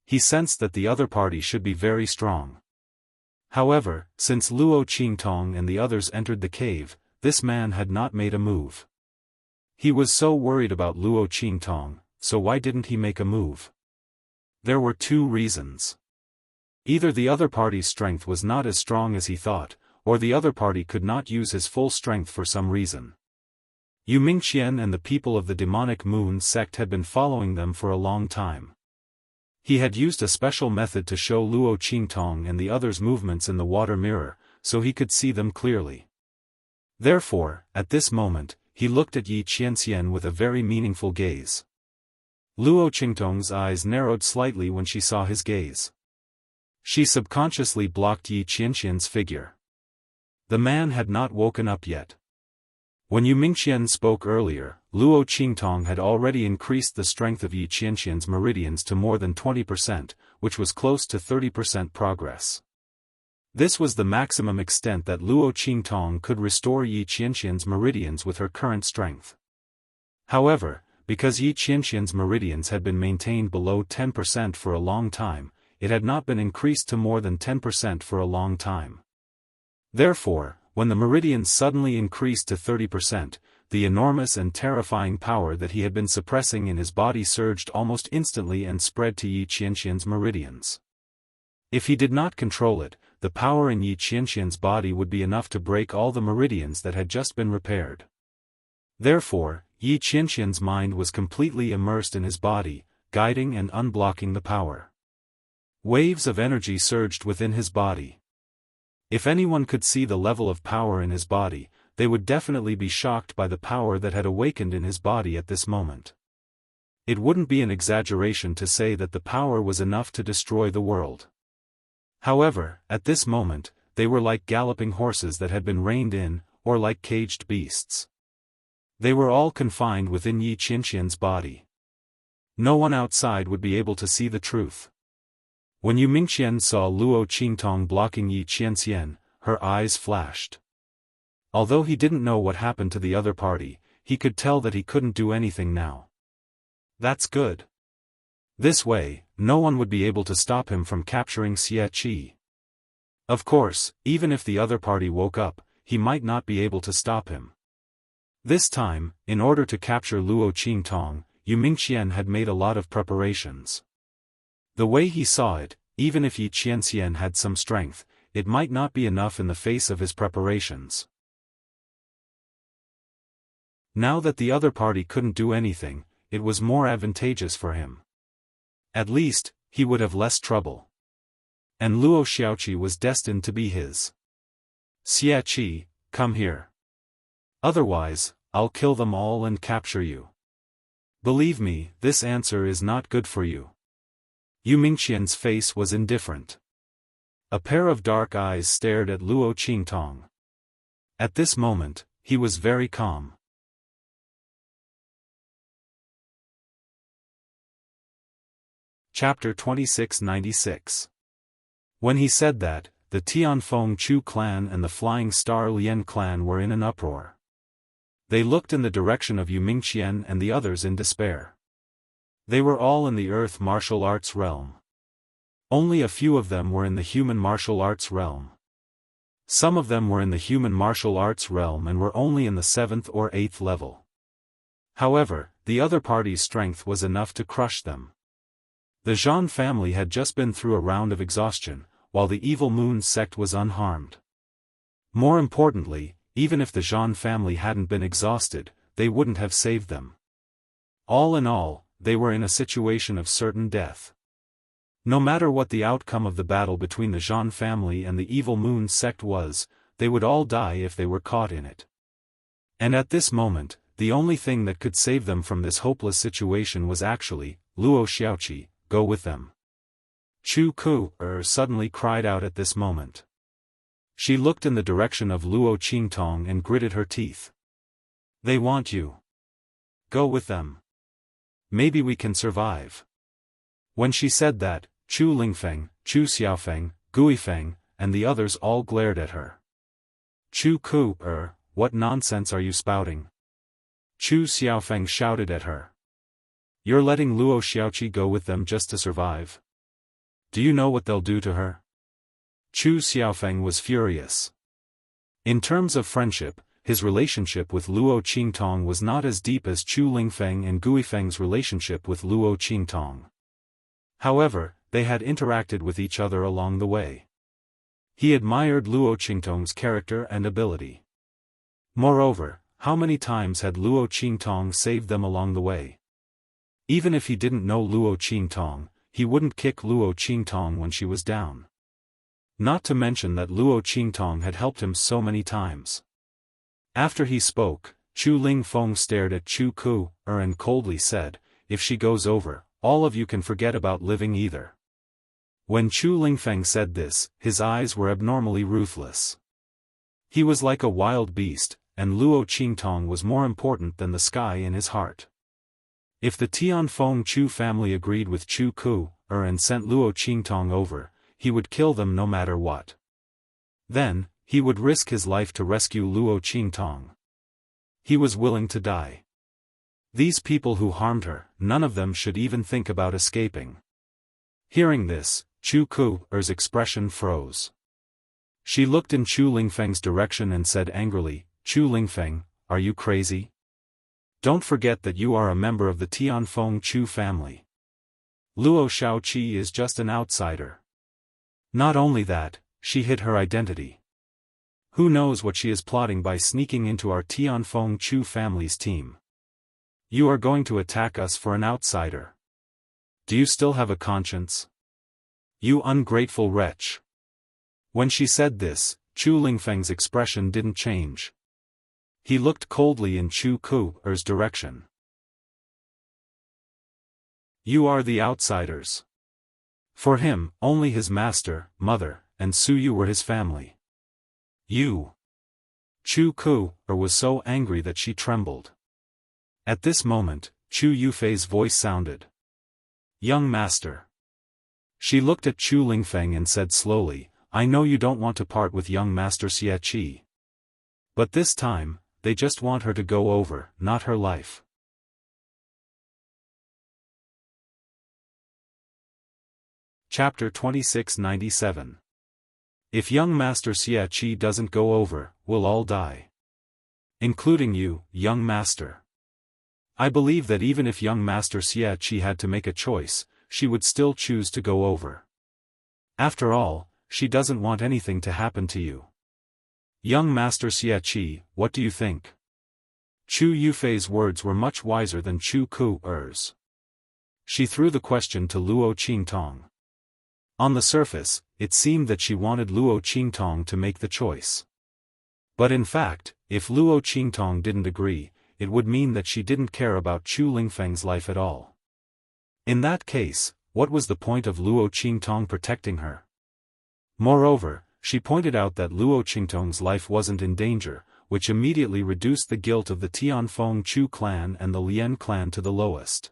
He sensed that the other party should be very strong. However, since Luo Qingtong and the others entered the cave, this man had not made a move. He was so worried about Luo Qingtong, so why didn't he make a move? There were two reasons. Either the other party's strength was not as strong as he thought, or the other party could not use his full strength for some reason. Yu Mingqian and the people of the demonic moon sect had been following them for a long time. He had used a special method to show Luo Qingtong and the others' movements in the water mirror, so he could see them clearly. Therefore, at this moment, he looked at Yi Qianxian with a very meaningful gaze. Luo Qingtong's eyes narrowed slightly when she saw his gaze. She subconsciously blocked Yi Qianxian's figure. The man had not woken up yet. When Yu Mingqian spoke earlier, Luo Qingtong had already increased the strength of Yi Qianxian's meridians to more than 20%, which was close to 30% progress. This was the maximum extent that Luo Qingtong could restore Yi Qianxian's meridians with her current strength. However, because Yi Qianxian's meridians had been maintained below 10% for a long time, it had not been increased to more than 10% for a long time. Therefore, when the meridians suddenly increased to 30%, the enormous and terrifying power that he had been suppressing in his body surged almost instantly and spread to Yi Qianxian's meridians. If he did not control it, the power in Yi Qianxian's body would be enough to break all the meridians that had just been repaired. Therefore, Yi Qianxian's mind was completely immersed in his body, guiding and unblocking the power. Waves of energy surged within his body. If anyone could see the level of power in his body, they would definitely be shocked by the power that had awakened in his body at this moment. It wouldn't be an exaggeration to say that the power was enough to destroy the world. However, at this moment, they were like galloping horses that had been reined in, or like caged beasts. They were all confined within Yi Qianxian's body. No one outside would be able to see the truth. When Yu Mingqian saw Luo Qingtong blocking Yi Qianxian, her eyes flashed. Although he didn't know what happened to the other party, he could tell that he couldn't do anything now. That's good. This way, no one would be able to stop him from capturing Xia. Of course, even if the other party woke up, he might not be able to stop him. This time, in order to capture Luo Qingtong, Yu Mingqian had made a lot of preparations. The way he saw it, even if Yi Qianxian had some strength, it might not be enough in the face of his preparations. Now that the other party couldn't do anything, it was more advantageous for him. At least, he would have less trouble. And Luo Xiaoqi was destined to be his. Xia, come here. Otherwise, I'll kill them all and capture you. Believe me, this answer is not good for you. Yu Mingqian's face was indifferent. A pair of dark eyes stared at Luo Qingtong. At this moment, he was very calm. Chapter 2696. When he said that, the Tianfeng Chu clan and the Flying Star Lian clan were in an uproar. They looked in the direction of Yu Mingqian and the others in despair. They were all in the earth martial arts realm. Only a few of them were in the human martial arts realm. Some of them were in the human martial arts realm and were only in the 7th or 8th level. However, the other party's strength was enough to crush them. The Zhan family had just been through a round of exhaustion, while the evil moon sect was unharmed. More importantly, even if the Zhan family hadn't been exhausted, they wouldn't have saved them. All in all, they were in a situation of certain death. No matter what the outcome of the battle between the Zhan family and the evil moon sect was, they would all die if they were caught in it. And at this moment, the only thing that could save them from this hopeless situation was actually, Luo Xiaoqi, go with them. Chu Ku suddenly cried out at this moment. She looked in the direction of Luo Qingtong and gritted her teeth. They want you. Go with them. Maybe we can survive. When she said that, Chu Lingfeng, Chu Xiaofan, Guifeng, and the others all glared at her. Chu Ku, what nonsense are you spouting? Chu Xiaofan shouted at her. You're letting Luo Xiaoqi go with them just to survive? Do you know what they'll do to her? Chu Xiaofan was furious. In terms of friendship, his relationship with Luo Qingtong was not as deep as Chu Lingfeng and Guifeng's relationship with Luo Qingtong. However, they had interacted with each other along the way. He admired Luo Qingtong's character and ability. Moreover, how many times had Luo Qingtong saved them along the way? Even if he didn't know Luo Qingtong, he wouldn't kick Luo Qingtong when she was down. Not to mention that Luo Qingtong had helped him so many times. After he spoke, Chu Lingfeng stared at Chu Ku, and coldly said, if she goes over, all of you can forget about living either. When Chu Lingfeng said this, his eyes were abnormally ruthless. He was like a wild beast, and Luo Qingtong was more important than the sky in his heart. If the Tianfeng Chu family agreed with Chu Ku, and sent Luo Qingtong over, he would kill them no matter what. Then, he would risk his life to rescue Luo Qingtong. He was willing to die. These people who harmed her, none of them should even think about escaping. Hearing this, Chu Ku's expression froze. She looked in Chu Lingfeng's direction and said angrily, Chu Lingfeng, are you crazy? Don't forget that you are a member of the Tianfeng Chu family. Luo Xiaoqi is just an outsider. Not only that, she hid her identity. Who knows what she is plotting by sneaking into our Tianfeng Chu family's team? You are going to attack us for an outsider. Do you still have a conscience? You ungrateful wretch. When she said this, Chu Lingfeng's expression didn't change. He looked coldly in Chu Ku's direction. You are the outsiders. For him, only his master, mother, and Su Yu were his family. You. Chu Ku was so angry that she trembled. At this moment, Chu Yufei's voice sounded. Young master. She looked at Chu Lingfeng and said slowly, I know you don't want to part with young master Xie Qi. But this time, they just want her to go over, not her life. Chapter 2697. If young master Xie Qi doesn't go over, we'll all die. Including you, young master. I believe that even if young master Xie Qi had to make a choice, she would still choose to go over. After all, she doesn't want anything to happen to you. Young master Xie Qi, what do you think? Chu Yufei's words were much wiser than Chu Ku's. She threw the question to Luo Qingtong. On the surface, it seemed that she wanted Luo Qingtong to make the choice. But in fact, if Luo Qingtong didn't agree, it would mean that she didn't care about Chu Lingfeng's life at all. In that case, what was the point of Luo Qingtong protecting her? Moreover, she pointed out that Luo Qingtong's life wasn't in danger, which immediately reduced the guilt of the Tianfeng Chu clan and the Lian clan to the lowest.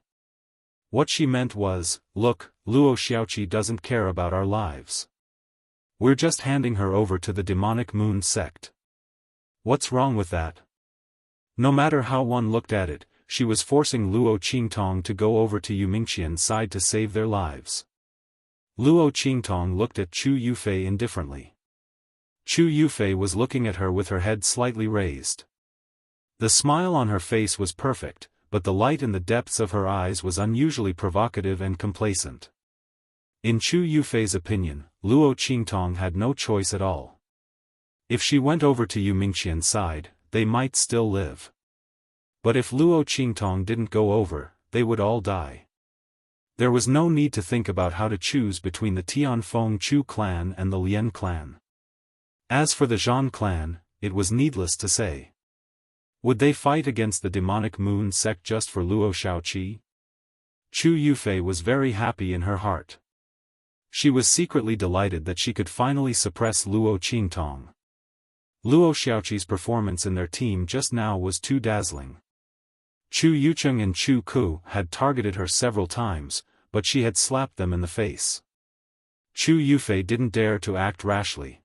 What she meant was, look, Luo Xiaoqi doesn't care about our lives. We're just handing her over to the demonic moon sect. What's wrong with that? No matter how one looked at it, she was forcing Luo Qingtong to go over to Yumingqian's side to save their lives. Luo Qingtong looked at Chu Yufei indifferently. Chu Yufei was looking at her with her head slightly raised. The smile on her face was perfect, but the light in the depths of her eyes was unusually provocative and complacent. In Chu Yufei's opinion, Luo Qingtong had no choice at all. If she went over to Yumingqian's side, they might still live. But if Luo Qingtong didn't go over, they would all die. There was no need to think about how to choose between the Tianfeng Chu clan and the Lian clan. As for the Zhan clan, it was needless to say. Would they fight against the demonic moon sect just for Luo Xiaoqi? Chu Yufei was very happy in her heart. She was secretly delighted that she could finally suppress Luo Qingtong. Luo Xiaoqi's performance in their team just now was too dazzling. Chu Yucheng and Chu Ku had targeted her several times, but she had slapped them in the face. Chu Yufei didn't dare to act rashly.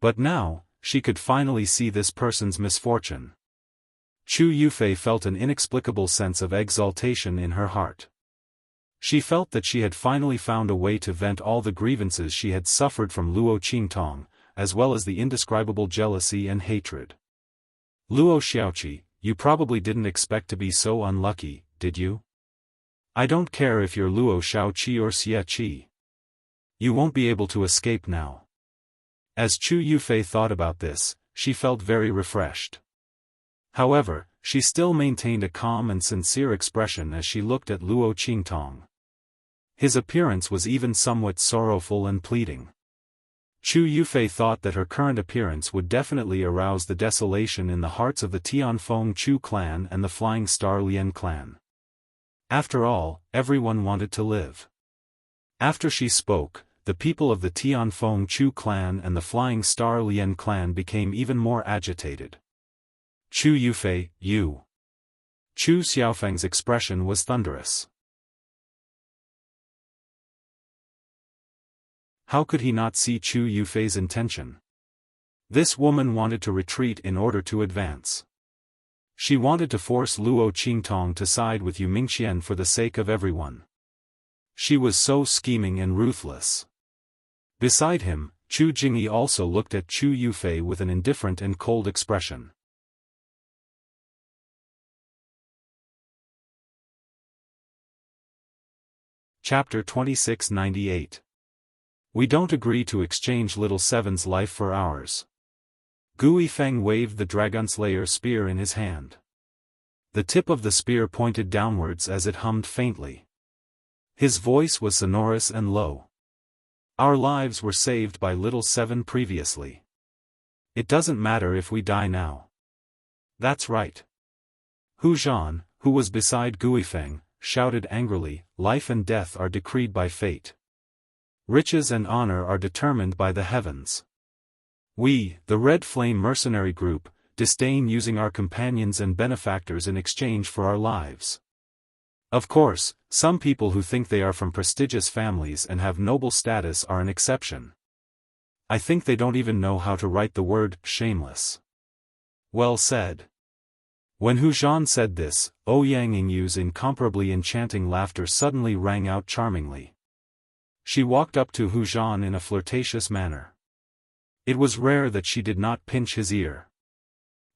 But now, she could finally see this person's misfortune. Chu Yufei felt an inexplicable sense of exaltation in her heart. She felt that she had finally found a way to vent all the grievances she had suffered from Luo Qingtong, as well as the indescribable jealousy and hatred. Luo Xiaoqi, you probably didn't expect to be so unlucky, did you? I don't care if you're Luo Xiaoqi or Xie Qi. You won't be able to escape now. As Chu Yufei thought about this, she felt very refreshed. However, she still maintained a calm and sincere expression as she looked at Luo Qingtong. His appearance was even somewhat sorrowful and pleading. Chu Yufei thought that her current appearance would definitely arouse the desolation in the hearts of the Tianfeng Chu clan and the Flying Star Lien clan. After all, everyone wanted to live. After she spoke, the people of the Tianfeng Chu clan and the Flying Star Lien clan became even more agitated. Chu Yufei, you. Chu Xiaofang's expression was thunderous. How could he not see Chu Yufei's intention? This woman wanted to retreat in order to advance. She wanted to force Luo Qingtong to side with Yu Mingqian for the sake of everyone. She was so scheming and ruthless. Beside him, Chu Jingyi also looked at Chu Yufei with an indifferent and cold expression. Chapter 2698. We don't agree to exchange Little Seven's life for ours. Gui Feng waved the Dragonslayer spear in his hand. The tip of the spear pointed downwards as it hummed faintly. His voice was sonorous and low. Our lives were saved by Little Seven previously. It doesn't matter if we die now. That's right. Hu Zhan, who was beside Gui Feng, shouted angrily, life and death are decreed by fate. Riches and honor are determined by the heavens. We, the Red Flame mercenary group, disdain using our companions and benefactors in exchange for our lives. Of course, some people who think they are from prestigious families and have noble status are an exception. I think they don't even know how to write the word shameless. Well said. When Hu Zhan said this, Ouyang Yingyu's incomparably enchanting laughter suddenly rang out charmingly. She walked up to Hu Zhan in a flirtatious manner. It was rare that she did not pinch his ear.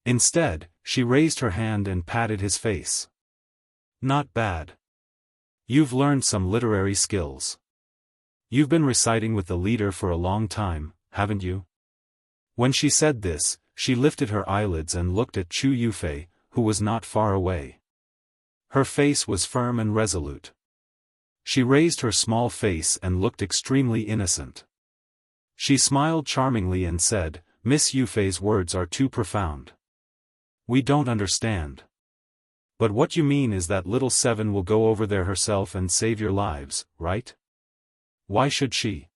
Instead, she raised her hand and patted his face. Not bad. You've learned some literary skills. You've been reciting with the leader for a long time, haven't you? When she said this, she lifted her eyelids and looked at Chu Yufei, who was not far away. Her face was firm and resolute. She raised her small face and looked extremely innocent. She smiled charmingly and said, Miss Yufei's words are too profound. We don't understand. But what you mean is that Little Seven will go over there herself and save your lives, right? Why should she?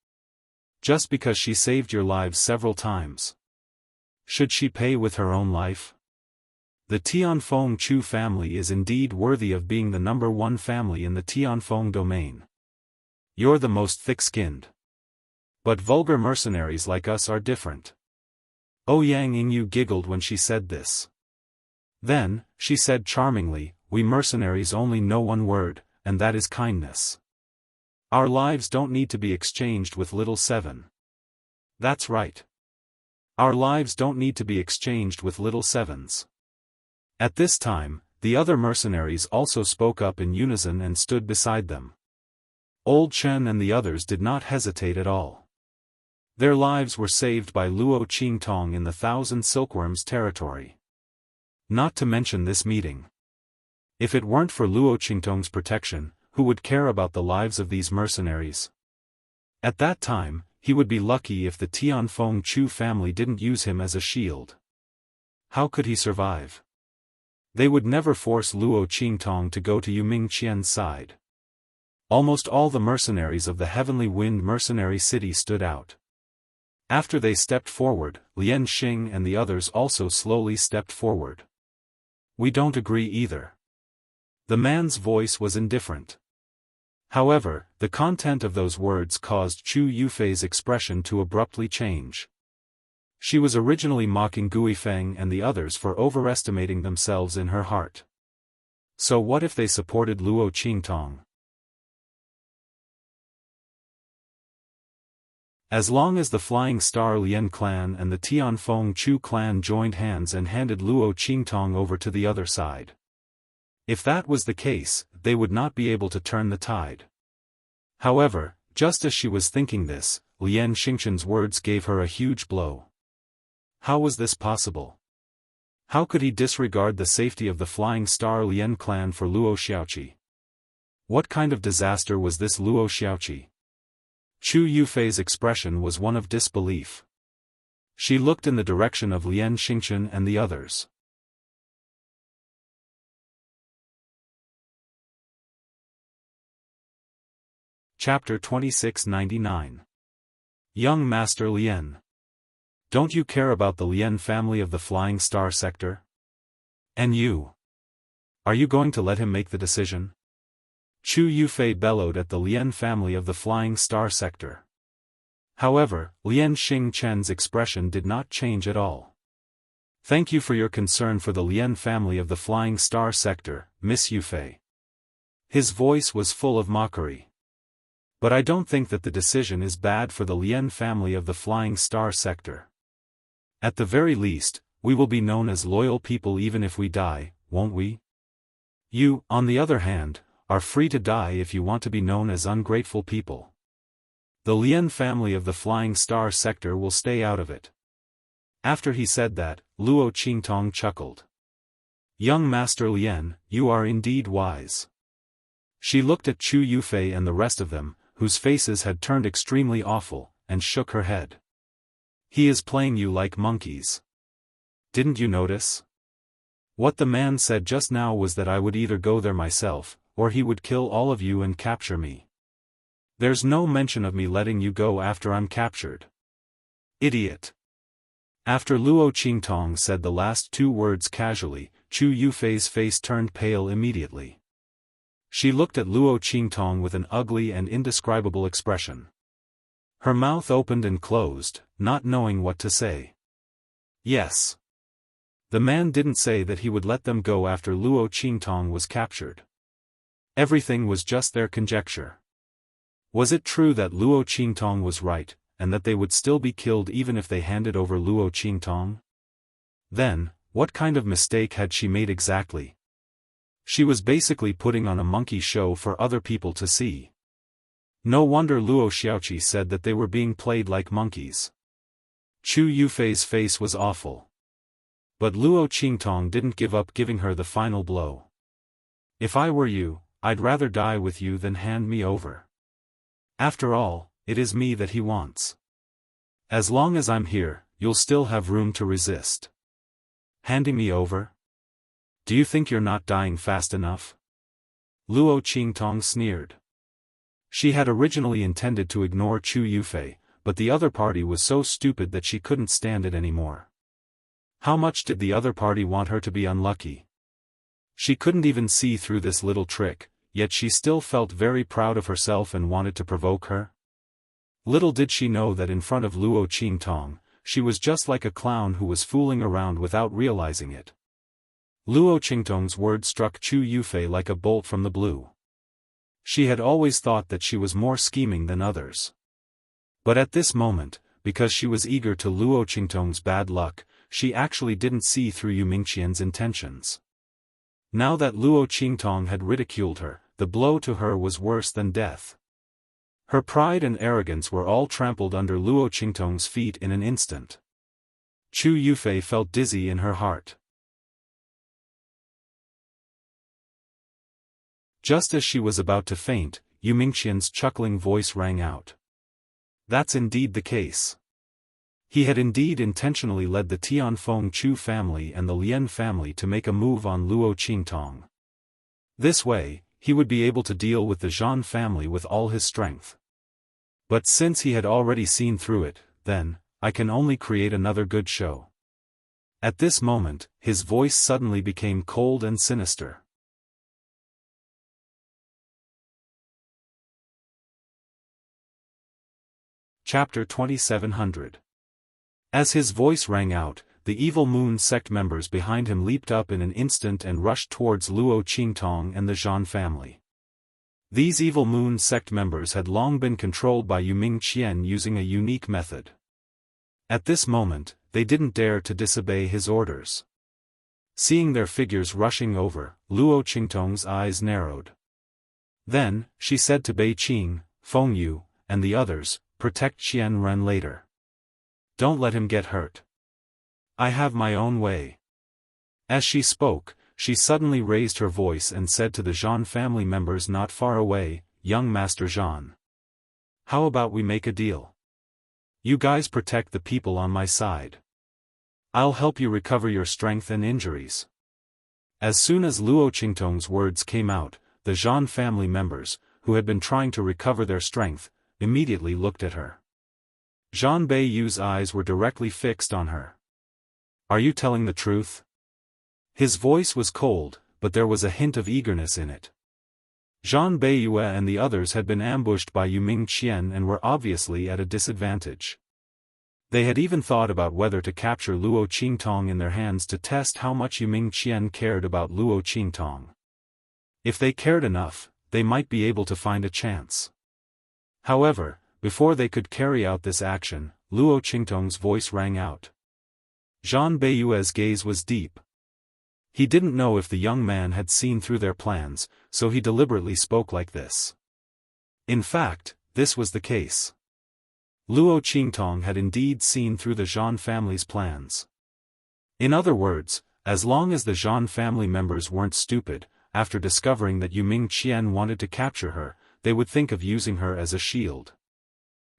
Just because she saved your lives several times. Should she pay with her own life? The Tianfeng Chu family is indeed worthy of being the #1 family in the Tianfeng domain. You're the most thick-skinned. But vulgar mercenaries like us are different. Ouyang Yingyu giggled when she said this. Then, she said charmingly, we mercenaries only know one word, and that is kindness. Our lives don't need to be exchanged with Little Seven. That's right. Our lives don't need to be exchanged with Little Sevens. At this time, the other mercenaries also spoke up in unison and stood beside them. Old Chen and the others did not hesitate at all. Their lives were saved by Luo Qingtong in the Thousand Silkworms territory. Not to mention this meeting. If it weren't for Luo Qingtong's protection, who would care about the lives of these mercenaries? At that time, he would be lucky if the Tianfeng Chu family didn't use him as a shield. How could he survive? They would never force Luo Qingtong to go to Yu Mingqian's side. Almost all the mercenaries of the Heavenly Wind Mercenary City stood out. After they stepped forward, Lian Xing and the others also slowly stepped forward. We don't agree either. The man's voice was indifferent. However, the content of those words caused Chu Yufei's expression to abruptly change. She was originally mocking Guifeng and the others for overestimating themselves in her heart. So what if they supported Luo Qingtong? As long as the Flying Star Lian clan and the Tianfeng Chu clan joined hands and handed Luo Qingtong over to the other side. If that was the case, they would not be able to turn the tide. However, just as she was thinking this, Lian Xingqian's words gave her a huge blow. How was this possible? How could he disregard the safety of the Flying Star Lian clan for Luo Xiaoqi? What kind of disaster was this Luo Xiaoqi? Chu Yufei's expression was one of disbelief. She looked in the direction of Lian Xingqian and the others. Chapter 2699. Young Master Lian. Don't you care about the Lian family of the Flying Star sector? And you? Are you going to let him make the decision? Chu Yufei bellowed at the Lian family of the Flying Star sector. However, Lian Xingqian's expression did not change at all. Thank you for your concern for the Lian family of the Flying Star sector, Miss Yufei. His voice was full of mockery. But I don't think that the decision is bad for the Lian family of the Flying Star sector. At the very least, we will be known as loyal people even if we die, won't we? You, on the other hand, are free to die if you want to be known as ungrateful people. The Lian family of the Flying Star sector will stay out of it. After he said that, Luo Qingtong chuckled. Young Master Lian, you are indeed wise. She looked at Chu Yufei and the rest of them, whose faces had turned extremely awful, and shook her head. He is playing you like monkeys. Didn't you notice? What the man said just now was that I would either go there myself, or he would kill all of you and capture me. There's no mention of me letting you go after I'm captured. Idiot. After Luo Qingtong said the last two words casually, Chu Yufei's face turned pale immediately. She looked at Luo Qingtong with an ugly and indescribable expression. Her mouth opened and closed, not knowing what to say. Yes. The man didn't say that he would let them go after Luo Qingtong was captured. Everything was just their conjecture. Was it true that Luo Qingtong was right, and that they would still be killed even if they handed over Luo Qingtong? Then, what kind of mistake had she made exactly? She was basically putting on a monkey show for other people to see. No wonder Luo Xiaoqi said that they were being played like monkeys. Chu Yufei's face was awful. But Luo Qingtong didn't give up giving her the final blow. If I were you, I'd rather die with you than hand me over. After all, it is me that he wants. As long as I'm here, you'll still have room to resist. Handing me over? Do you think you're not dying fast enough? Luo Qingtong sneered. She had originally intended to ignore Chu Yufei, but the other party was so stupid that she couldn't stand it anymore. How much did the other party want her to be unlucky? She couldn't even see through this little trick, yet she still felt very proud of herself and wanted to provoke her. Little did she know that in front of Luo Qingtong, she was just like a clown who was fooling around without realizing it. Luo Qingtong's word struck Chu Yufei like a bolt from the blue. She had always thought that she was more scheming than others. But at this moment, because she was eager to Luo Qingtong's bad luck, she actually didn't see through Yu Mingqian's intentions. Now that Luo Qingtong had ridiculed her, the blow to her was worse than death. Her pride and arrogance were all trampled under Luo Qingtong's feet in an instant. Chu Yufei felt dizzy in her heart. Just as she was about to faint, Yu Mingqian's chuckling voice rang out. That's indeed the case. He had indeed intentionally led the Tianfeng Chu family and the Lian family to make a move on Luo Qingtong. This way, he would be able to deal with the Zhan family with all his strength. But since he had already seen through it, then, I can only create another good show. At this moment, his voice suddenly became cold and sinister. Chapter 2700. As his voice rang out, the evil Moon Sect members behind him leaped up in an instant and rushed towards Luo Qingtong and the Zhan family. These evil Moon Sect members had long been controlled by Yuming Qian using a unique method. At this moment, they didn't dare to disobey his orders. Seeing their figures rushing over, Luo Qingtong's eyes narrowed. Then, she said to Bei Qing, Feng Yu, and the others, protect Qian Ren later. Don't let him get hurt. I have my own way. As she spoke, she suddenly raised her voice and said to the Zhan family members not far away, young Master Zhan. How about we make a deal? You guys protect the people on my side. I'll help you recover your strength and injuries. As soon as Luo Qingtong's words came out, the Zhan family members, who had been trying to recover their strength, immediately looked at her. Zhan Beiyu's eyes were directly fixed on her. Are you telling the truth? His voice was cold, but there was a hint of eagerness in it. Zhan Beiyu and the others had been ambushed by Yuming Qian and were obviously at a disadvantage. They had even thought about whether to capture Luo Qingtong in their hands to test how much Yuming Qian cared about Luo Qingtong. If they cared enough, they might be able to find a chance. However, before they could carry out this action, Luo Qingtong's voice rang out. Zhan Beiyu's gaze was deep. He didn't know if the young man had seen through their plans, so he deliberately spoke like this. In fact, this was the case. Luo Qingtong had indeed seen through the Zhan family's plans. In other words, as long as the Zhan family members weren't stupid, after discovering that Yuming Qian wanted to capture her, they would think of using her as a shield.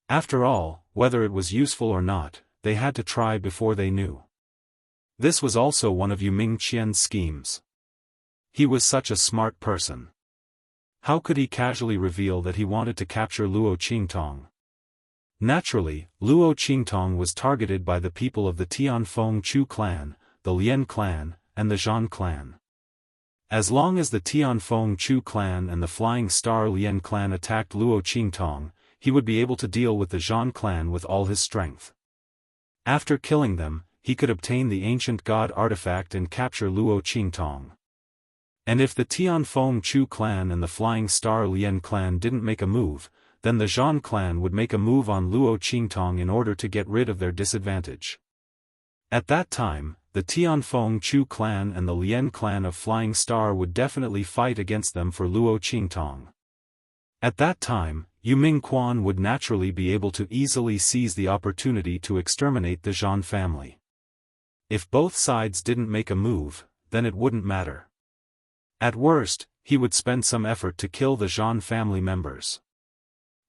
After all, whether it was useful or not, they had to try before they knew. This was also one of Yuming Qian's schemes. He was such a smart person. How could he casually reveal that he wanted to capture Luo Qingtong? Naturally, Luo Qingtong was targeted by the people of the Tianfeng Chu clan, the Lian clan, and the Zhan clan. As long as the Tianfeng Chu clan and the Flying Star Lian clan attacked Luo Qingtong, he would be able to deal with the Zhan clan with all his strength. After killing them, he could obtain the ancient god artifact and capture Luo Qingtong. And if the Tianfeng Chu clan and the Flying Star Lian clan didn't make a move, then the Zhan clan would make a move on Luo Qingtong in order to get rid of their disadvantage. At that time, the Tianfeng Chu clan and the Lian clan of Flying Star would definitely fight against them for Luo Qingtong. At that time, Yuming Quan would naturally be able to easily seize the opportunity to exterminate the Zhan family. If both sides didn't make a move, then it wouldn't matter. At worst, he would spend some effort to kill the Zhan family members.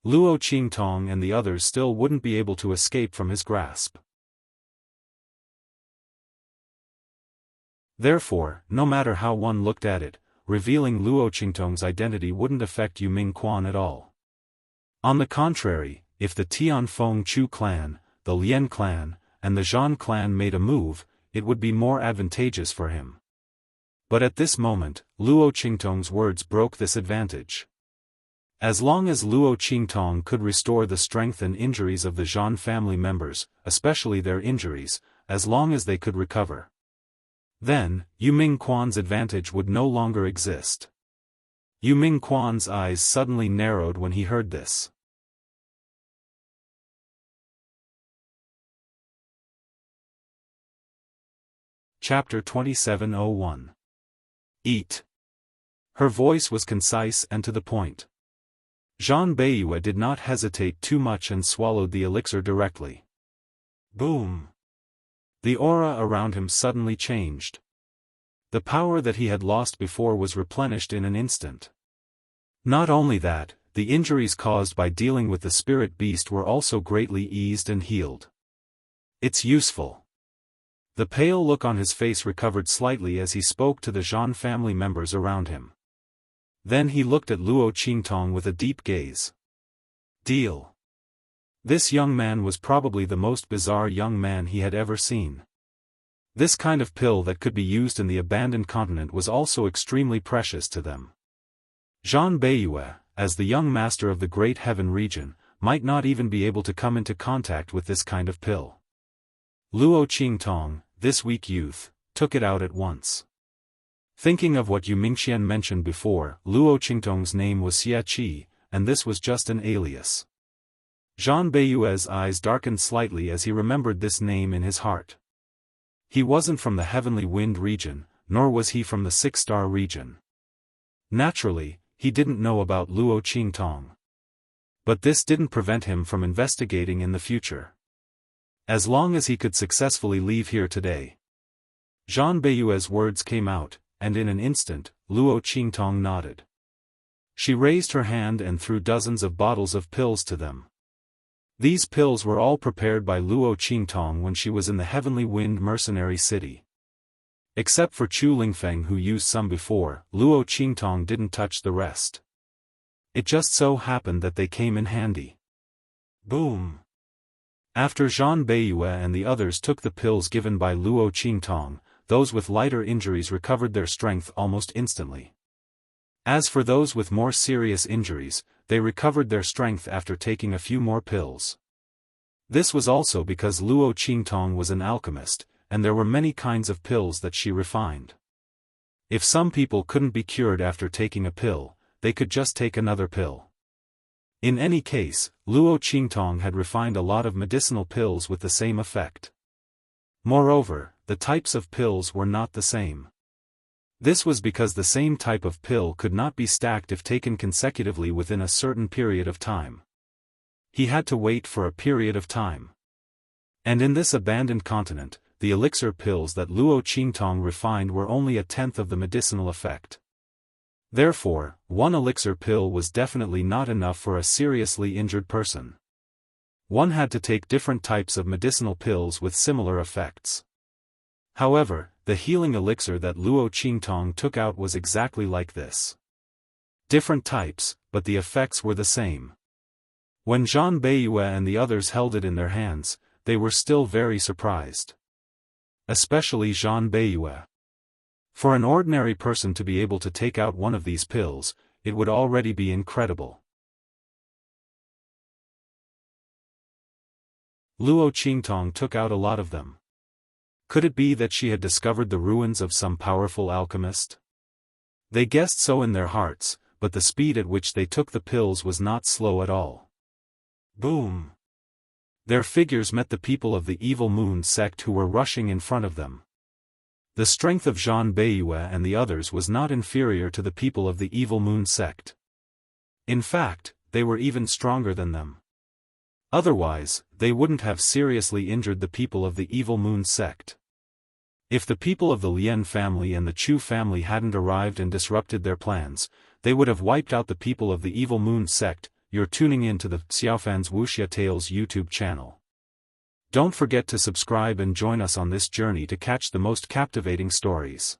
Luo Qingtong and the others still wouldn't be able to escape from his grasp. Therefore, no matter how one looked at it, revealing Luo Qingtong's identity wouldn't affect Yuming Quan at all. On the contrary, if the Tianfeng Chu clan, the Lian clan, and the Zhan clan made a move, it would be more advantageous for him. But at this moment, Luo Qingtong's words broke this advantage. As long as Luo Qingtong could restore the strength and injuries of the Zhan family members, especially their injuries, as long as they could recover, then, Yuming Quan's advantage would no longer exist. Yuming Quan's eyes suddenly narrowed when he heard this. Chapter 2701. Eat. Her voice was concise and to the point. Zhan Beiyue did not hesitate too much and swallowed the elixir directly. Boom! The aura around him suddenly changed. The power that he had lost before was replenished in an instant. Not only that, the injuries caused by dealing with the spirit beast were also greatly eased and healed. It's useful. The pale look on his face recovered slightly as he spoke to the Zhan family members around him. Then he looked at Luo Qingtong with a deep gaze. Deal. This young man was probably the most bizarre young man he had ever seen. This kind of pill that could be used in the abandoned continent was also extremely precious to them. Zhan Beiyue, as the young master of the Great Heaven region, might not even be able to come into contact with this kind of pill. Luo Qingtong, this weak youth, took it out at once. Thinking of what Yu Mingxian mentioned before, Luo Qingtong's name was Xia Qi, and this was just an alias. Zhang Beiyue's eyes darkened slightly as he remembered this name in his heart. He wasn't from the Heavenly Wind region, nor was he from the Six-Star region. Naturally, he didn't know about Luo Qingtong. But this didn't prevent him from investigating in the future. As long as he could successfully leave here today. Zhang Beiyue's words came out, and in an instant, Luo Qingtong nodded. She raised her hand and threw dozens of bottles of pills to them. These pills were all prepared by Luo Qingtong when she was in the Heavenly Wind mercenary city. Except for Chu Lingfeng, who used some before, Luo Qingtong didn't touch the rest. It just so happened that they came in handy. Boom! After Zhang Beiyue and the others took the pills given by Luo Qingtong, those with lighter injuries recovered their strength almost instantly. As for those with more serious injuries, they recovered their strength after taking a few more pills. This was also because Luo Qingtong was an alchemist, and there were many kinds of pills that she refined. If some people couldn't be cured after taking a pill, they could just take another pill. In any case, Luo Qingtong had refined a lot of medicinal pills with the same effect. Moreover, the types of pills were not the same. This was because the same type of pill could not be stacked if taken consecutively within a certain period of time. He had to wait for a period of time. And in this abandoned continent, the elixir pills that Luo Qingtong refined were only a tenth of the medicinal effect. Therefore, one elixir pill was definitely not enough for a seriously injured person. One had to take different types of medicinal pills with similar effects. However, the healing elixir that Luo Qingtong took out was exactly like this. Different types, but the effects were the same. When Zhang Beiyue and the others held it in their hands, they were still very surprised. Especially Zhang Beiyue. For an ordinary person to be able to take out one of these pills, it would already be incredible. Luo Qingtong took out a lot of them. Could it be that she had discovered the ruins of some powerful alchemist? They guessed so in their hearts, but the speed at which they took the pills was not slow at all. Boom! Their figures met the people of the Evil Moon Sect who were rushing in front of them. The strength of Zhang Beiyue and the others was not inferior to the people of the Evil Moon Sect. In fact, they were even stronger than them. Otherwise, they wouldn't have seriously injured the people of the Evil Moon Sect. If the people of the Lien family and the Chu family hadn't arrived and disrupted their plans, they would have wiped out the people of the Evil Moon Sect. You're tuning in to the Xiaofan's Wuxia Tales YouTube channel. Don't forget to subscribe and join us on this journey to catch the most captivating stories.